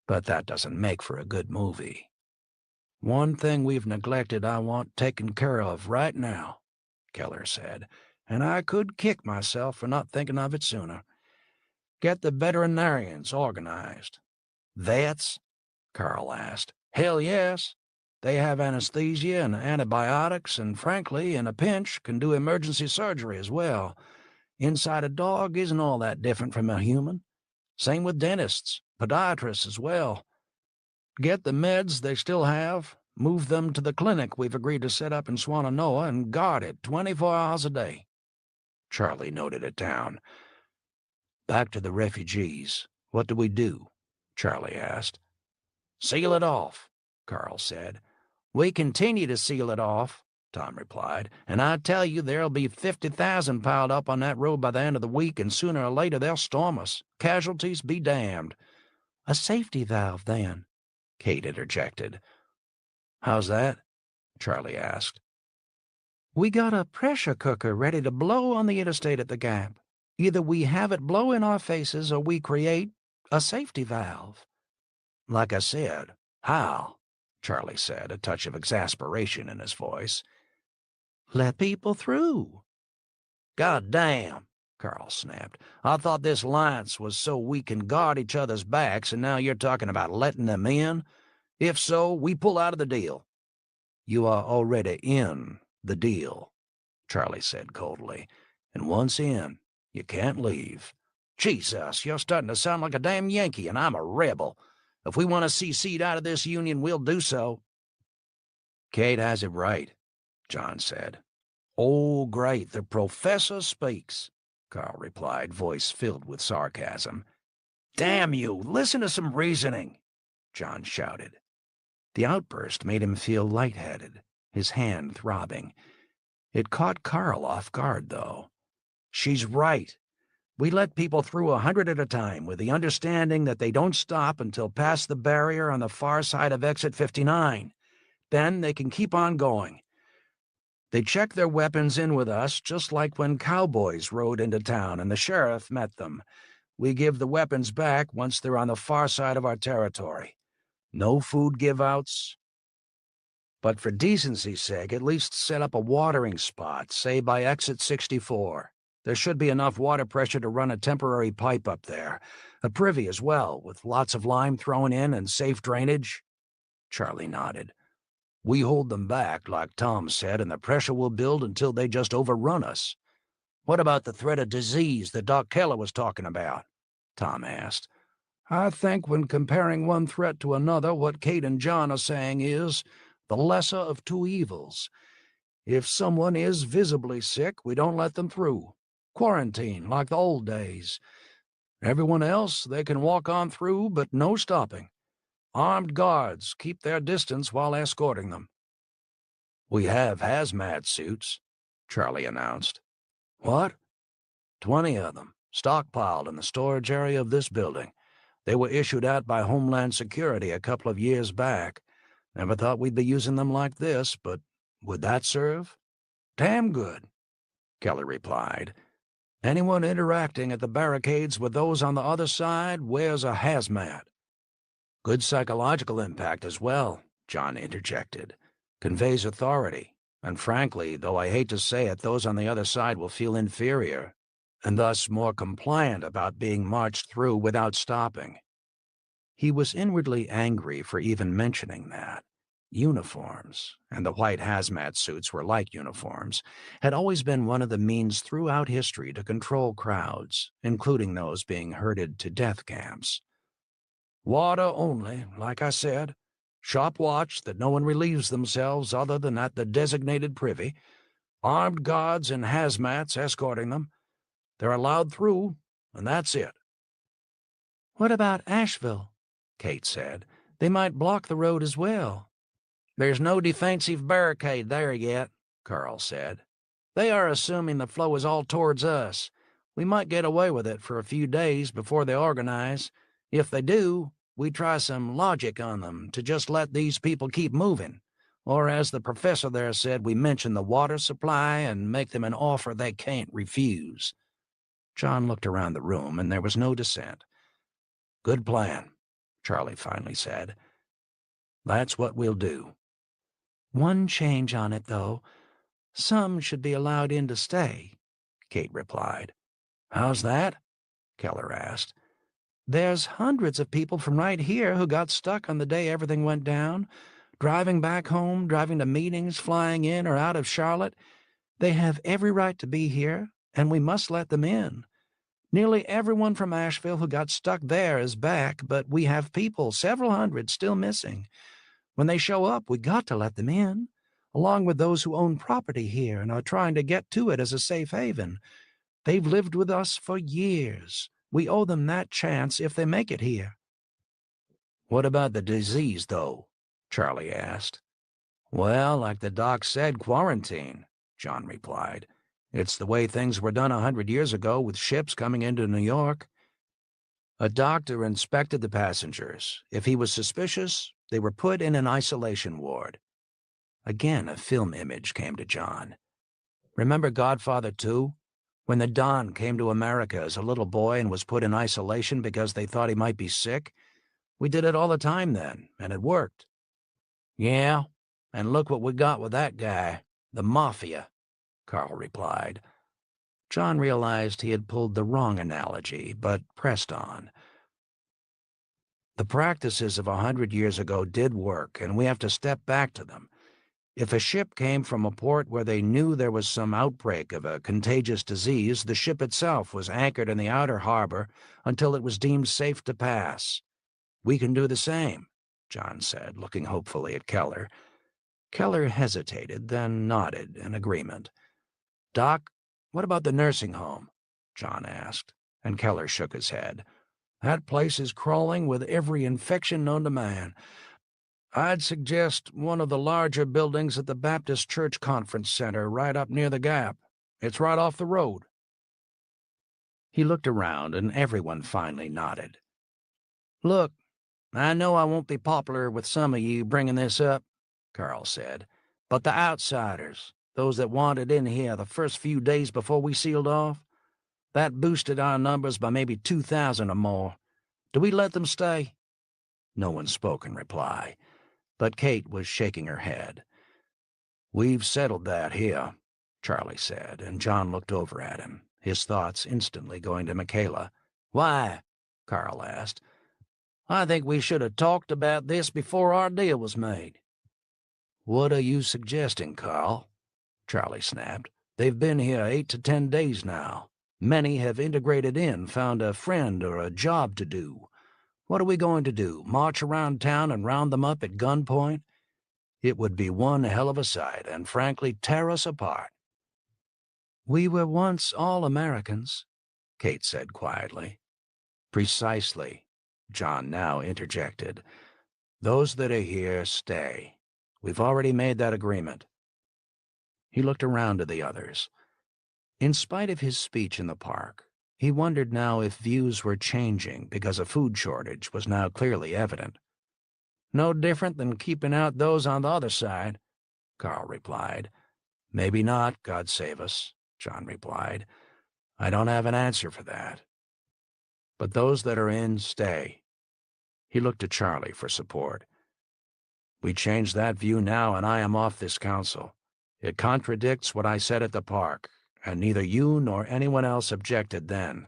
But that doesn't make for a good movie. One thing we've neglected I want taken care of right now, Keller said, and I could kick myself for not thinking of it sooner. Get the veterinarians organized. Vets? Carl asked. Hell yes. They have anesthesia and antibiotics, and frankly, in a pinch, can do emergency surgery as well. Inside a dog isn't all that different from a human. Same with dentists, podiatrists as well. Get the meds they still have, move them to the clinic we've agreed to set up in Swannanoa, and guard it 24 hours a day. Charlie noted it down. Back to the refugees. What do we do? Charlie asked. Seal it off, Carl said. We continue to seal it off, Tom replied, and I tell you there'll be 50,000 piled up on that road by the end of the week, and sooner or later they'll storm us. Casualties be damned. A safety valve, then, Kate interjected. How's that? Charlie asked. We got a pressure cooker ready to blow on the interstate at the Gap. Either we have it blow in our faces or we create a safety valve. Like I said, how? Charlie said, a touch of exasperation in his voice. Let people through. God damn, Carl snapped. I thought this alliance was so we can guard each other's backs, and now you're talking about letting them in? If so, we pull out of the deal. You are already in the deal, Charlie said coldly, and once in, you can't leave. Jesus, you're starting to sound like a damn Yankee, and I'm a rebel. If we want to secede out of this union, we'll do so. Kate has it right, John said. Oh, great, the professor speaks, Carl replied, voice filled with sarcasm. Damn you, listen to some reasoning, John shouted. The outburst made him feel lightheaded, his hand throbbing. It caught Carl off guard, though. She's right. We let people through 100 at a time with the understanding that they don't stop until past the barrier on the far side of exit 59. Then they can keep on going. They check their weapons in with us, just like when cowboys rode into town and the sheriff met them. We give the weapons back once they're on the far side of our territory. No food give-outs. But for decency's sake, at least set up a watering spot, say by exit 64. There should be enough water pressure to run a temporary pipe up there. A privy as well, with lots of lime thrown in and safe drainage. Charlie nodded. We hold them back, like Tom said, and the pressure will build until they just overrun us. What about the threat of disease that Doc Keller was talking about? Tom asked. I think when comparing one threat to another, what Kate and John are saying is the lesser of two evils. If someone is visibly sick, we don't let them through. Quarantine, like the old days. Everyone else, they can walk on through, but no stopping. Armed guards keep their distance while escorting them. We have hazmat suits, Charlie announced. What? 20 of them, stockpiled in the storage area of this building. They were issued out by Homeland Security a couple of years back. Never thought we'd be using them like this, but would that serve? Damn good, Keller replied. Anyone interacting at the barricades with those on the other side wears a hazmat. Good psychological impact as well, John interjected. Conveys authority. And frankly, though I hate to say it, those on the other side will feel inferior, and thus more compliant about being marched through without stopping. He was inwardly angry for even mentioning that. Uniforms, and the white hazmat suits were like uniforms, had always been one of the means throughout history to control crowds, including those being herded to death camps. Water only, like I said. Sharp watch that no one relieves themselves other than at the designated privy. Armed guards in hazmats escorting them. They're allowed through, and that's it. What about Asheville? Kate said. They might block the road as well. There's no defensive barricade there yet, Carl said. They are assuming the flow is all towards us. We might get away with it for a few days before they organize. If they do, we try some logic on them to just let these people keep moving. Or as the professor there said, we mention the water supply and make them an offer they can't refuse. John looked around the room, and there was no dissent. Good plan, Charlie finally said. That's what we'll do. One change on it, though. Some should be allowed in to stay, Kate replied. How's that? Keller asked. There's hundreds of people from right here who got stuck on the day everything went down, driving back home, driving to meetings, flying in or out of Charlotte. They have every right to be here, and we must let them in. Nearly everyone from Asheville who got stuck there is back, but we have people, several hundred, still missing. When they show up, we got to let them in, along with those who own property here and are trying to get to it as a safe haven. They've lived with us for years. We owe them that chance if they make it here. What about the disease, though? Charlie asked. Well, like the doc said, quarantine, John replied. It's the way things were done 100 years ago with ships coming into New York. A doctor inspected the passengers. If he was suspicious, they were put in an isolation ward. Again, a film image came to John. Remember Godfather 2? When the Don came to America as a little boy and was put in isolation because they thought he might be sick? We did it all the time then, and it worked. Yeah, and look what we got with that guy, the Mafia, Carl replied. John realized he had pulled the wrong analogy, but pressed on. The practices of 100 years ago did work, and we have to step back to them. If a ship came from a port where they knew there was some outbreak of a contagious disease, the ship itself was anchored in the outer harbor until it was deemed safe to pass. We can do the same, John said, looking hopefully at Keller. Keller hesitated, then nodded in agreement. Doc, what about the nursing home? John asked, and Keller shook his head. That place is crawling with every infection known to man. I'd suggest one of the larger buildings at the Baptist Church Conference Center right up near the Gap. It's right off the road. He looked around, and everyone finally nodded. Look, I know I won't be popular with some of you bringing this up, Carl said, but the outsiders, those that wanted in here the first few days before we sealed off, that boosted our numbers by maybe 2,000 or more. Do we let them stay? No one spoke in reply, but Kate was shaking her head. We've settled that here, Charlie said, and John looked over at him, his thoughts instantly going to Michaela. Why? Carl asked. I think we should have talked about this before our deal was made. What are you suggesting, Carl? Charlie snapped. They've been here 8 to 10 days now. Many have integrated in, found a friend or a job to do. What are we going to do, march around town and round them up at gunpoint? It would be one hell of a sight, and frankly tear us apart. We were once all Americans, Kate said quietly. Precisely, John now interjected. Those that are here stay. We've already made that agreement. He looked around to the others. In spite of his speech in the park, he wondered now if views were changing because a food shortage was now clearly evident. No different than keeping out those on the other side, Carl replied. Maybe not, God save us, John replied. I don't have an answer for that. But those that are in, stay. He looked to Charlie for support. We change that view now, and I am off this council. It contradicts what I said at the park, and neither you nor anyone else objected then.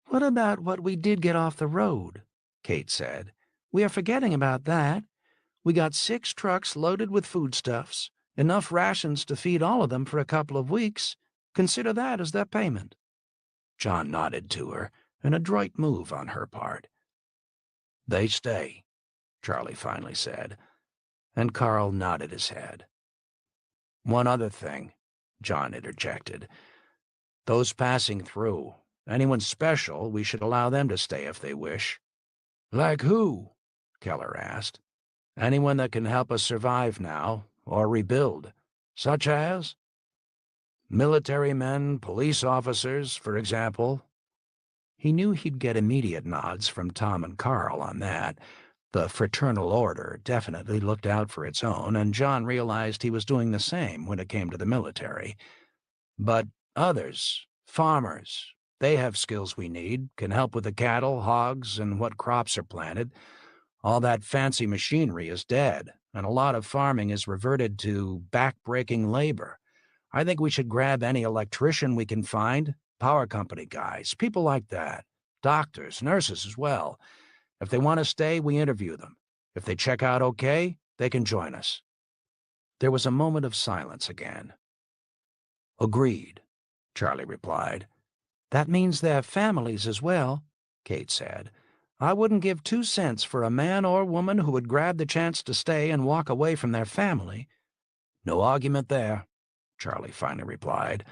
What about what we did get off the road? Kate said. We are forgetting about that. We got 6 trucks loaded with foodstuffs, enough rations to feed all of them for a couple of weeks. Consider that as their payment. John nodded to her, an adroit move on her part. They stay, Charlie finally said, and Carl nodded his head. One other thing, John interjected. Those passing through, anyone special, we should allow them to stay if they wish. Like who? Keller asked. Anyone that can help us survive now, or rebuild. Such as? Military men, police officers, for example. He knew he'd get immediate nods from Tom and Carl on that. The fraternal order definitely looked out for its own, and John realized he was doing the same when it came to the military. But others, farmers, they have skills we need, can help with the cattle, hogs, and what crops are planted. All that fancy machinery is dead, and a lot of farming is reverted to back-breaking labor. I think we should grab any electrician we can find, power company guys, people like that, doctors, nurses as well. If they want to stay, we interview them. If they check out okay, they can join us." There was a moment of silence again. "Agreed," Charlie replied. "That means their families as well," Kate said. "I wouldn't give 2 cents for a man or woman who would grab the chance to stay and walk away from their family." "No argument there," Charlie finally replied.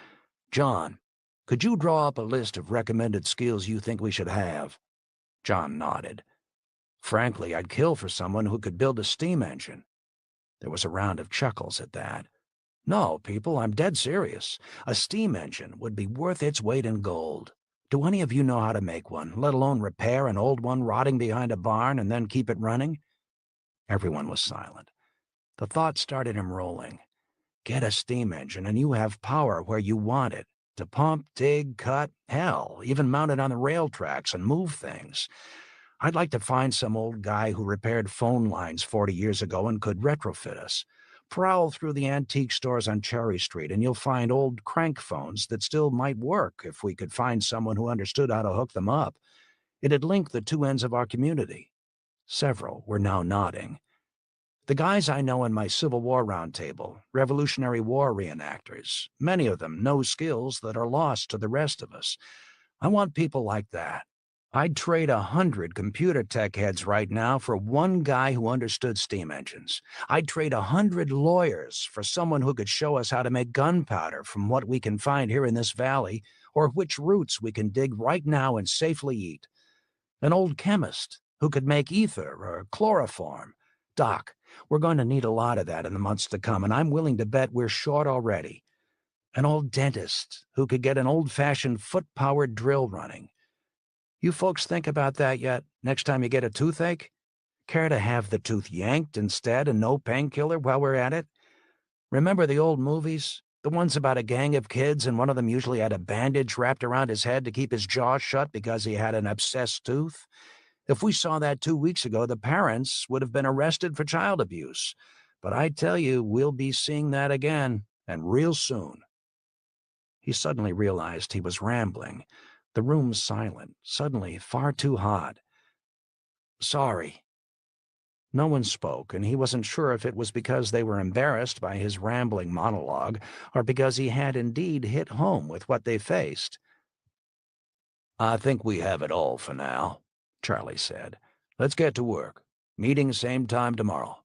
"John, could you draw up a list of recommended skills you think we should have?" John nodded. "Frankly, I'd kill for someone who could build a steam engine." There was a round of chuckles at that. "No, people, I'm dead serious. A steam engine would be worth its weight in gold. Do any of you know how to make one, let alone repair an old one rotting behind a barn and then keep it running?" Everyone was silent. The thought started him rolling. Get a steam engine and you have power where you want it, to pump, dig, cut, hell, even mount it on the rail tracks and move things. I'd like to find some old guy who repaired phone lines 40 years ago and could retrofit us. Prowl through the antique stores on Cherry Street and you'll find old crank phones that still might work if we could find someone who understood how to hook them up. It'd link the two ends of our community. Several were now nodding. The guys I know in my Civil War roundtable, Revolutionary War reenactors, many of them know skills that are lost to the rest of us. I want people like that. I'd trade 100 computer tech heads right now for one guy who understood steam engines. I'd trade 100 lawyers for someone who could show us how to make gunpowder from what we can find here in this valley, or which roots we can dig right now and safely eat. An old chemist who could make ether or chloroform. Doc, we're going to need a lot of that in the months to come, and I'm willing to bet we're short already. An old dentist who could get an old-fashioned foot-powered drill running. You folks think about that yet, next time you get a toothache? Care to have the tooth yanked instead and no painkiller while we're at it? Remember the old movies? The ones about a gang of kids and one of them usually had a bandage wrapped around his head to keep his jaw shut because he had an abscessed tooth? If we saw that 2 weeks ago, the parents would have been arrested for child abuse. But I tell you, we'll be seeing that again, and real soon. He suddenly realized he was rambling. The room silent, suddenly far too hot. "Sorry." No one spoke, and he wasn't sure if it was because they were embarrassed by his rambling monologue or because he had indeed hit home with what they faced. "I think we have it all for now," Charlie said. "Let's get to work. Meeting same time tomorrow."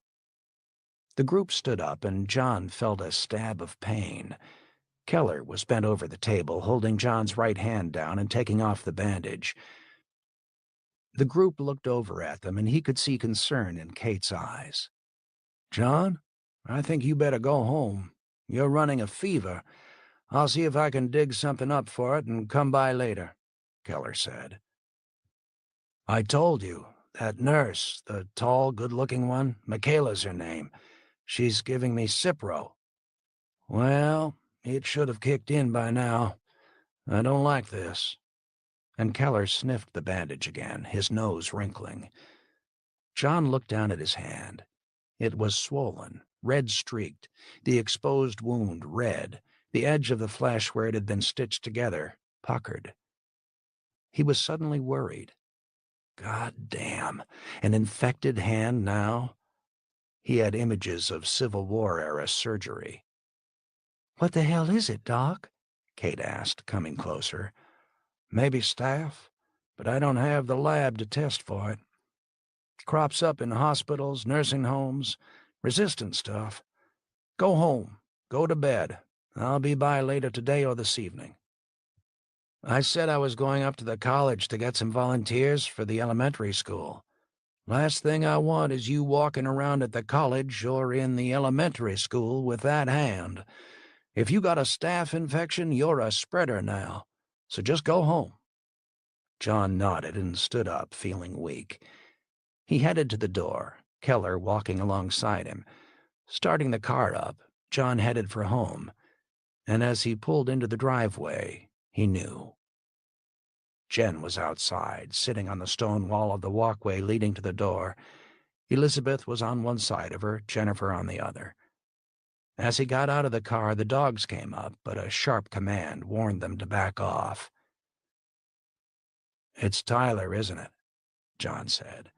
The group stood up, and John felt a stab of pain. Keller was bent over the table, holding John's right hand down and taking off the bandage. The group looked over at them, and he could see concern in Kate's eyes. "John, I think you better go home. You're running a fever. I'll see if I can dig something up for it and come by later," Keller said. "I told you, that nurse, the tall, good-looking one, Michaela's her name. She's giving me Cipro. Well, it should have kicked in by now. I don't like this." And Keller sniffed the bandage again, his nose wrinkling. John looked down at his hand. It was swollen, red-streaked, the exposed wound red, the edge of the flesh where it had been stitched together puckered. He was suddenly worried. God damn, an infected hand now? He had images of Civil War-era surgery. "What the hell is it, Doc?" Kate asked, coming closer. "Maybe staph, but I don't have the lab to test for it. Crops up in hospitals, nursing homes, resistant stuff. Go home. Go to bed. I'll be by later today or this evening." "I said I was going up to the college to get some volunteers for the elementary school. Last thing I want is you walking around at the college or in the elementary school with that hand. If you got a staph infection, you're a spreader now. So just go home." John nodded and stood up, feeling weak. He headed to the door, Keller walking alongside him. Starting the car up, John headed for home, and as he pulled into the driveway, he knew. Jen was outside, sitting on the stone wall of the walkway leading to the door. Elizabeth was on one side of her, Jennifer on the other. As he got out of the car, the dogs came up, but a sharp command warned them to back off. "It's Tyler, isn't it?" John said.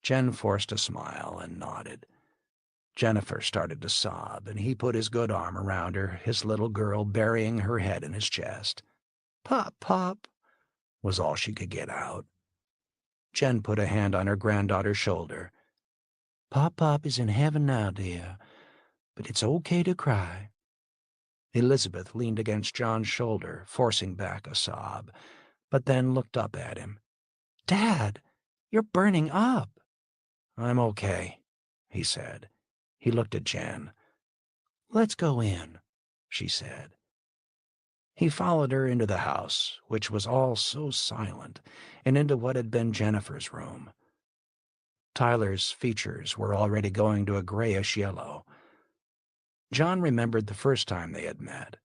Jen forced a smile and nodded. Jennifer started to sob, and he put his good arm around her, his little girl burying her head in his chest. "Pop, Pop," was all she could get out. Jen put a hand on her granddaughter's shoulder. "Pop is in heaven now, dear, but it's okay to cry." Elizabeth leaned against John's shoulder, forcing back a sob, but then looked up at him. "Dad, you're burning up." "I'm okay," he said. He looked at Jen. "Let's go in," she said. He followed her into the house, which was all so silent, and into what had been Jennifer's room. Tyler's features were already going to a grayish yellow. John remembered the first time they had met.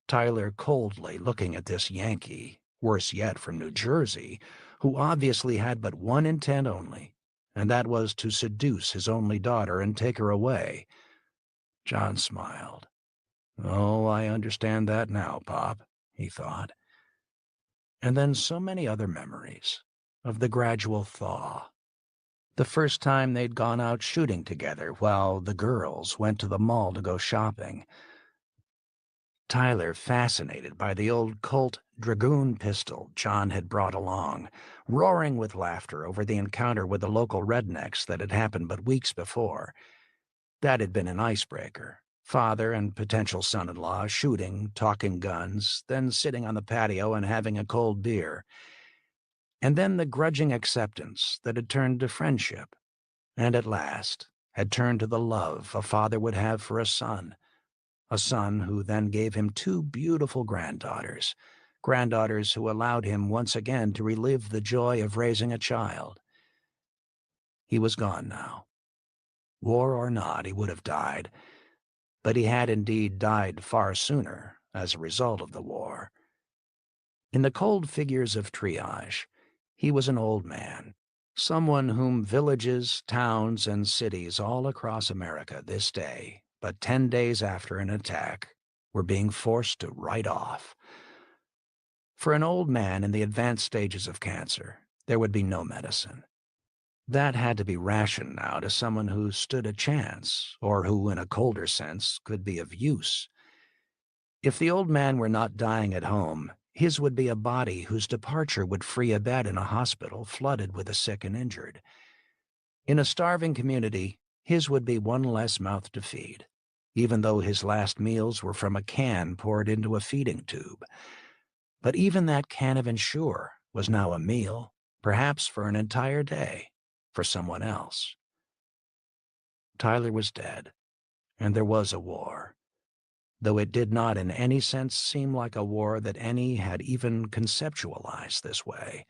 Tyler coldly looking at this Yankee, worse yet from New Jersey, who obviously had but one intent only, and that was to seduce his only daughter and take her away. John smiled. "Oh, I understand that now, Pop," he thought. And then so many other memories of the gradual thaw. The first time they'd gone out shooting together while the girls went to the mall to go shopping. Tyler fascinated by the old Colt Dragoon pistol John had brought along, roaring with laughter over the encounter with the local rednecks that had happened but weeks before. That had been an icebreaker. Father and potential son-in-law shooting, talking guns, then sitting on the patio and having a cold beer. And then the grudging acceptance that had turned to friendship, and at last had turned to the love a father would have for a son who then gave him two beautiful granddaughters who allowed him once again to relive the joy of raising a child. He was gone now. War or not, he would have died, but he had indeed died far sooner as a result of the war. In the cold figures of triage, he was an old man, someone whom villages, towns, and cities all across America this day, but 10 days after an attack, were being forced to write off. For an old man in the advanced stages of cancer, there would be no medicine. That had to be rationed now to someone who stood a chance, or who, in a colder sense, could be of use. If the old man were not dying at home, his would be a body whose departure would free a bed in a hospital flooded with the sick and injured. In a starving community, his would be one less mouth to feed, even though his last meals were from a can poured into a feeding tube. But even that can of Ensure was now a meal, perhaps for an entire day, for someone else. Tyler was dead, and there was a war, though it did not in any sense seem like a war that any had even conceptualized this way.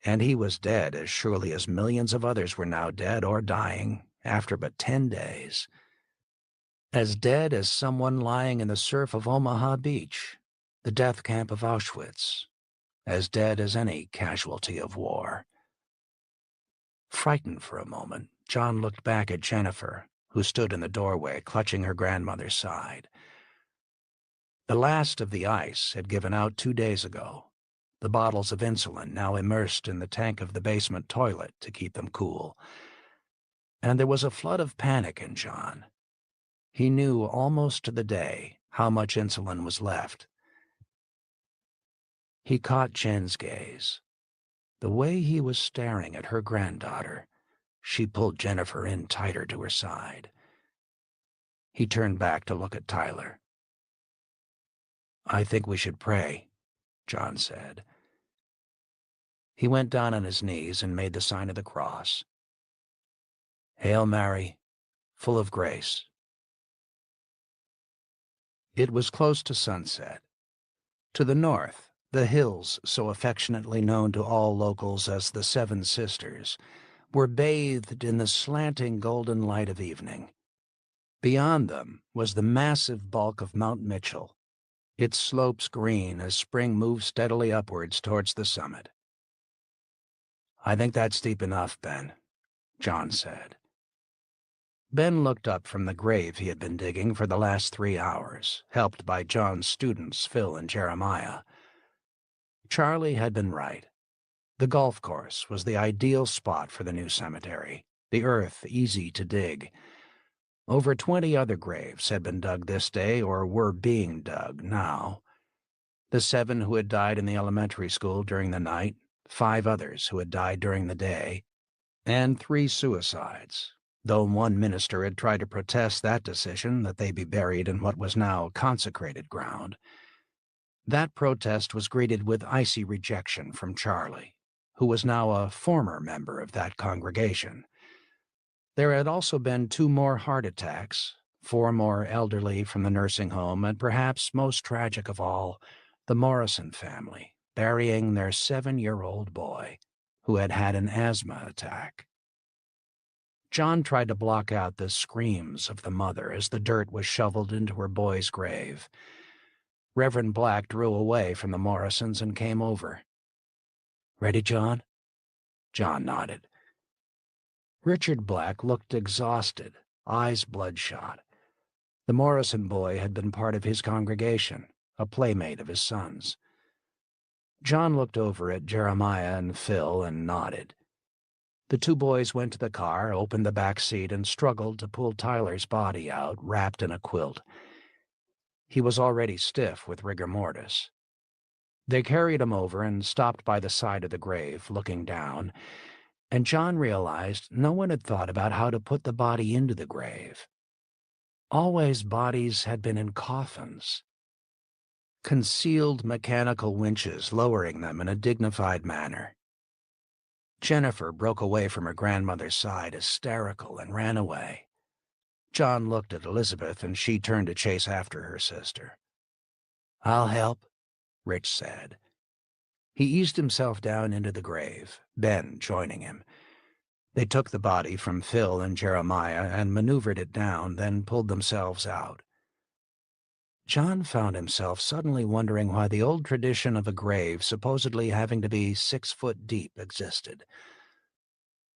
And he was dead as surely as millions of others were now dead or dying after but 10 days. As dead as someone lying in the surf of Omaha Beach, the death camp of Auschwitz, as dead as any casualty of war. Frightened for a moment, John looked back at Jennifer, who stood in the doorway clutching her grandmother's side. The last of the ice had given out 2 days ago, the bottles of insulin now immersed in the tank of the basement toilet to keep them cool. And there was a flood of panic in John. He knew almost to the day how much insulin was left. He caught Jen's gaze. The way he was staring at her granddaughter, she pulled Jennifer in tighter to her side. He turned back to look at Tyler. "I think we should pray," John said. He went down on his knees and made the sign of the cross. "Hail Mary, full of grace." It was close to sunset. To the north, the hills, so affectionately known to all locals as the Seven Sisters, were bathed in the slanting golden light of evening. Beyond them was the massive bulk of Mount Mitchell, its slopes green as spring moved steadily upwards towards the summit. "I think that's steep enough, Ben," John said. Ben looked up from the grave he had been digging for the last 3 hours, helped by John's students, Phil and Jeremiah. Charlie had been right. The golf course was the ideal spot for the new cemetery, the earth easy to dig. Over 20 other graves had been dug this day or were being dug now. The 7 who had died in the elementary school during the night, 5 others who had died during the day, and 3 suicides, though one minister had tried to protest that decision that they be buried in what was now consecrated ground. That protest was greeted with icy rejection from Charlie, who was now a former member of that congregation. There had also been 2 more heart attacks, 4 more elderly from the nursing home, and perhaps most tragic of all, the Morrison family burying their 7-year-old boy, who had had an asthma attack. John tried to block out the screams of the mother as the dirt was shoveled into her boy's grave. Reverend Black drew away from the Morrisons and came over. "Ready, John?" John nodded. Richard Black looked exhausted, eyes bloodshot. The Morrison boy had been part of his congregation, a playmate of his son's. John looked over at Jeremiah and Phil and nodded. The 2 boys went to the car, opened the back seat, and struggled to pull Tyler's body out, wrapped in a quilt. He was already stiff with rigor mortis. They carried him over and stopped by the side of the grave, looking down, and John realized no one had thought about how to put the body into the grave. Always bodies had been in coffins. Concealed mechanical winches lowering them in a dignified manner. Jennifer broke away from her grandmother's side, hysterical, and ran away. John looked at Elizabeth, and she turned to chase after her sister. "I'll help," Rich said. He eased himself down into the grave, Ben joining him. They took the body from Phil and Jeremiah and maneuvered it down, then pulled themselves out. John found himself suddenly wondering why the old tradition of a grave supposedly having to be 6 foot deep existed.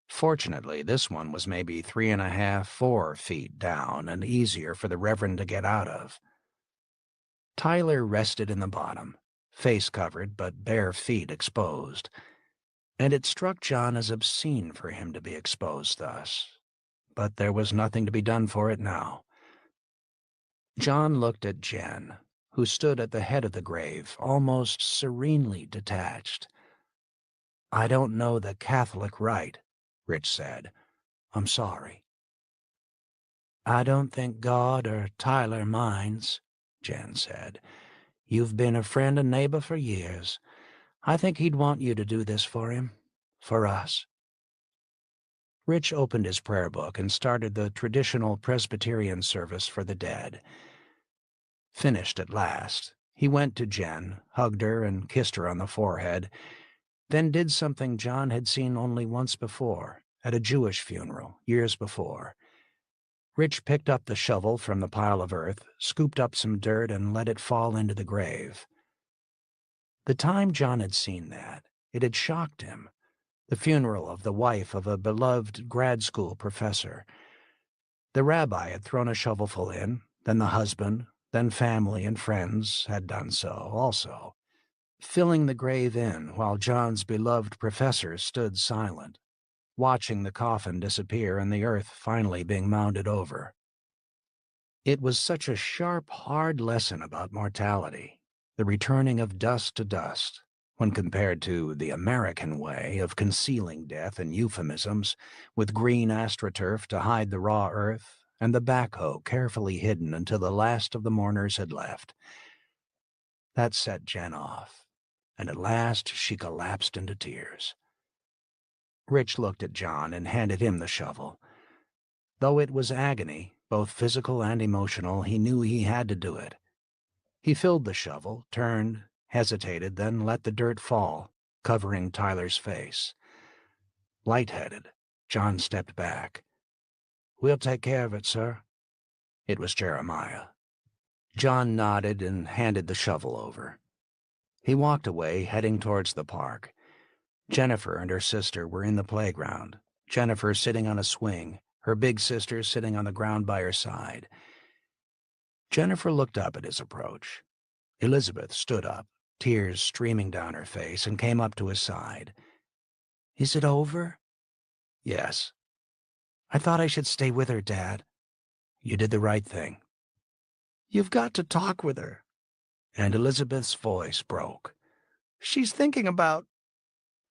Fortunately, this one was maybe 3.5, 4 feet down and easier for the Reverend to get out of. Tyler rested in the bottom, face covered but bare feet exposed, and it struck John as obscene for him to be exposed thus. But there was nothing to be done for it now. John looked at Jen, who stood at the head of the grave, almost serenely detached. "I don't know the Catholic rite," Rich said. "I'm sorry." "I don't think God or Tyler minds," Jen said. "You've been a friend and neighbor for years. I think he'd want you to do this for him, for us." Rich opened his prayer book and started the traditional Presbyterian service for the dead. Finished at last, he went to Jen, hugged her, and kissed her on the forehead, then did something John had seen only once before, at a Jewish funeral, years before. Rich picked up the shovel from the pile of earth, scooped up some dirt, and let it fall into the grave. The time John had seen that, it had shocked him. The funeral of the wife of a beloved grad school professor. The rabbi had thrown a shovelful in, then the husband, then family and friends had done so also, filling the grave in while John's beloved professor stood silent, watching the coffin disappear and the earth finally being mounded over. It was such a sharp, hard lesson about mortality, the returning of dust to dust, when compared to the American way of concealing death in euphemisms, with green astroturf to hide the raw earth and the backhoe carefully hidden until the last of the mourners had left. That set Jen off, and at last she collapsed into tears. Rich looked at John and handed him the shovel. Though it was agony, both physical and emotional, he knew he had to do it. He filled the shovel, turned, hesitated, then let the dirt fall, covering Tyler's face. Lightheaded, John stepped back. "We'll take care of it, sir." It was Jeremiah. John nodded and handed the shovel over. He walked away, heading towards the park. Jennifer and her sister were in the playground. Jennifer sitting on a swing, her big sister sitting on the ground by her side. Jennifer looked up at his approach. Elizabeth stood up, tears streaming down her face, and came up to his side. "Is it over?" "Yes." "I thought I should stay with her, Dad." "You did the right thing." "You've got to talk with her." And Elizabeth's voice broke. "She's thinking about—"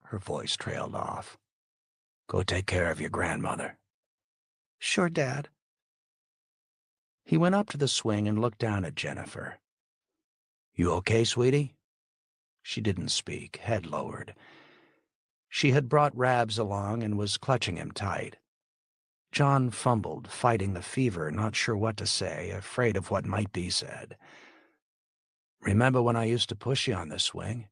Her voice trailed off. "Go take care of your grandmother." "Sure, Dad." He went up to the swing and looked down at Jennifer. "You okay, sweetie?" She didn't speak, head lowered. She had brought Rabs along and was clutching him tight. John fumbled, fighting the fever, not sure what to say, afraid of what might be said. "Remember when I used to push you on the swing?"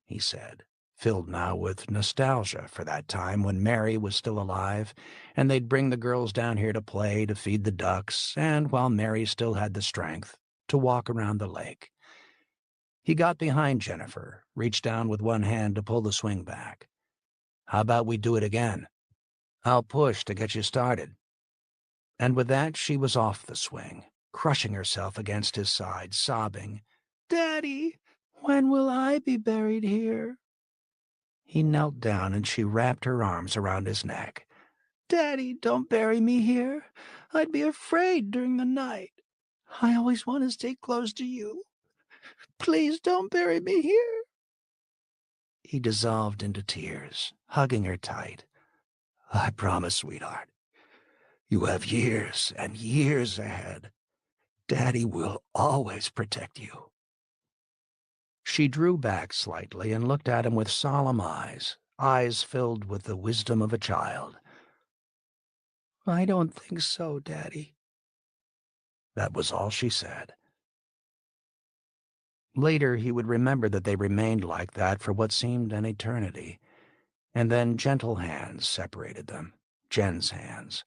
he said, filled now with nostalgia for that time when Mary was still alive, and they'd bring the girls down here to play, to feed the ducks, and, while Mary still had the strength, to walk around the lake. He got behind Jennifer, reached down with one hand to pull the swing back. "How about we do it again? I'll push to get you started." And with that, she was off the swing, crushing herself against his side, sobbing, "Daddy, when will I be buried here?" He knelt down and she wrapped her arms around his neck. "Daddy, don't bury me here. I'd be afraid during the night. I always want to stay close to you. Please don't bury me here." He dissolved into tears, hugging her tight. "I promise, sweetheart. You have years and years ahead. Daddy will always protect you." She drew back slightly and looked at him with solemn eyes, eyes filled with the wisdom of a child. "I don't think so, Daddy." That was all she said. Later, he would remember that they remained like that for what seemed an eternity, and then gentle hands separated them, Jen's hands,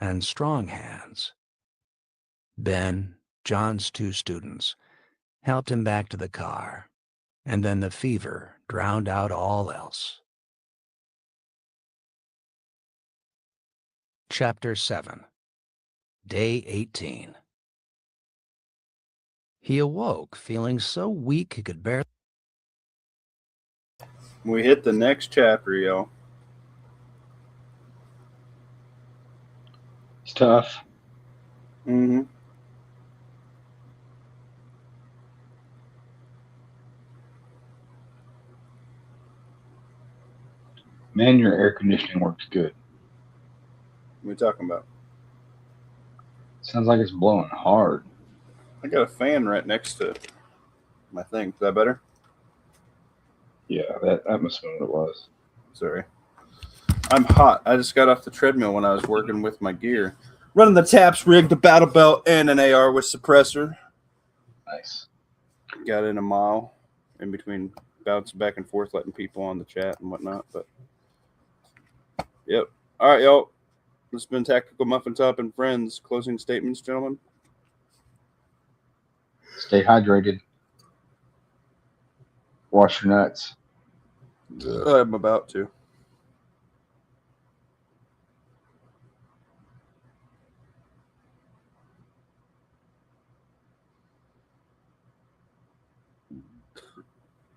and strong hands. Ben, John's 2 students, helped him back to the car, and then the fever drowned out all else. Chapter 7. Day 18. He awoke feeling so weak he could barely... We hit the next chapter, yo. It's tough. Mm-hmm. Man, your air conditioning works good. What are we talking about? Sounds like it's blowing hard. I got a fan right next to my thing. Is that better? Yeah, that must have been what it was. Sorry. I'm hot. I just got off the treadmill when I was working with my gear. Running the taps, rigged a battle belt, and an AR with suppressor. Nice. Got in a mile in between bouts back and forth, letting people on the chat and whatnot. But, yep. All right, y'all. This has been Tactical Muffin Top and Friends. Closing statements, gentlemen? Stay hydrated. Wash your nuts. I'm about to.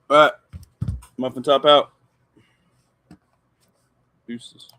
All right. Muffin Top out. Deuces.